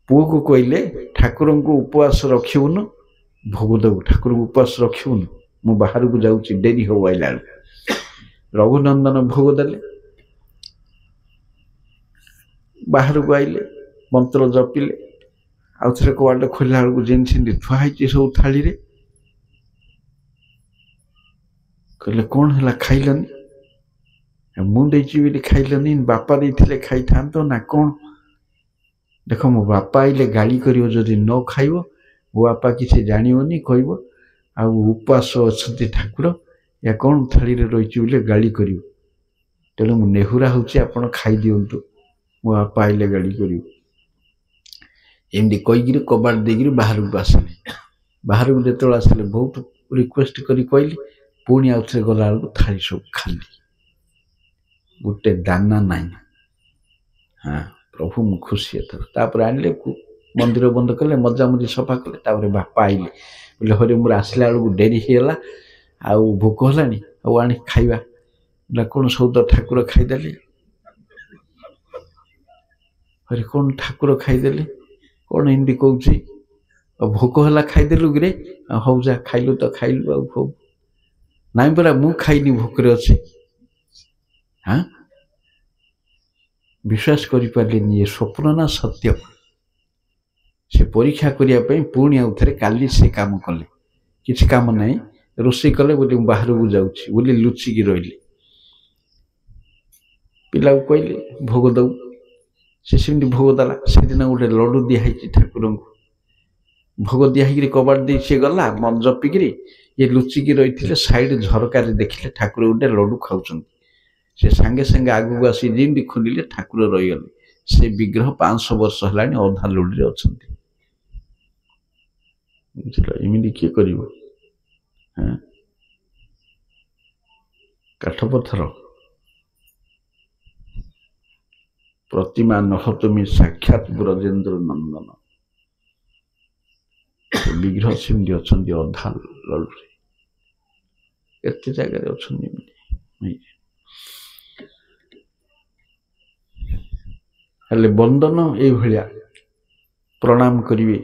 पुओ को कहले ठाकुर को उपवास रखिबुन भोग देबु ठाकुर को उपवास रखिबुन मु बाहर को जाऊँगी डेरी हो आइला रघुनंदन भोग देले बाहर को आइले मंत्र जपिले आउ थे कबाट खोला बेलू जेन थुआई सब थाली रे कहले कौन है खाइलनी मुझे खाइलनी बापा देते खाई था ना कौन देख मो बापा आइले गाली कर न खाइब मो बापा किसी जानी कहब आ उपवास अच्छा ठाकुर या कौन थाली रही गाली कर तेणु मु नेहुरा हूँ आपण खाई दिंतु मो बापा आइले गाली कर एमती कहीकि कबाट देकर बाहर को आसिले बाहर को जो आसिले बहुत रिक्वेस्ट करी कहली पुणी आउ थे गला बेलू थाली सब खाली गोटे दाना नाई। हाँ प्रभु मु खुशी एथर आनिले मंदिर बंद कले मजामजी सफा कले बापा आइले बोले हरे मोर आसला बेलू डेरी होगा आउ भोक होलानी आनी खाइबा बोला कौन सौद ठाकुर खाईदे अरे कौन ठाकुर खाईदे कौन एमती कौन भोक है खाईदेलु कि हौ जा खाइलु तो खाइलु आ भोग नाई परा मु खाइनी भोकरे अच्छे। हाँ विश्वास करें ये स्वप्न ना सत्य से परीक्षा करने पुणी आउ थे काली से काम कले किसी काम ना रोषे कले बोले बाहर को जाऊँगी बोली लुचिकी रही पिला को कहले भोग दऊ से सेमती भोग देला से दिन गोटे लड्डू दिखाई ठाकुर को भोग दिखाई कबाड़ दे सी गला मन जपिकी ये लुचिकी रही थे साइड झरकार देखिले ठाकुर गोटे लड्डू खाऊं से सांगे सांगे आगू आसी जमी खोलिले ठाकुर रहीगले से विग्रह 500 वर्ष है अधा लुड़ी अच्छा बुझल एमती किए कर काठ पत्थर प्रतिमा नह तुम साक्षात ब्रजेन्द्र नंदन विग्रह सेमती अच्छा अधा लड़े केते जगह अच्छा हेले बंदन ये भाया प्रणाम करिवे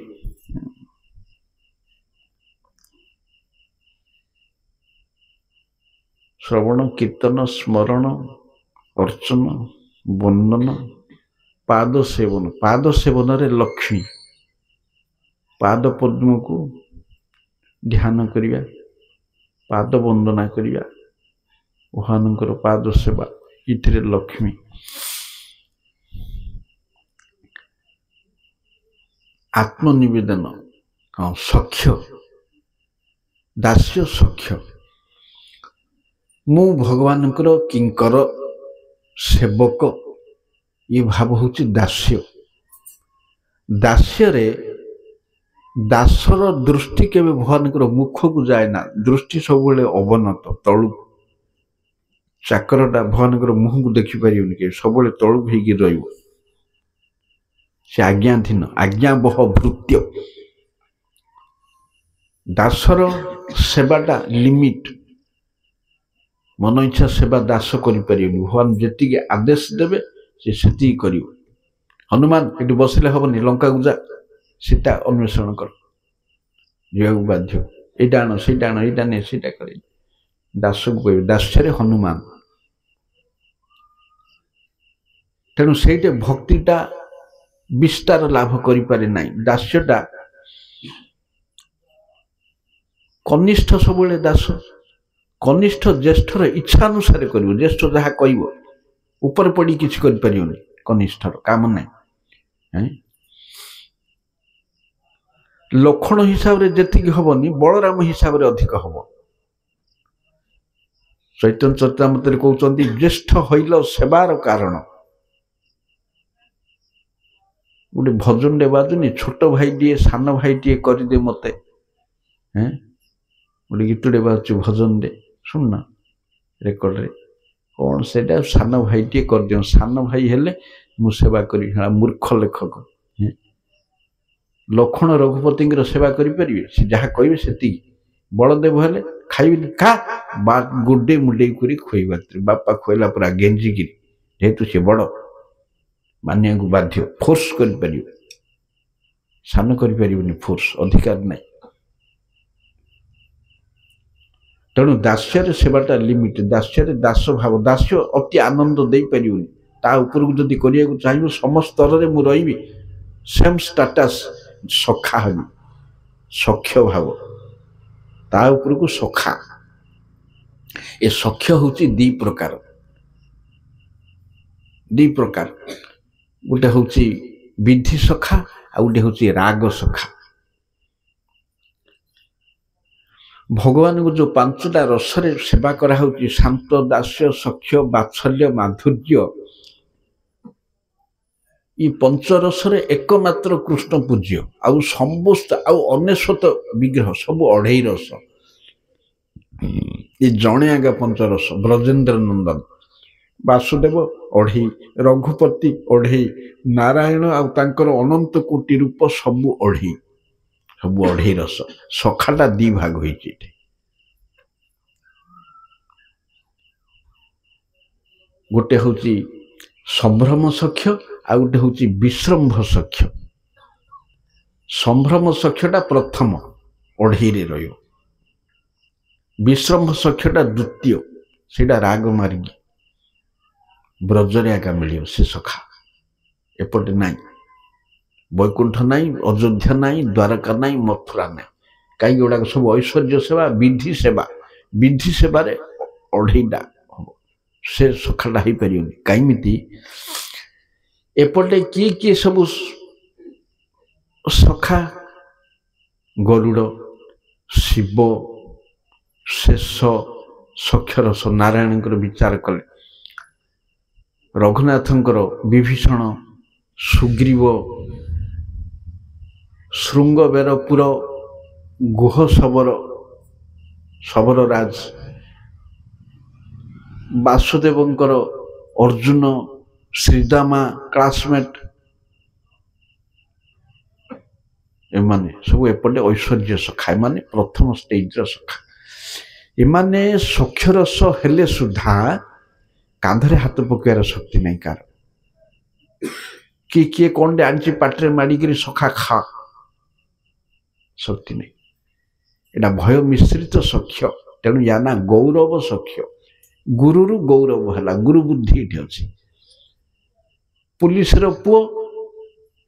श्रवण कीर्तन स्मरण अर्चन वंदन पाद सेवन रे लक्ष्मी पाद पद्म को ध्यान करिया पाद वंदना करिया भगवानकर पाद सेवा इथिरे लक्ष्मी आत्मनिवेदन हाँ सख्य दास्य सख्य मु भगवान किंकर सेवक ये भाव हूँ दास्य दास्य रे दासर दृष्टि के भगवान मुख को जाए ना दृष्टि सब अवनत तलु चाकरटा भगवान मुह को देखिपर के सब तलु हो से आज्ञाधीन आज्ञा बह भृत्य दासर सेवाटा लिमिट मन इच्छा सेवा दास कर भगवान जी आदेश देवे से कर हनुमान ये बसले हेनी लंका को जा सीता अन्वेषण कर जावाक बाध्य यहाँ आण से आण यहाँ नहीं सीटा कर दास को कह दास्य हनुमान तेणु से भक्तिटा विस्तार लाभ करें ना दास्यटा कनिष्ठ सब दास कनिष्ठ ज्येष्ठर इच्छा अनुसार कर ज्येष्ठ जहाँ कह ऊपर पड़ी किसी कर कनिष्ठर काम ना लक्षण हिसाब से जी हेनी बलराम हिसाब से अधिक हम चैतन्य चरितामृत कहते ज्येष्ठ हईल सेवार कारण गोटे भजन डे बाजुनी छोट भाई टे सान भाई टे करदे मत गोटे गीतटे बाजु भजन डे शुणना रेकर्ड रे कौन से सान भाई टे कर दियो सान भाई हेले मु सेवा करी मूर्ख लेखक लक्षण रघुपति सेवा करें सी जहाँ कहे से बलदेव हेले खाइबी खा गुडे मुडे कर खुआ बापा खुला पूरा गेंजिकी जेहेतु सी बड़ मानिया को बाध्य फोर्स कर सान कर फोर्स अधिकार ना तेणु दास्य सेवाटा लिमिट दास्य दास भाव दास्य अति आनंद दे पारिनी ता ऊपर को जदि करने चाहिए समस्त स्तर में रही सेम स्टाटस सखा हबी सख्य भाव ता ऊपर को सखा ए सख्य हूँ दी प्रकार गोटे हूँ विधि सखा आ गोटे हूँ राग सखा भगवान को जो पांचटा रसरे सेवा करा शांत दास्य सख्य बात्सल्य माधुर्य ये पंचरसरे एकमात्र कृष्ण पूज्य आउ समस्त आउ अनेशत विग्रह सब 2.5 रस ये जड़े आज्ञा पंचरस ब्रजेन्द्र नंदन वासुदेव अढ़ई रघुपति अढ़ई नारायण आउर अनंत कोटि रूप सबू अढ़ई रस सखाटा दी भाग होइछि गोटे हूँ संभ्रम सख्य आ गोटे हूँ विश्रम्भ सख्य संभ्रम सख्यटा प्रथम अढ़ई रे विश्रम्भ सख्यटा द्वितीय सेटा राग मार्गी ब्रजरे आगा मिल से सखा एपटे नाई वैकुंठ नाई अयोध्या नाई द्वारका नाई मथुरा नाई कहीं गुड़ाक सब ऐश्वर्य सेवा विधि सेवार अढ़ईटा हम से सखाटा हो पार कईमती एपटे किए सब सखा गरुड़ शिव शेष सख्यरस नारायण विचार कले रघुनाथंकर विभीषण सुग्रीव श्रृंगबेरपुर गुह शबर राज वासुदेवंकर अर्जुन श्रीदामा क्लासमेट एमाने सब एपटे ऐश्वर्य सखा एमाने प्रथम स्टेज सखा एमाने सख्यरस हेले सुधा कांधरे हाथ पकार शक्ति नहीं कार किए कौन आनी पाटे माड़िक सखा खा शक्ति नहीं एटा भय मिश्रित सख्य तेणु या ना गौरव सख्य गुरु गौरव है गुरु बुद्धि ये अच्छी पुलिस पुओ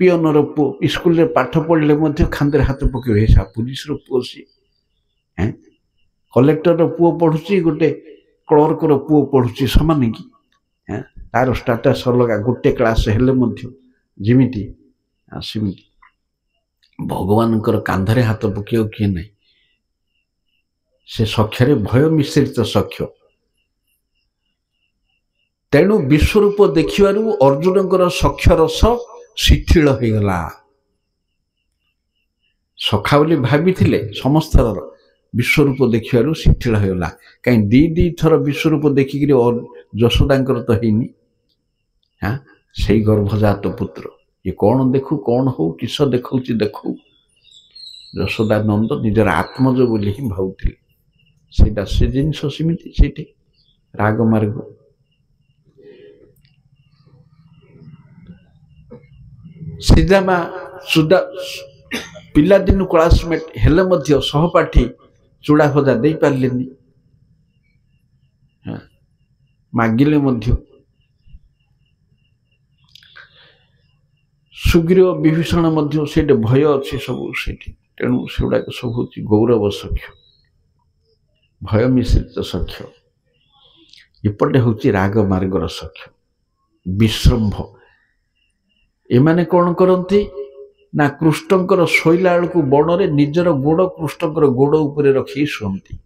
पियनर पुओ स्कूल पाठ पढ़ले खांदे हाथ पकड़ पुलिस पुओ सी कलेक्टर पुओ पढ़ुची गोटे क्लर्कर पुओ पढ़ुची सामान कि तार स्टाटस अलग गोटे क्लास हेले जमीती सेमती भगवान कांधरे हाथ पकड़ किए ना से सख्य भय मिश्रित सख्य तेणु विश्वरूप देखिबारु अर्जुन सख्य रस शिथिल हो गला सखा बोली भाभी समस्त विश्वरूप देखिबारु शिथिल हो गला कहीं दी थर विश्वरूप देखिक जशोदांकर तो हैनी हाँ से गर्भजात पुत्र ये कौन देखू कौन हो किस देखु देखु जशोदानंद निजर आत्मज बोली ही भावुले से जिनस सेमती से राग मार्ग सीधामा सुधा पिलादिन क्लासमेट हेले सहपाठी चूड़ा भजा दे पारे मागिले सुग्रीव विभीषण से भय अच्छी सब से तेणु से गुड़ाक सब हूँ गौरव सख्य भय मिश्रित सख्य एपटे हूँ राग मार्गर सख्य विश्रम्भ एमाने कौन करती ना कृष्णकर शोला बेलू बण निजर गोड़ कृष्णकर गोड़ उपरे रखी शुंती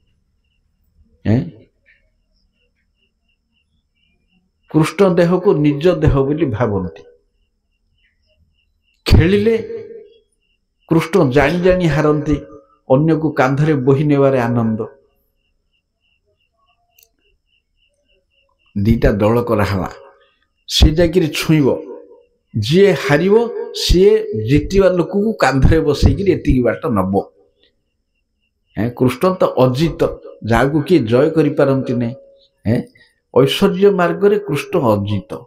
कृष्ण देह को निज देह बोली भावती खेलिले कृष्ण जानी जानी हारती अन्य को कांधरे बोही नेबारे आनंद दीटा दल कराला सी जाकि छुईब जी हार सी जितवा लोक को कांधरे बसईकि एति बाट नब कृष्ण तो अजित जहाँ को किए जय करती नहीं ऐश्वर्य मार्ग कृष्ण अजित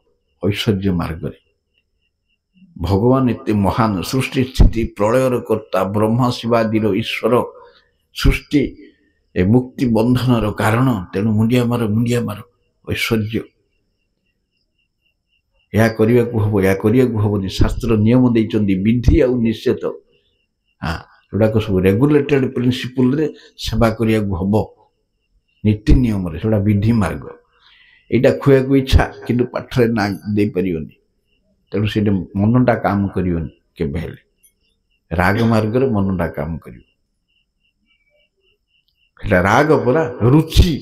ऐश्वर्य मार्ग भगवान एते महान सृष्टि स्थिति प्रलयर कर्ता ब्रह्म शिवादीर ईश्वर सृष्टि मुक्ति बंधनर कारण तेणु मुंडिया मार ऐश्वर्य या करने को हम शास्त्र नियम देइचंदी विधि आ निषेध हाँ जोड़ाक सब रेगुलेटेड प्रिंसिपल रे सेवा करने को हम नीति नियम से विधि मार्ग यहाँ खुआ को इच्छा किंतु पाठरे ना दे पारियोनी तेणु से मनटा काम करियोनी केबे हेले राग मार्ग रे मनटा काम करियो हेला राग परा रुचि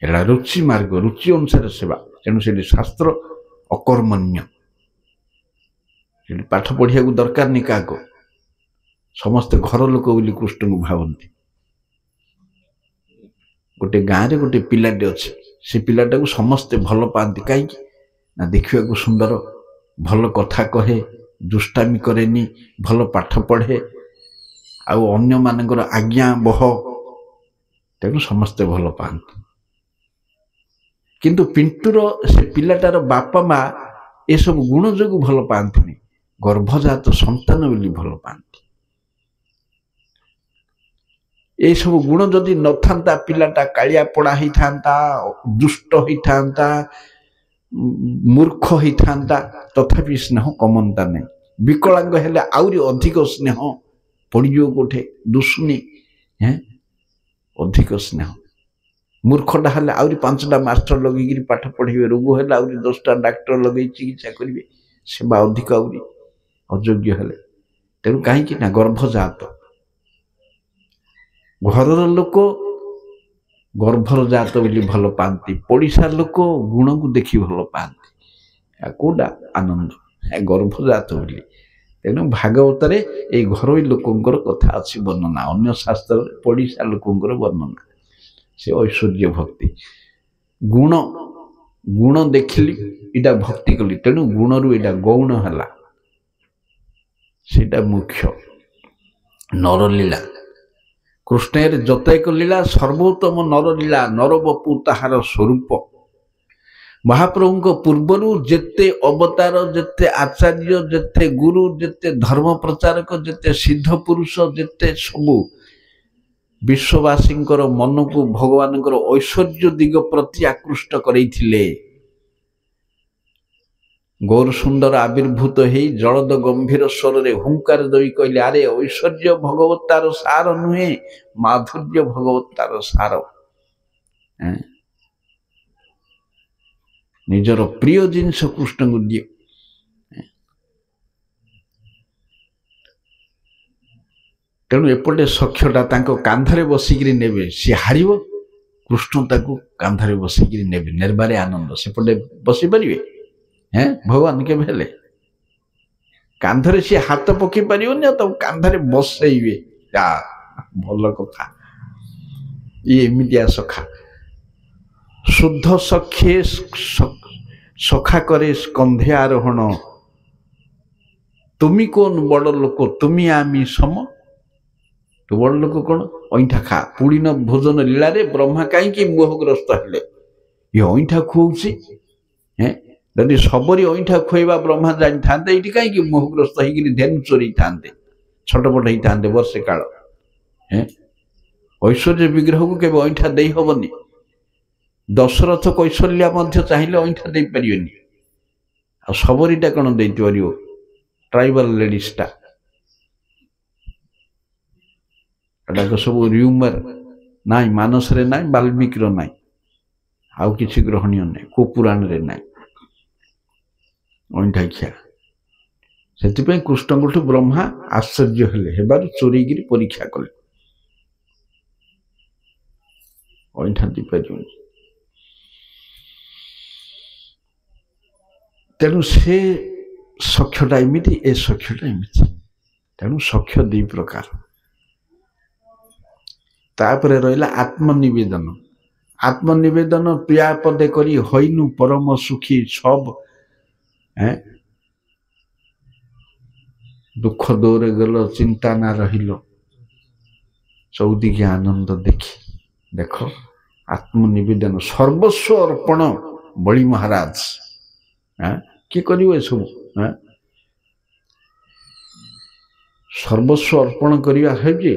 हेला रुचि मार्ग रुचि अनुसार सेवा तेणु से शास्त्र अकर्मण्य पाठ पढ़िया दरकार नहीं क्या समस्ते घर लोक बोली कृष्ण को भावती गोटे गाँव गोटे पिलाटे अच्छे से पिलाटा को समस्ते भल पाती कहीं ना देखा सुंदर भल कथा कहे दुष्टामी करेनी भल पाठ पढ़े आउ अन्य मानकर आज्ञा बह तेणु समस्ते भल पाती किंतु पिंटूर से पिलाटार बापा माँ ये सब गुण जो भल पाती गर्भजात संतान बोली भल पाती ये सब गुण जदि न था पिलाटा कालिया पड़ा ही था दुष्ट ही था मूर्ख ही था तथापि स्नेह कमनता नहीं विकलांग हेले आउरी अधिक स्नेह पड़ो गोटे दुष्णी हैं अधिक स्नेह मूर्खटा हेले आउरी 5टा मास्टर लगे पाठ पढ़े रोग हेले आउरी 10टा डाक्टर लगे चिकित्सा करेंगे सेवा अधिक आउरी अयोग्य हेले तेणु कहीं ना गर्भजात घर लोक गर्भर जात बोली भल पाती पड़िशा लोक गुण को देखी भल पाती कौटा आनंद गर्भजात बोली तेणु भागवत ये घर लोकंर कथा अच्छी वर्णना अन्य शास्त्र पड़िशा लोकंर वर्णना से ऐश्वर्य भक्ति गुण गुण देखिली इटा भक्ति कली तेणु गुण रु इटा गौण है सेटा मुख्य नरलीला कृष्ण जतैक लीला सर्वोत्तम नरलीला नरबपु ताहार स्वरूप महाप्रभु पूर्वर जेते अवतार जेते आचार्य जेते गुरु जेते धर्म प्रचारक जेते सिद्ध पुरुष जेते सबू विश्ववासी मन को भगवान ऐश्वर्य दिग प्रति आकृष्ट करैथिले गौर सुंदर आविर्भूत हो जलद गंभीर स्वर रे हुंकार दई कहले अरे ऐश्वर्य भगवतार सार नुहे माधुर्य भगवतार सार निजर प्रिय जिनस कृष्ण को दिए तेणु एपटे सख्यटा कांधरे बसिकी नेबे सी हार कृष्ण ताकू कांधरे बसिकी नेबे निर्बारे आनंद सेपटे बसी पारे हैं भगवान के भेले कांधरे सी हाथ पकई पार तब कांधरे बसइबे भल कथा ये एमितिया सखा शुद्ध सखे सखा करे स्कंधे आरोहण तुमी कौन बड़ लोक तुमी आमी सम तो बड़ लोक कौन अईठा खा पुड़ीन भोजन लीला रे ब्रह्मा कहीं मोहग्रस्त हेले ये अईठा खुआउछि हैं यदि सबरी अईठा खुएबा ब्रह्मा जानी था ये कहीं मोहग्रस्त होकर धेनु चोरी था छटपट ही था वर्षे काल हैं ऐश्वर्य विग्रह को केवल अईठा दे हेनी दशरथ कौशल्या चाहिए अईठा दे पारे आ सबरीटा कौन दे पार ट्राइबल लेडीजटा सब र्यूमर ना मानस रे ना वाल्मीकि ना आउ किसी ग्रहणीय ना को पुराण रे ना अईठा खिया से कृष्ण को ब्रह्मा आश्चर्य हेले चोरी गिरी परीक्षा कले अईठा दी पार तेणु से सख्यटा एमती ए सख्यटा एमती तेणु सख्य दी प्रकार तापर रहा आत्मनिवेदन आत्मनिवेदन प्रिया पदे करी हईनु परम सुखी सब हैं दुख दौरे गल चिंता ना रहिलो चौदिके आनंद देखी देख आत्मनिवेदन सर्वस्व अर्पण बड़ी महाराज किए कर सब सर्वस्व अर्पण करवा है जे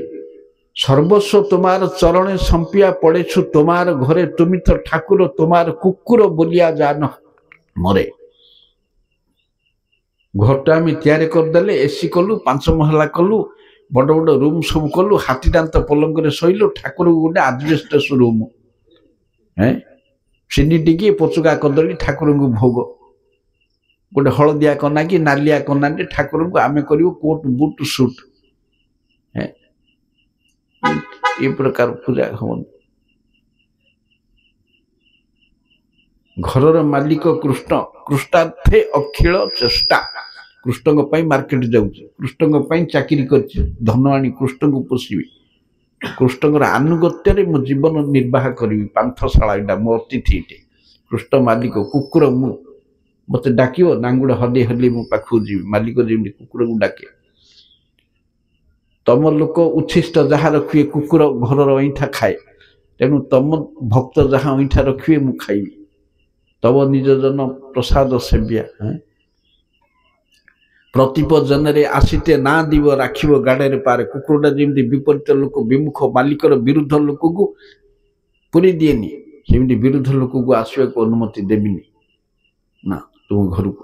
सर्वस्व तुम्हार चरणे संपिया पड़ेछु तुम्हार घरे तुम तो ठाकुर तुम्हार कुकुर बोलिया जान मरे घरटा आम तैयारी करदे एसी कलु 5 महला कलु बड़ बड़ रूम सब कलु हाथी दांत पलंग शोलु ठाकुर गोटे आजबेस्टस रूम है चिनी टिकी पचुका कदली ठाकुर को भोग गोटे हलदिया कना कि नालिया कना ठाकुर को आम कर कोट बुट सुट है ये प्रकार पूजा हम घर मालिक कृष्ण कृष्णार्थे अखिल चेष्टा कृष्ण मार्केट जाऊँ कृष्ण चाकरी कर धन आनी कृष्ण को पोषिबे कृष्णଙ୍କର ଆନୁଗତ୍ୟରେ ମୁଁ ଜୀବନ ନିର୍ବାହ କରିବି। ପାନ୍ଥଶାଳା ଏଇଟା ମୋ ଅତିଥି ଏଠି। କୃଷ୍ଣ ମାଲିକ କୁକୁର ମୁଁ, ମତେ ଡାକିବ ନାଙ୍ଗୁଡ଼ ହଲେଇ ହଲେଇ ମୋ ପାଖକୁ ଯିବି। ମାଲିକ ଯେମିତି କୁକୁରକୁ ଡାକେ। ତମ ଲୋକ ଉଚ୍ଛିଷ୍ଟ ଯାହା ରଖିବେ କୁକୁର ଘରର ଅଇଁଠା ଖାଏ, ତେଣୁ ତମ ଭକ୍ତ ଯାହା ଅଇଁଠା ରଖିବେ ମୁଁ ଖାଇବି। ତବ ନିଜ ଜନ ପ୍ରସାଦ ସେବିଆ। ପ୍ରତିପ ଜନରେ ଆସିତେ ନା ଦିବ ରାଖିବ ଗାଡ଼ରେ ପାରେ। କୁକୁରଟା ଯେମିତି ବିପରୀତ ଲୋକ ବିମୁଖ ମାଲିକର ବିରୁଦ୍ଧ ଲୋକକୁ ପୁରୀ ଦିଏନି, ସେମିତି ବିରୁଦ୍ଧ ଲୋକକୁ ଆସିବାକୁ ଅନୁମତି ଦେବିନି ନା ତୁମ ଘରକୁ।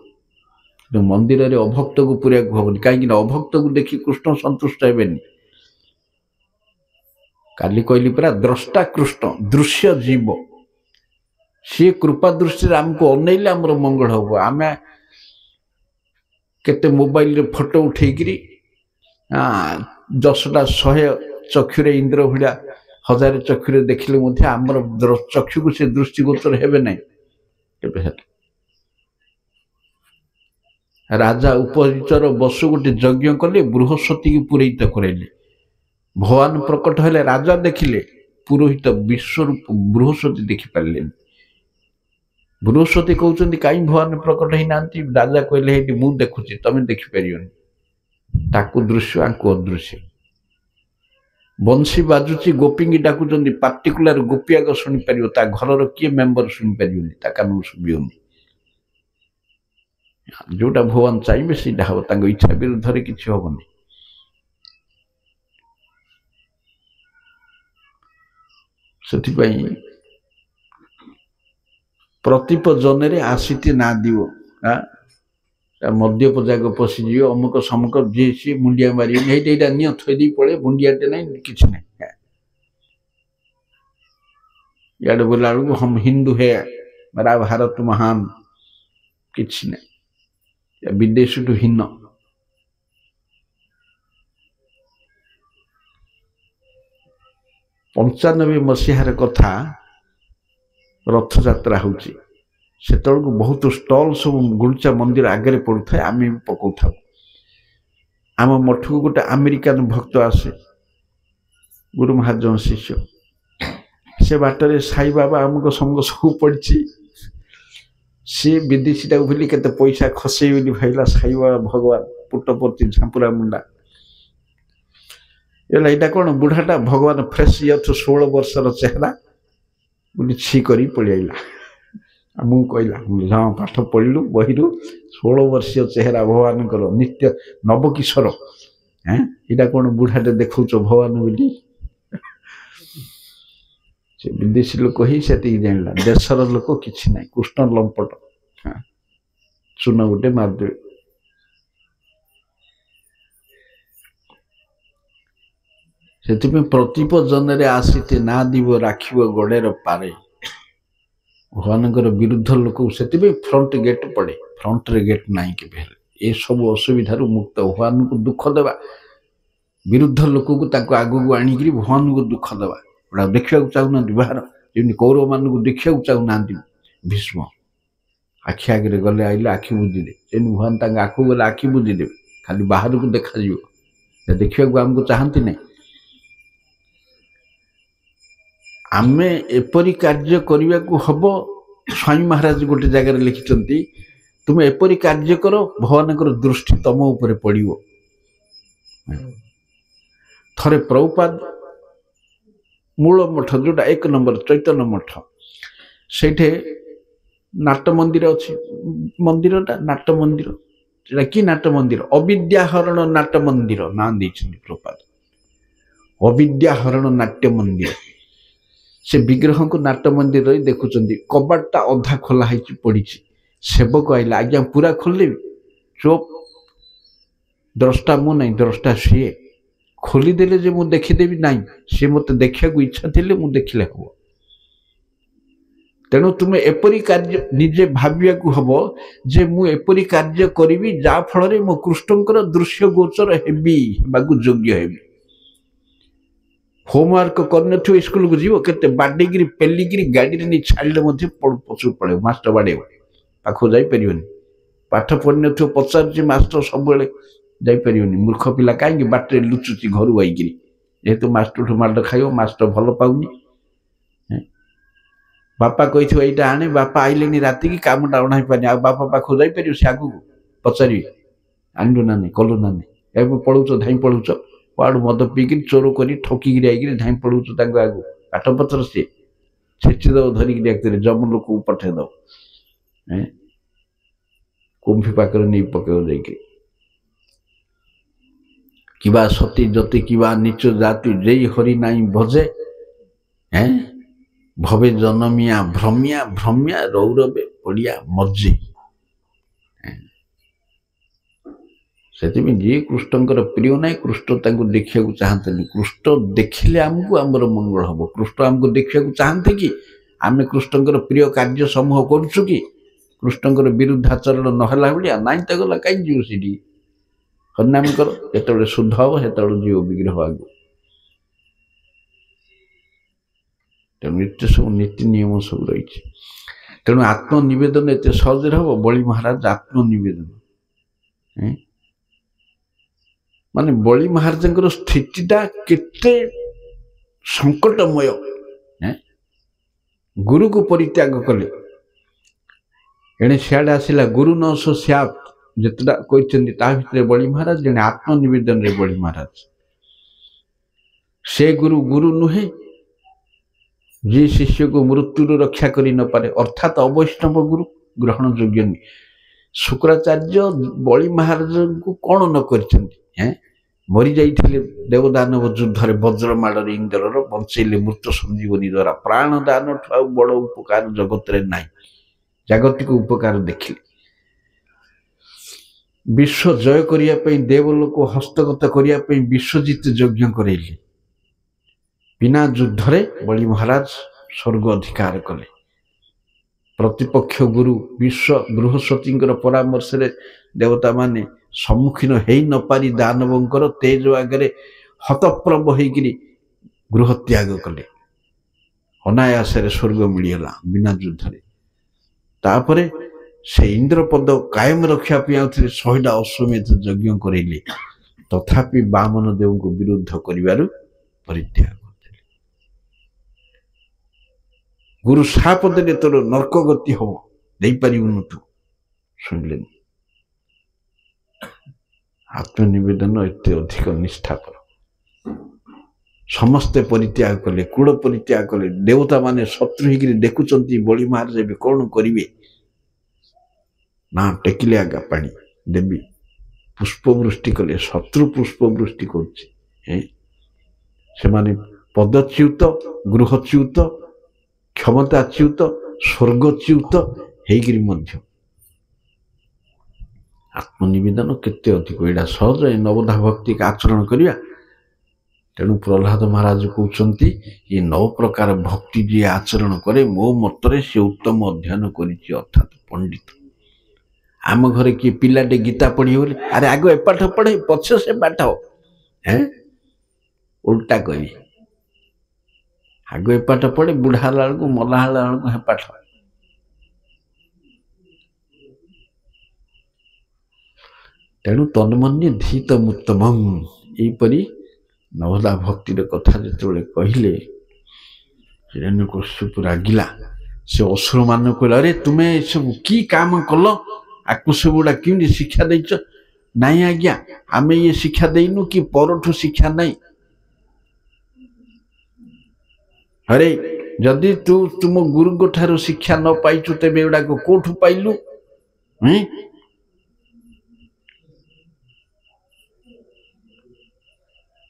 ମନ୍ଦିରରେ ଅଭକ୍ତକୁ ପୁରିବାକୁ ହବନି, କାହିଁକିନା ଅଭକ୍ତକୁ ଦେଖି କୃଷ୍ଣ ସନ୍ତୁଷ୍ଟ ହେବେନି। କାଲି କହିଲି ପରା ଦ୍ରଷ୍ଟା କୃଷ୍ଣ, ଦୃଶ୍ୟ ଜୀବ। ସିଏ କୃପା ଦୃଷ୍ଟିରେ ଆମକୁ ଅନେଇଲେ ଆମର ମଙ୍ଗଳ ହବ। ଆମେ କେତେ ମୋବାଇଲରେ ଫଟୋ ଉଠେଇକିରି 10ଟା 100 ଚକ୍ଷୁରେ ଇନ୍ଦ୍ର ଭଳିଆ 1000 ଚକ୍ଷୁରେ ଦେଖିଲେ ମଧ୍ୟ ଆମର ଚକ୍ଷୁକୁ ସେ ଦୃଷ୍ଟିଗୋଚର ହେବେ ନାହିଁ କେବେ ହେଲେ। ରାଜା ଉପରିଚର ବସୁ ଗୋଟେ ଯଜ୍ଞ କଲେ, ବୃହସ୍ପତିକି ପୁରୋହିତ କରାଇଲେ। ଭଗବାନ ପ୍ରକଟ ହେଲେ, ରାଜା ଦେଖିଲେ, ପୁରୋହିତ ବିଶ୍ୱରୂପ ବୃହସ୍ପତି ଦେଖିପାରିଲେନି। ବୃହସ୍ପତି କହୁଛନ୍ତି କାହିଁ ଭଗବାନ ପ୍ରକଟ ହେଇନାହାନ୍ତି? ରାଜା କହିଲେ ହେଇଠି ମୁଁ ଦେଖୁଛି, ତମେ ଦେଖିପାରିବନି। ତାକୁ ଦୃଶ୍ୟ ଆଙ୍କୁ ଅଦୃଶ୍ୟ। ବଂଶୀ ବାଜୁଛି, ଗୋପୀଙ୍କି ଡାକୁଛନ୍ତି, ପାର୍ଟିକୁଲାର ଗୋପୀ ଆଗ ଶୁଣିପାରିବ, ତା ଘରର କିଏ ମେମ୍ବର ଶୁଣିପାରିବନି, ତା କାନକୁ ଶୁଭିବନି। ଯୋଉଟା ଭଗବାନ ଚାହିଁବେ ସେଇଟା ହବ, ତାଙ୍କ ଇଚ୍ଛା ବିରୁଦ୍ଧରେ କିଛି ହବନି। ସେଥିପାଇଁ ପ୍ରତିପ ଜନରେ ଆସିତେ ନା ଦିବ। ମଦ୍ୟପ ଯାକ ପଶିଯିବ, ଅମୁକ ସମୁକ ଯିଏ ସିଏ ମୁଣ୍ଡିଆ ମାରିବେନି। ଏଇଟା ନିଅ ଥୋଇଦେଇ ପଳେଇ, ମୁଣ୍ଡିଆଟେ ନାହିଁ କିଛି ନାହିଁ। ଇଆଡ଼େ ବୋଲା ବେଳକୁ ହମ ହିନ୍ଦୁ ହେ, मेरा भारत महान, କିଛି ନାହିଁ। ବିଦେଶଠୁ ହୀନ। 95 ମସିହାର କଥା, ରଥଯାତ୍ରା ହଉଛି। ସେତେବେଳକୁ ବହୁତ ଷ୍ଟଲ ସବୁ ଗୁଣ୍ଡିଚା ମନ୍ଦିର ଆଗରେ ପଡୁଥାଏ, ଆମେ ବି ପକଉଥାଉ। ଆମ ମଠକୁ ଗୋଟେ ଆମେରିକାନ ଭକ୍ତ ଆସେ, ଗୁରୁ ମହାଜନ ଶିଷ୍ୟ। ସେ ବାଟରେ ସାଇବାବା ଆମକୁ ସମୁକ ସବୁ ପଡ଼ିଛି। ସିଏ ବିଦେଶୀଟାକୁ ଭୁଲି କେତେ ପଇସା ଖସେଇ ବୋଲି ଭାଇଲା ସାଇବାବା ଭଗବାନ ପୁଟପତି ଝାମ୍ପୁରା ମୁଣ୍ଡା। ଏଇଟା କଣ ବୁଢ଼ାଟା? ଭଗବାନ ଫ୍ରେଶ ଇୟର୍ଥ 16 ବର୍ଷର ଚେହେରା ବୋଲି ଛି କରି ପଳେଇ ଆଇଲା। ଆମକୁ କହିଲା, ହଁ ପାଠ ପଢିଲୁ ବହିରୁ, 16 ବର୍ଷୀୟ ଚେହେରା ଭଗବାନଙ୍କର, ନିତ୍ୟ ନବକିଶୋର। ଏଇଟା କଣ ବୁଢ଼ାଟେ ଦେଖଉଛ ଭଗବାନ ବୋଲି? ସେ ବିଦେଶୀ ଲୋକ ହିଁ ସେତିକି ଜାଣିଲା, ଦେଶର ଲୋକ କିଛି ନାହିଁ। କୃଷ୍ଣ ଲମ୍ପଟ, ଚୂନ ଗୋଟେ ମାରିଦେବେ। ସେଥିପାଇଁ ପ୍ରତିପ ଜନରେ ଆସିତେ ନା ଦିବ ରାଖିବ ଗଡ଼େର ପାରେ। ଭଗବାନଙ୍କର ବିରୁଦ୍ଧ ଲୋକକୁ ସେଥିପାଇଁ ଫ୍ରଣ୍ଟ ଗେଟ୍ ପଡ଼େ, ଫ୍ରଣ୍ଟରେ ଗେଟ୍ ନାହିଁ କେବେ ହେଲେ। ଏସବୁ ଅସୁବିଧାରୁ ମୁକ୍ତ। ଭଗବାନଙ୍କୁ ଦୁଃଖ ଦେବା, ବିରୁଦ୍ଧ ଲୋକକୁ ତାକୁ ଆଗକୁ ଆଣିକିରି ଭଗବାନଙ୍କୁ ଦୁଃଖ ଦେବା, ଏଗୁଡ଼ା ଦେଖିବାକୁ ଚାହୁଁନାହାନ୍ତି ବାହାର। ଯେମିତି କୌରବମାନଙ୍କୁ ଦେଖିବାକୁ ଚାହୁଁନାହାନ୍ତି ଭୀଷ୍ମ। ଆଖି ଆଗରେ ଗଲେ ଆଇଲେ ଆଖି ବୁଜିଲେ, ସେମିତି ଭଗବାନ ତାଙ୍କ ଆଗକୁ ଗଲେ ଆଖି ବୁଜିଦେବେ, ଖାଲି ବାହାରକୁ ଦେଖାଯିବ, ଦେଖିବାକୁ ଆମକୁ ଚାହାନ୍ତି ନାହିଁ। ଆମେ ଏପରି କାର୍ଯ୍ୟ କରିବାକୁ ହବ। ସ୍ୱାମୀ ମହାରାଜ ଗୋଟେ ଜାଗାରେ ଲେଖିଛନ୍ତି, ତୁମେ ଏପରି କାର୍ଯ୍ୟ କର, ଭଗବାନଙ୍କର ଦୃଷ୍ଟି ତମ ଉପରେ ପଡ଼ିବ। ଥରେ ପ୍ରଭୁପାଦ ମୂଳ ମଠ, ଯୋଉଟା 1 ନମ୍ବର ଚୈତନ୍ୟ ମଠ, ସେଇଠି ନାଟ ମନ୍ଦିର ଅଛି। ମନ୍ଦିରଟା ନାଟ ମନ୍ଦିର। ସେଟା କି ନାଟ ମନ୍ଦିର? ଅବିଦ୍ୟାହରଣ ନାଟ ମନ୍ଦିର ନାଁ ଦେଇଛନ୍ତି ପ୍ରଭୁପାଦ। ଅବିଦ୍ୟାହରଣ ନାଟ୍ୟ ମନ୍ଦିର। ସେ ବିଗ୍ରହଙ୍କୁ ନାଟ ମନ୍ଦିରରେ ଦେଖୁଛନ୍ତି, କବାଟଟା ଅଧା ଖୋଲା ହେଇଛି ପଡ଼ିଛି। ସେବକ ଆଇଲା, ଆଜ୍ଞା ପୁରା ଖୋଲିଦେବି? ଚୁପ୍, ଦ୍ରଷ୍ଟା ମୁଁ ନାହିଁ, ଦ୍ରଷ୍ଟା ସିଏ। ଖୋଲିଦେଲେ ଯେ ମୁଁ ଦେଖିଦେବି ନାହିଁ, ସିଏ ମତେ ଦେଖିବାକୁ ଇଚ୍ଛା ଥିଲେ ମୁଁ ଦେଖିଲେ ହବ। ତେଣୁ ତୁମେ ଏପରି କାର୍ଯ୍ୟ ନିଜେ ଭାବିବାକୁ ହବ ଯେ ମୁଁ ଏପରି କାର୍ଯ୍ୟ କରିବି ଯାହା ଫଳରେ ମୋ କୃଷ୍ଣଙ୍କର ଦୃଶ୍ୟ ଗୋଚର ହେବି, ହେବାକୁ ଯୋଗ୍ୟ ହେବି। ହୋମୱାର୍କ କରିନଥିବ, ସ୍କୁଲକୁ ଯିବ, କେତେ ବାଡ଼େଇକିରି ପେଲିକିରି ଗାଡ଼ିରେ ନେଇ ଛାଡ଼ିଲେ ମଧ୍ୟ ପଛକୁ ପଳେଇବ, ମାଷ୍ଟର ବାଡ଼େଇବ, ପାଖକୁ ଯାଇପାରିବନି। ପାଠ ପଢ଼ିନଥିବ, ପଚାରୁଛି ମାଷ୍ଟର ସବୁବେଳେ, ଯାଇପାରିବନି। ମୂର୍ଖ ପିଲା କାହିଁକି ବାଟରେ ଲୁଚୁଛି ଘରୁ ଆଇକିରି, जेहेतु मास्टर माड़ खाइब मास्टर भल पाऊनी बापा कही एटा आने बापा आइले राति की कामटा अणा पारे आ बापा पाखु जापर से आगू पचारे आनलु ना नहीं कलु ना नहीं ए पढ़ुच धाई पढ़ुच कुआड़ मद पीक चोर कर ठकिक आई धाई पढ़ुच आगू पाठ पत्र सी छेचिदेव धरिक जम लोक पठेदेव कुंभी पाकर नहीं पकेव जाइए किबा सती जति किबा नीच जाति जई हरि नाई भजे हैं भवे जनमिया भ्रमिया भ्रमिया रौरवे पड़िया मर्जी से जी कृष्णकर प्रिय ना कृष्ण देखा चाहते कृष्ण देखिले आमको आमर मंगल हम कृष्ण आमको देखा चाहते कि आम कृष्णकर प्रिय कार्य समूह करुचु कि कृष्णकर विरुद्धाचरण नहला भाया नाई तो गला कहीं जीव सी हरिनाम कर जो शुद्ध हम से जीव विग्रह आगु तेणु एत सब नीति नियम सब रही तेणु आत्मनिवेदन एत सहज हम बलि महाराज आत्मनिवेदन माने बलि महाराज स्थितिटा केते संकटमय गुरु को परित्याग कले एणे सियाड़े आसला गुरु न सो सैत जितेटा कहते भितर बलि महाराज जड़े आत्मनिवेदन रे बलि महाराज से गुरु गुरु नुहे जी शिष्य को मृत्यु रक्षा करि न पारे अर्थात अवैष्णव गुरु ग्रहण योग्य नहीं शुक्राचार्य बलि महाराज को कौन न कर मरी जाइए देवदानव युद्ध वज्र माड़ इंद्र बंचेले मृत संजीवनी द्वारा प्राणदान ठू बड़ उपकार जगत रे नाई जागतिक उपकार देखिले विश्व जय करने देवलोक हस्तगत करने विश्वजित यज्ञ करेले बिना युद्ध रे बलि महाराज स्वर्ग अधिकार कले प्रतिपक्ष गुरु विश्व बृहस्पति परामर्श रे देवता माने सम्मुखीन हो न पारी दानवंकर तेज आगे हतप्रभ होकर गृह त्याग कले अनायास स्वर्ग मिलगला बिना युद्ध रे तापरे से इंद्रपद कायम रखा 100टा अश्वमेध यज्ञ करेले तथापि वामन देव को विरुद्ध करिवारु परित्याग करते गुरु साप देले तोर नरक गति हो दे पारिबुनु तू सुनले आत्मनिवेदन एत अधिक निष्ठापर समस्ते परित्याग कले कूड़ परित्याग कले देवता माने शत्रु होकर देखुंत बलि महाराज भी कौन करेंगे ना टेकिले आगा पानी देवी पुष्पवृष्टि कले शत्रु पुष्पवृष्टि कर पदच्युत गृहच्युत क्षमताच्युत स्वर्गच्युत होकर आत्मनिवेदन केते अधिक एटा सहज नवधा भक्ति का आचरण करिया तेणु प्रहलाद महाराज कहते ये 9 प्रकार भक्ति जी आचरण करे मो मतरे से उत्तम अध्ययन करिछि अर्थात पंडित आम घरे किए पिलाटे गीता पढ़ी बोले अरे आग एपाठ पढ़े पछे से पाठ है उल्टा कही आग एपाठ पढ़े बुढ़ा को मला को हे पाठ तेणु तन्मन्ये धीतमुत्तम यहीपरि नवदा भक्तिर कथा जो कहले हिरण्यकश्यप रागिला से असुर मान कहला अरे तुम्हें सब की काम कल आपको सब गुड़ा कि शिक्षा देच नाई आज्ञा आम ये शिक्षा देनु कि परठू शिक्षा नहीं अरे जदि तू तुम गुरु ठारू शिक्षा न पाइचु तेबे एगुड़ा कोठू पाइलु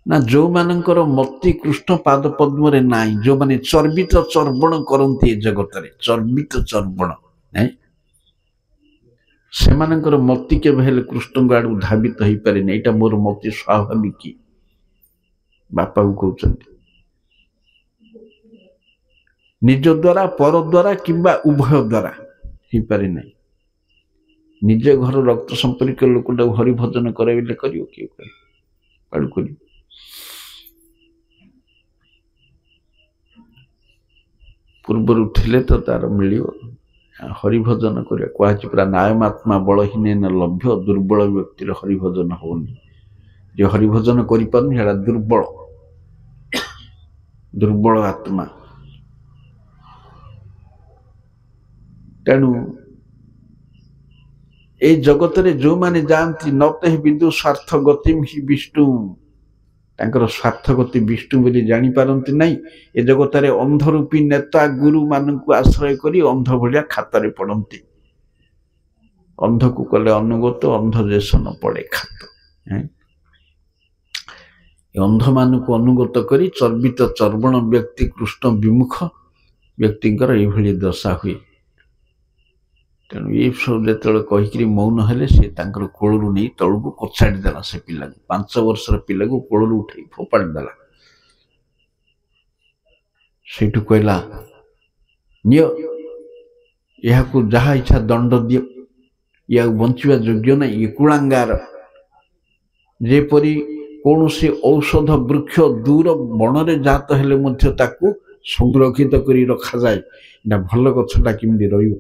ना जो मानकर मति कृष्ण पाद पद्म रे नाई जो माने चर्बित चर्बण करती जगत रे चर्बित चर्बण से मानकर मति के हेले कृष्ण आड़ धावित हो पारे यहाँ मोर मति स्वाभाविक बापा को कहते निज द्वारा पर द्वारा किंबा उभय द्वारा हो पारे ना निज घर रक्त संपर्क लोक हरिभजन कराइले करियो किए कर पूर्वर उठिले तो तार मिल हरिभजन कर कहुरा नायमात्मा बलहीन लभ्य दुर्बल व्यक्तिर हरिभजन होनी जो हरिभजन कर दुर्बल ଦୁର୍ବଳ ଆତ୍ମା। ତେଣୁ এই ଜଗତରେ ଯେଉଁମାନେ ଯାଆନ୍ତି ନତେ ବିଦୁ ସ୍ୱାର୍ଥ ଗତିମ୍ ହି ବିଷ୍ଣୁ, ତାଙ୍କର ସ୍ୱାର୍ଥ ଗତି ବିଷ୍ଣୁ ବୋଲି ଜାଣିପାରନ୍ତି ନାହିଁ। ଏ ଜଗତରେ ଅନ୍ଧ ରୂପୀ ନେତା ଗୁରୁମାନଙ୍କୁ ଆଶ୍ରୟ କରି ଅନ୍ଧ ଭଳିଆ ଖାତରେ ପଡ଼ନ୍ତି। ଅନ୍ଧକୁ କଲେ ଅନୁଗତ, ଅନ୍ଧ ଦେଶ ନ ପଡ଼େ ଖାତ। ଅନ୍ଧମାନଙ୍କୁ ଅନୁଗତ କରି ଚର୍ବିତ ଚର୍ବଣ ବ୍ୟକ୍ତି କୃଷ୍ଣ ବିମୁଖ ବ୍ୟକ୍ତିଙ୍କର ଏଇଭଳି ଦଶା ହୁଏ। ତେଣୁ ଏସବୁ ଯେତେବେଳେ କହିକିରି ମୌନ ହେଲେ, ସେ ତାଙ୍କର କୋଳରୁ ନେଇ ତଳକୁ କଚାଡ଼ି ଦେଲା ସେ ପିଲାକୁ। 5 ବର୍ଷର ପିଲାକୁ କୋଳରୁ ଉଠେଇ ଫୋପାଡ଼ି ଦେଲା। ସେଇଠୁ କହିଲା, ନିଅ ଏହାକୁ ଯାହା ଇଚ୍ଛା ଦଣ୍ଡ ଦିଅ, ଇଏ ଆଉ ବଞ୍ଚିବା ଯୋଗ୍ୟ ନାହିଁ, ଇଏ କୁଳାଙ୍ଗାର। ଯେପରି କୌଣସି ଔଷଧ ବୃକ୍ଷ ଦୂର ବଣରେ ଜାତ ହେଲେ ମଧ୍ୟ ତାକୁ ସଂରକ୍ଷିତ କରି ରଖାଯାଏ। ଏଇଟା ଭଲ ଗଛଟା କେମିତି ରହିବ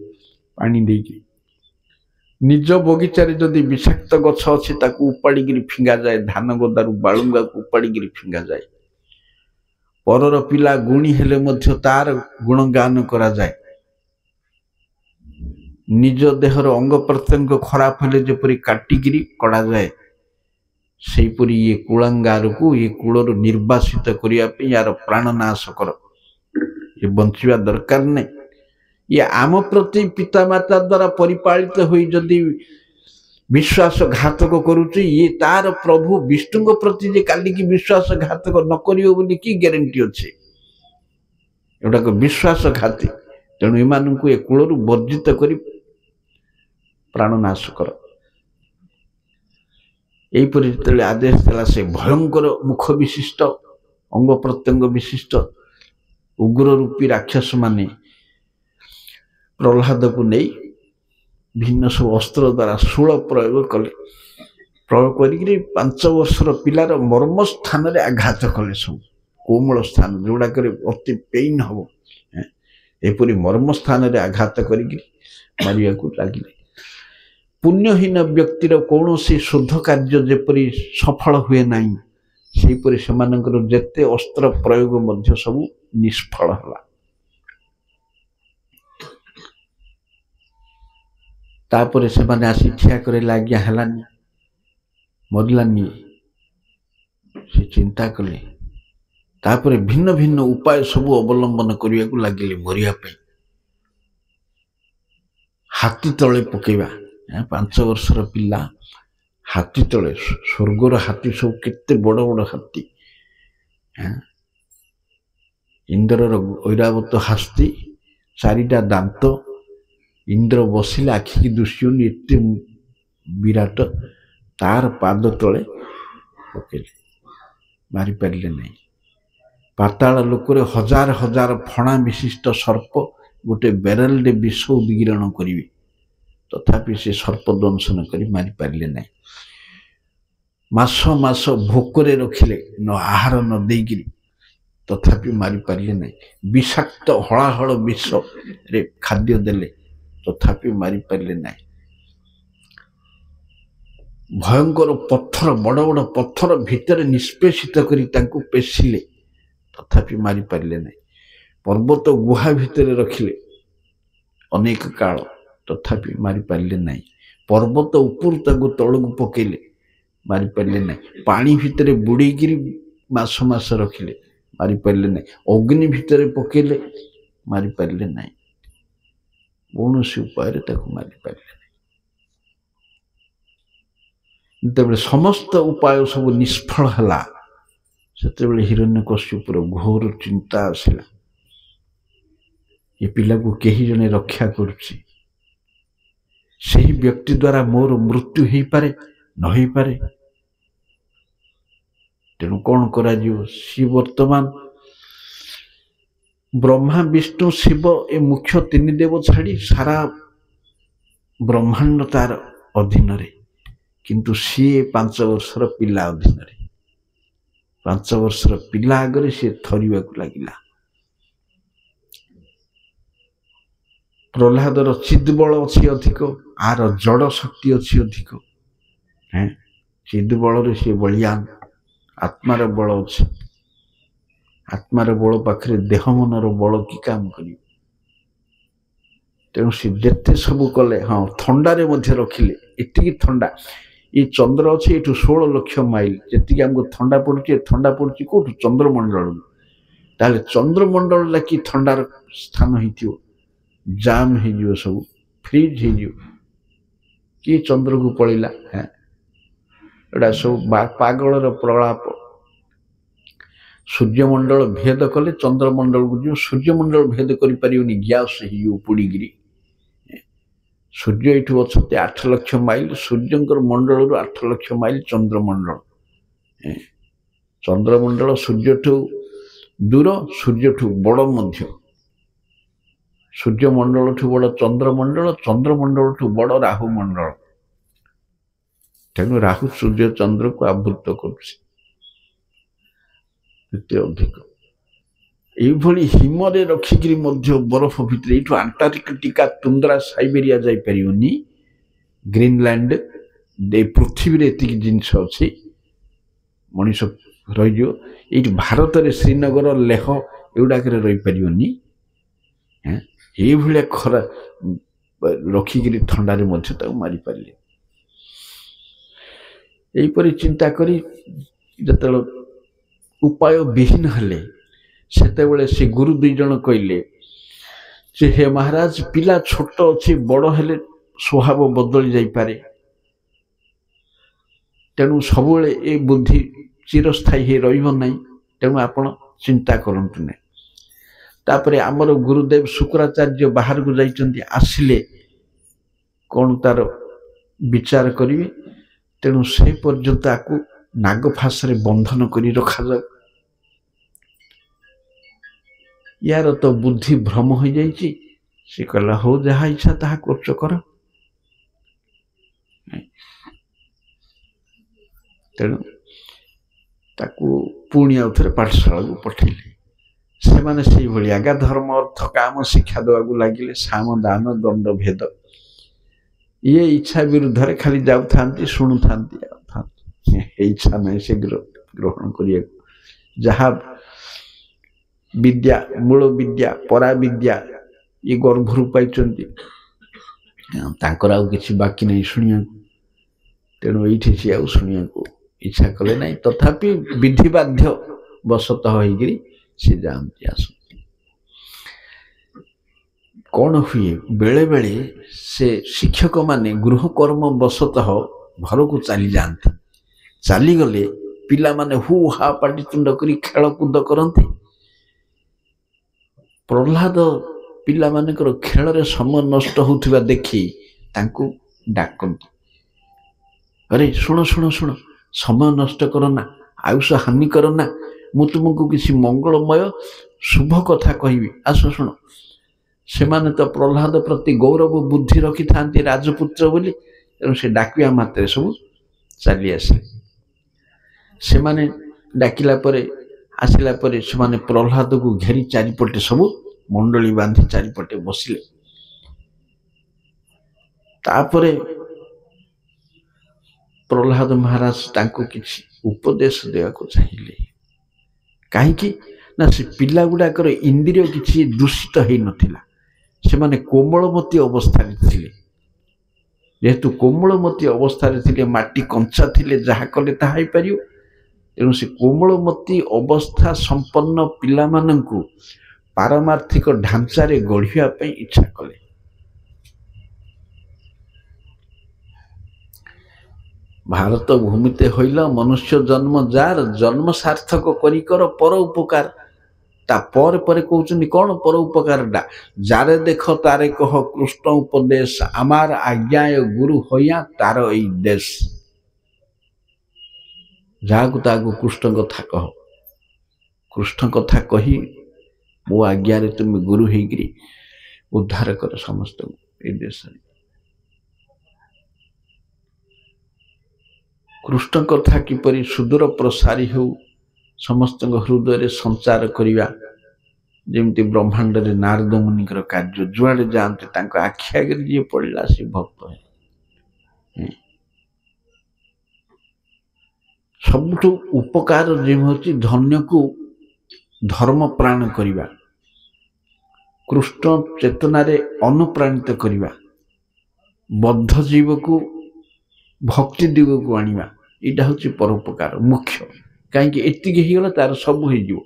ପାଣି ଦେଇକି। ନିଜ ବଗିଚାରେ ଯଦି ବିଷାକ୍ତ ଗଛ ଅଛି ତାକୁ ଉପାଡ଼ିକିରି ଫିଙ୍ଗାଯାଏ। ଧାନ ଗଦାରୁ ବାଳୁଙ୍ଗାକୁ ଉପାଡ଼ିକିରି ଫିଙ୍ଗାଯାଏ। ପରର ପିଲା ଗୁଣୀ ହେଲେ ମଧ୍ୟ ତାର ଗୁଣଗାନ କରାଯାଏ। ନିଜ ଦେହର ଅଙ୍ଗ ପ୍ରତ୍ୟଙ୍ଗ ଖରାପ ହେଲେ ଯେପରି କାଟିକିରି କଢ଼ାଯାଏ, ସେହିପରି ଇଏ କୁଳାଙ୍ଗାରକୁ ଏ କୂଳରୁ ନିର୍ବାସିତ କରିବା ପାଇଁ ୟାର ପ୍ରାଣନାଶ କର। ଏ ବଞ୍ଚିବା ଦରକାର ନାହିଁ। ଇଏ ଆମ ପ୍ରତି ପିତାମାତା ଦ୍ୱାରା ପରିପାଳିତ ହୋଇ ଯଦି ବିଶ୍ୱାସଘାତକ କରୁଛି, ଇଏ ତାର ପ୍ରଭୁ ବିଷ୍ଣୁଙ୍କ ପ୍ରତି ଯେ କାଲିକି ବିଶ୍ୱାସଘାତକ ନ କରିବ ବୋଲି କି ଗ୍ୟାରେଣ୍ଟି ଅଛି? ଏଗୁଡ଼ାକ ବିଶ୍ୱାସଘାତୀ। ତେଣୁ ଏମାନଙ୍କୁ ଏ କୂଳରୁ ବର୍ଜିତ କରି ପ୍ରାଣନାଶ କର। ଏହିପରି ଯେତେବେଳେ ଆଦେଶ ଦେଲା, ସେ ଭୟଙ୍କର ମୁଖ ବିଶିଷ୍ଟ, ଅଙ୍ଗ ପ୍ରତ୍ୟଙ୍ଗ ବିଶିଷ୍ଟ ଉଗ୍ର ରୂପୀ ରାକ୍ଷସ ମାନେ ପ୍ରହ୍ଲାଦକୁ ନେଇ ଭିନ୍ନ ସବୁ ଅସ୍ତ୍ର ଦ୍ୱାରା ଶୂଳ ପ୍ରୟୋଗ କଲେ। ପ୍ରୟୋଗ କରିକିରି 5 ବର୍ଷର ପିଲାର ମର୍ମ ସ୍ଥାନରେ ଆଘାତ କଲେ। ସବୁ କୋମଳ ସ୍ଥାନ ଯୋଉଗୁଡ଼ାକରେ ଅତି ପେଇନ୍ ହବ, ଏପରି ମର୍ମ ସ୍ଥାନରେ ଆଘାତ କରିକିରି ମାରିବାକୁ ଲାଗିଲେ। ପୁଣ୍ୟହୀନ ବ୍ୟକ୍ତିର କୌଣସି ଶୁଦ୍ଧ କାର୍ଯ୍ୟ ଯେପରି ସଫଳ ହୁଏ ନାହିଁ, ସେହିପରି ସେମାନଙ୍କର ଯେତେ ଅସ୍ତ୍ର ପ୍ରୟୋଗ ମଧ୍ୟ ସବୁ ନିଷ୍ଫଳ ହେଲା। ତାପରେ ସେମାନେ ଆସି ଠିଆ କରେଇଲେ, ଆଜ୍ଞା ହେଲାନି, ମରିଲାନି। ସେ ଚିନ୍ତା କଲେ। ତାପରେ ଭିନ୍ନ ଭିନ୍ନ ଉପାୟ ସବୁ ଅବଲମ୍ବନ କରିବାକୁ ଲାଗିଲେ ମରିବା ପାଇଁ। ହାତୀ ତଳେ ପକେଇବା। 5 ବର୍ଷର ପିଲା ହାତୀ ତଳେ, ସ୍ୱର୍ଗର ହାତୀ ସବୁ କେତେ ବଡ଼ ବଡ଼ ହାତୀ। ଇନ୍ଦ୍ରର ଐରାବତ ହାତୀ, 4ଟା ଦାନ୍ତ। ଇନ୍ଦ୍ର ବସିଲେ ଆଖିକି ଦୁଷ୍ୟନି, ଏତେ ବିରାଟ। ତାର ପାଦ ତଳେ ପକେଇଲେ, ମାରିପାରିଲେ ନାହିଁ। ପାତାଳ ଲୋକରେ 1000 1000 ଫଣା ବିଶିଷ୍ଟ ସର୍ପ ଗୋଟେ ବେରେଲରେ ବିଷ ଉଦ୍ଗିରଣ କରିବେ, ତଥାପି ସେ ସର୍ପ ଦଂଶନ କରି ମାରିପାରିଲେ ନାହିଁ। ମାସ ମାସ ଭୋକରେ ରଖିଲେ, ଆହାର ନ ଦେଇକିରି, ତଥାପି ମାରିପାରିଲେ ନାହିଁ। ବିଷାକ୍ତ ହଳାହଳ ବିଷରେ ଖାଦ୍ୟ ଦେଲେ, ତଥାପି ମାରିପାରିଲେ ନାହିଁ। ଭୟଙ୍କର ପଥର, ବଡ଼ ବଡ଼ ପଥର ଭିତରେ ନିଷ୍ପେଷିତ କରି ତାଙ୍କୁ ପେଶିଲେ, ତଥାପି ମାରିପାରିଲେ ନାହିଁ। ପର୍ବତ ଗୁହା ଭିତରେ ରଖିଲେ ଅନେକ କାଳ, ତଥାପି ମାରିପାରିଲେ ନାହିଁ। ପର୍ବତ ଉପରୁ ତାକୁ ତଳକୁ ପକେଇଲେ, ମାରିପାରିଲେ ନାହିଁ। ପାଣି ଭିତରେ ବୁଡ଼େଇକିରି ମାସ ମାସ ରଖିଲେ, ମାରିପାରିଲେ ନାହିଁ। ଅଗ୍ନି ଭିତରେ ପକେଇଲେ, ମାରିପାରିଲେ ନାହିଁ। କୌଣସି ଉପାୟରେ ତାକୁ ମାରିପାରିଲେ ନାହିଁ। ଯେତେବେଳେ ସମସ୍ତ ଉପାୟ ସବୁ ନିଷ୍ଫଳ ହେଲା, ସେତେବେଳେ ହିରଣ୍ୟକଶ୍ୟପର ଘୋର ଚିନ୍ତା ଆସିଲା। ଏ ପିଲାକୁ କେହି ଜଣେ ରକ୍ଷା କରୁଛି, ସେହି ବ୍ୟକ୍ତି ଦ୍ୱାରା ମୋର ମୃତ୍ୟୁ ହେଇପାରେ, ନ ହେଇପାରେ। ତେଣୁ କ'ଣ କରାଯିବ? ସିଏ ବର୍ତ୍ତମାନ ବ୍ରହ୍ମା ବିଷ୍ଣୁ ଶିବ ଏ ମୁଖ୍ୟ 3 ଦେବ ଛାଡ଼ି ସାରା ବ୍ରହ୍ମାଣ୍ଡ ତାର ଅଧୀନରେ, କିନ୍ତୁ ସିଏ 5 ବର୍ଷର ପିଲା ଅଧୀନରେ। 5 ବର୍ଷର ପିଲା ଆଗରେ ସିଏ ଥରିବାକୁ ଲାଗିଲା। ପ୍ରହ୍ଲାଦର ଚିଦ୍ବଳ ଅଛି ଅଧିକ, ଆର ଜଡ଼ ଶକ୍ତି ଅଛି ଅଧିକ। ଚିଦ୍ବଳରେ ସିଏ ବଳିୟାନ, ଆତ୍ମାର ବଳ ଅଛି। आत्मार बल पाखे देह मनर बल कि काम कर तेणु सी जेते सब कले हाँ थंडारे रखिले एति थंडा ये चंद्र अच्छे ये 16 लाख माइल जी आमको थंडा पड़ुची कौटू चंद्रमंडल ताले चंद्रमंडल कि थंडार स्थान हो जाम हो सब फ्रीज हो किए चंद्र को पड़ेगा हाँ एटा सब पागलर प्रलाप सूर्यमंडल भेद कले चंद्रमंडल को जो सूर्यमंडल भेद कर गैस हो पोड़ीगिरी सूर्य ये अच्छा 8 लाख माइल सूर्यंकर मंडल रु 8 लाख माइल चंद्रमंडल चंद्रमंडल सूर्य ठू दूर सूर्य ठू बड़ मध्य सूर्यमंडल ठू बड़ चंद्रमंडल चंद्रमंडल ठू बड़ राहुमंडल तेणु राहु सूर्य चंद्र को आवृत कर अधिक यही हिमरे रखिकी बरफ भितर ये आंटार्कटिका तुंद्रा साइबेरिया जापरि ग्रीनलैंड पृथ्वी एति जिनस अच्छी मनीष रही भारत में श्रीनगर लेह एगुड़ाक रहीपर ये खरा रखिकी ठंडारे मारी पारे यहीपरि चिंता करी जत उपाय विहीन हेले सेतेबेले से गुरु दुई जन कहले जे हे महाराज पिला छोट अच्छी बड़ हेले स्वभाव बदली जाइपारे तेणु सबुले ये बुद्धि चिरस्थायी रहिबो नहीं तेणु आपण चिंता करंतु नहीं तापरे आमर गुरुदेव शुक्राचार्य बाहर को जाइचंती आसिले कौन तार विचार करिवे तेणु से पर्यंत आकु नागफास रे बंधन करी रखा जाऊ यार तो बुद्धि भ्रम हो जाइए सी कहला हो जहा इच्छा ताहा कर्च कर तेणु ताकू पुणी आउ थे पाठशाला को पठेले से माने से भली आगा धर्म अर्थ काम शिक्षा देवाक लगिले साम दान दंड भेद ये इच्छा विरुद्ध रे खाली जाऊ थांती शुणु थांती इच्छा नहीं से ग्रहण करिया जहा विद्या मूल विद्या परा विद्या ये गर्भरू पाई कि बाकी नहीं शुणिया तेणु ये सी आउ शुणिया इच्छा कले नहीं तथापि विधि बाध्य बसतः होगी सी जाती आसती कौन हुए बेले बेले से शिक्षक माने गृह कर्म बसतः घर को चली जाती चली गले पिला माने हु हा पाटितुंड करी खेलकूद करते प्रहलाद पिला मानकर खेल रे समय नष्ट होउथिबा देखी तांकु डाकंती अरे सुनो सुनो सुनो समय नष्ट करना आयुष हानि करना मु तुमको किसी मंगलमय शुभ कथा कहबी आस सुनो से माने तो प्रहलाद प्रति गौरव बुद्धि रखी थांती राजपुत्र बोली से डाकिया मात्रे सब चली आसे से माने डाकिला परे आसिला परे से माने प्रहलाद को घेरी चारिपटे सब मंडली बांधी चारिपटे बसिले तापरे प्रहलाद महाराज तांको किछि उपदेश देवा को चाहिए कहीं ना से पिला गुड़ाकर इंद्रिय किछि दूषित हो नथिला से माने कोमलमती अवस्था थिले जेहेतु कोमलमती अवस्था थिले माटी कंचा थिले जहा कले ताहा ही परियो तेणु से कोमलमती अवस्था संपन्न पिला माननकु पारमार्थिक ढांचारे गढ़िया पे इच्छा कले भारत भूमिते होइला मनुष्य जन्म जार जन्म सार्थक करी कर पर उपकार ता पर पर कहउचनी कोन पर उपकार डा जारे देख तारे कह कृष्ण उपदेश आमार आज्ञाय गुरु होया तार एई देश जागु तागु कृष्ण कथा कह कृष्ण कथा कही मो आज्ञा रे तुम गुरु हेगिरी उद्धार कर समस्त ए देश कृष्ण कथा किपरि सुदूर प्रसारी हो समस्त हृदय रे संचार करिवा जेमती ब्रह्मांड रे नारद मुनि कार्य जुआड़े जाते तांको आखि आगे जी पड़ला से भक्त है सबुठ उपकार जे होची धन्य को धर्म प्राण करिबा कृष्ण चेतनारे अनुप्राणित करिबा बद्ध जीव को भक्ति दिग को आनिबा एटा होची परोपकार मुख्य कहीं एतिके हिगला तार सब हो जिवो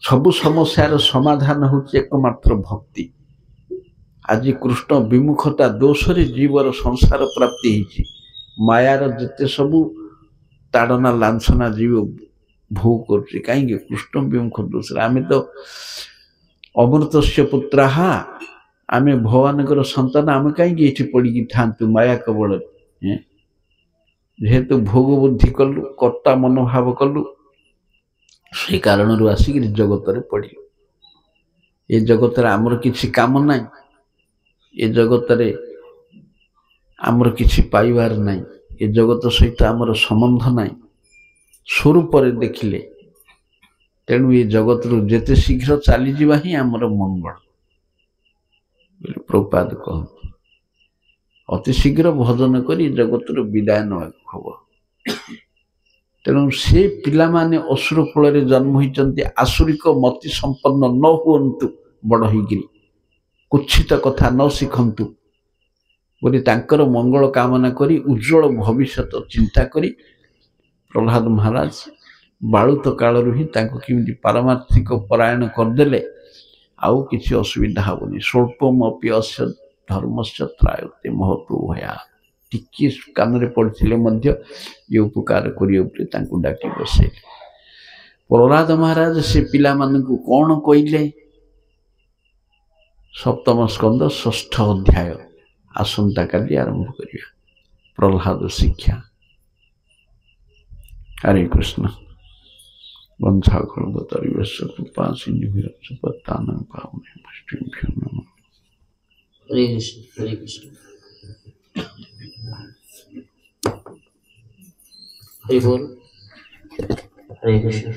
सब समस्यार समाधान होची एकमात्र भक्ति आज कृष्ण विमुखता दोष रे जीवर संसार प्राप्ति हिची मायार जते सबु ताड़ना लांछना जीव भोग कर कहीं कृष्ण विमुख दोष आम तो अमृतस्य पुत्राहा आमे भगवान संतान आम कहीं पड़ी था माया कबल जेहेतु भोग बुद्धि कलु कर्ता मनोभाव कलु से कारण आसिक जगत पड़ल ये जगत आमर किसी काम ना ये जगत आमर किसी पाइबार ना ये जगत सहित आमर संबंध ना स्वरूप देखिले तेणु ये जगत रु जेते शीघ्र चली जावा ही आमर मंगल प्रभुपाद कहते अति शीघ्र भजन करी जगत रु विदाय न हम तेणु से पिला माने असुर कुल जन्म होती आसुरिक मति संपन्न न हुंतु बड़ होगी कुत्सित कथा न शिखंतु बोली तांकर मंगल कामना करी उज्जवल भविष्य चिंता करी प्रहलाद महाराज बालुत कालू ही किमिति पारमार्थिक परायण करदेले आउ किसी असुविधा हेनी स्वल्पमपि अस्य धर्मस्य त्रायते महत्व भया टिकी कान पड़े ये उपकार करिए डाकी बसैले प्रहलाद महाराज से पिला मानकु कौन कहले सप्तम स्कंद षष्ठ अध्याय आसंता काली आरंभ करिया प्रहलाद शिक्षा हरे कृष्ण वंशा कल्पतरुश्च कृपा सिंधुभ्यो पतितानां पावनेभ्यो नमः। हरे कृष्ण हरे कृष्ण हरे बोल हरे कृष्ण।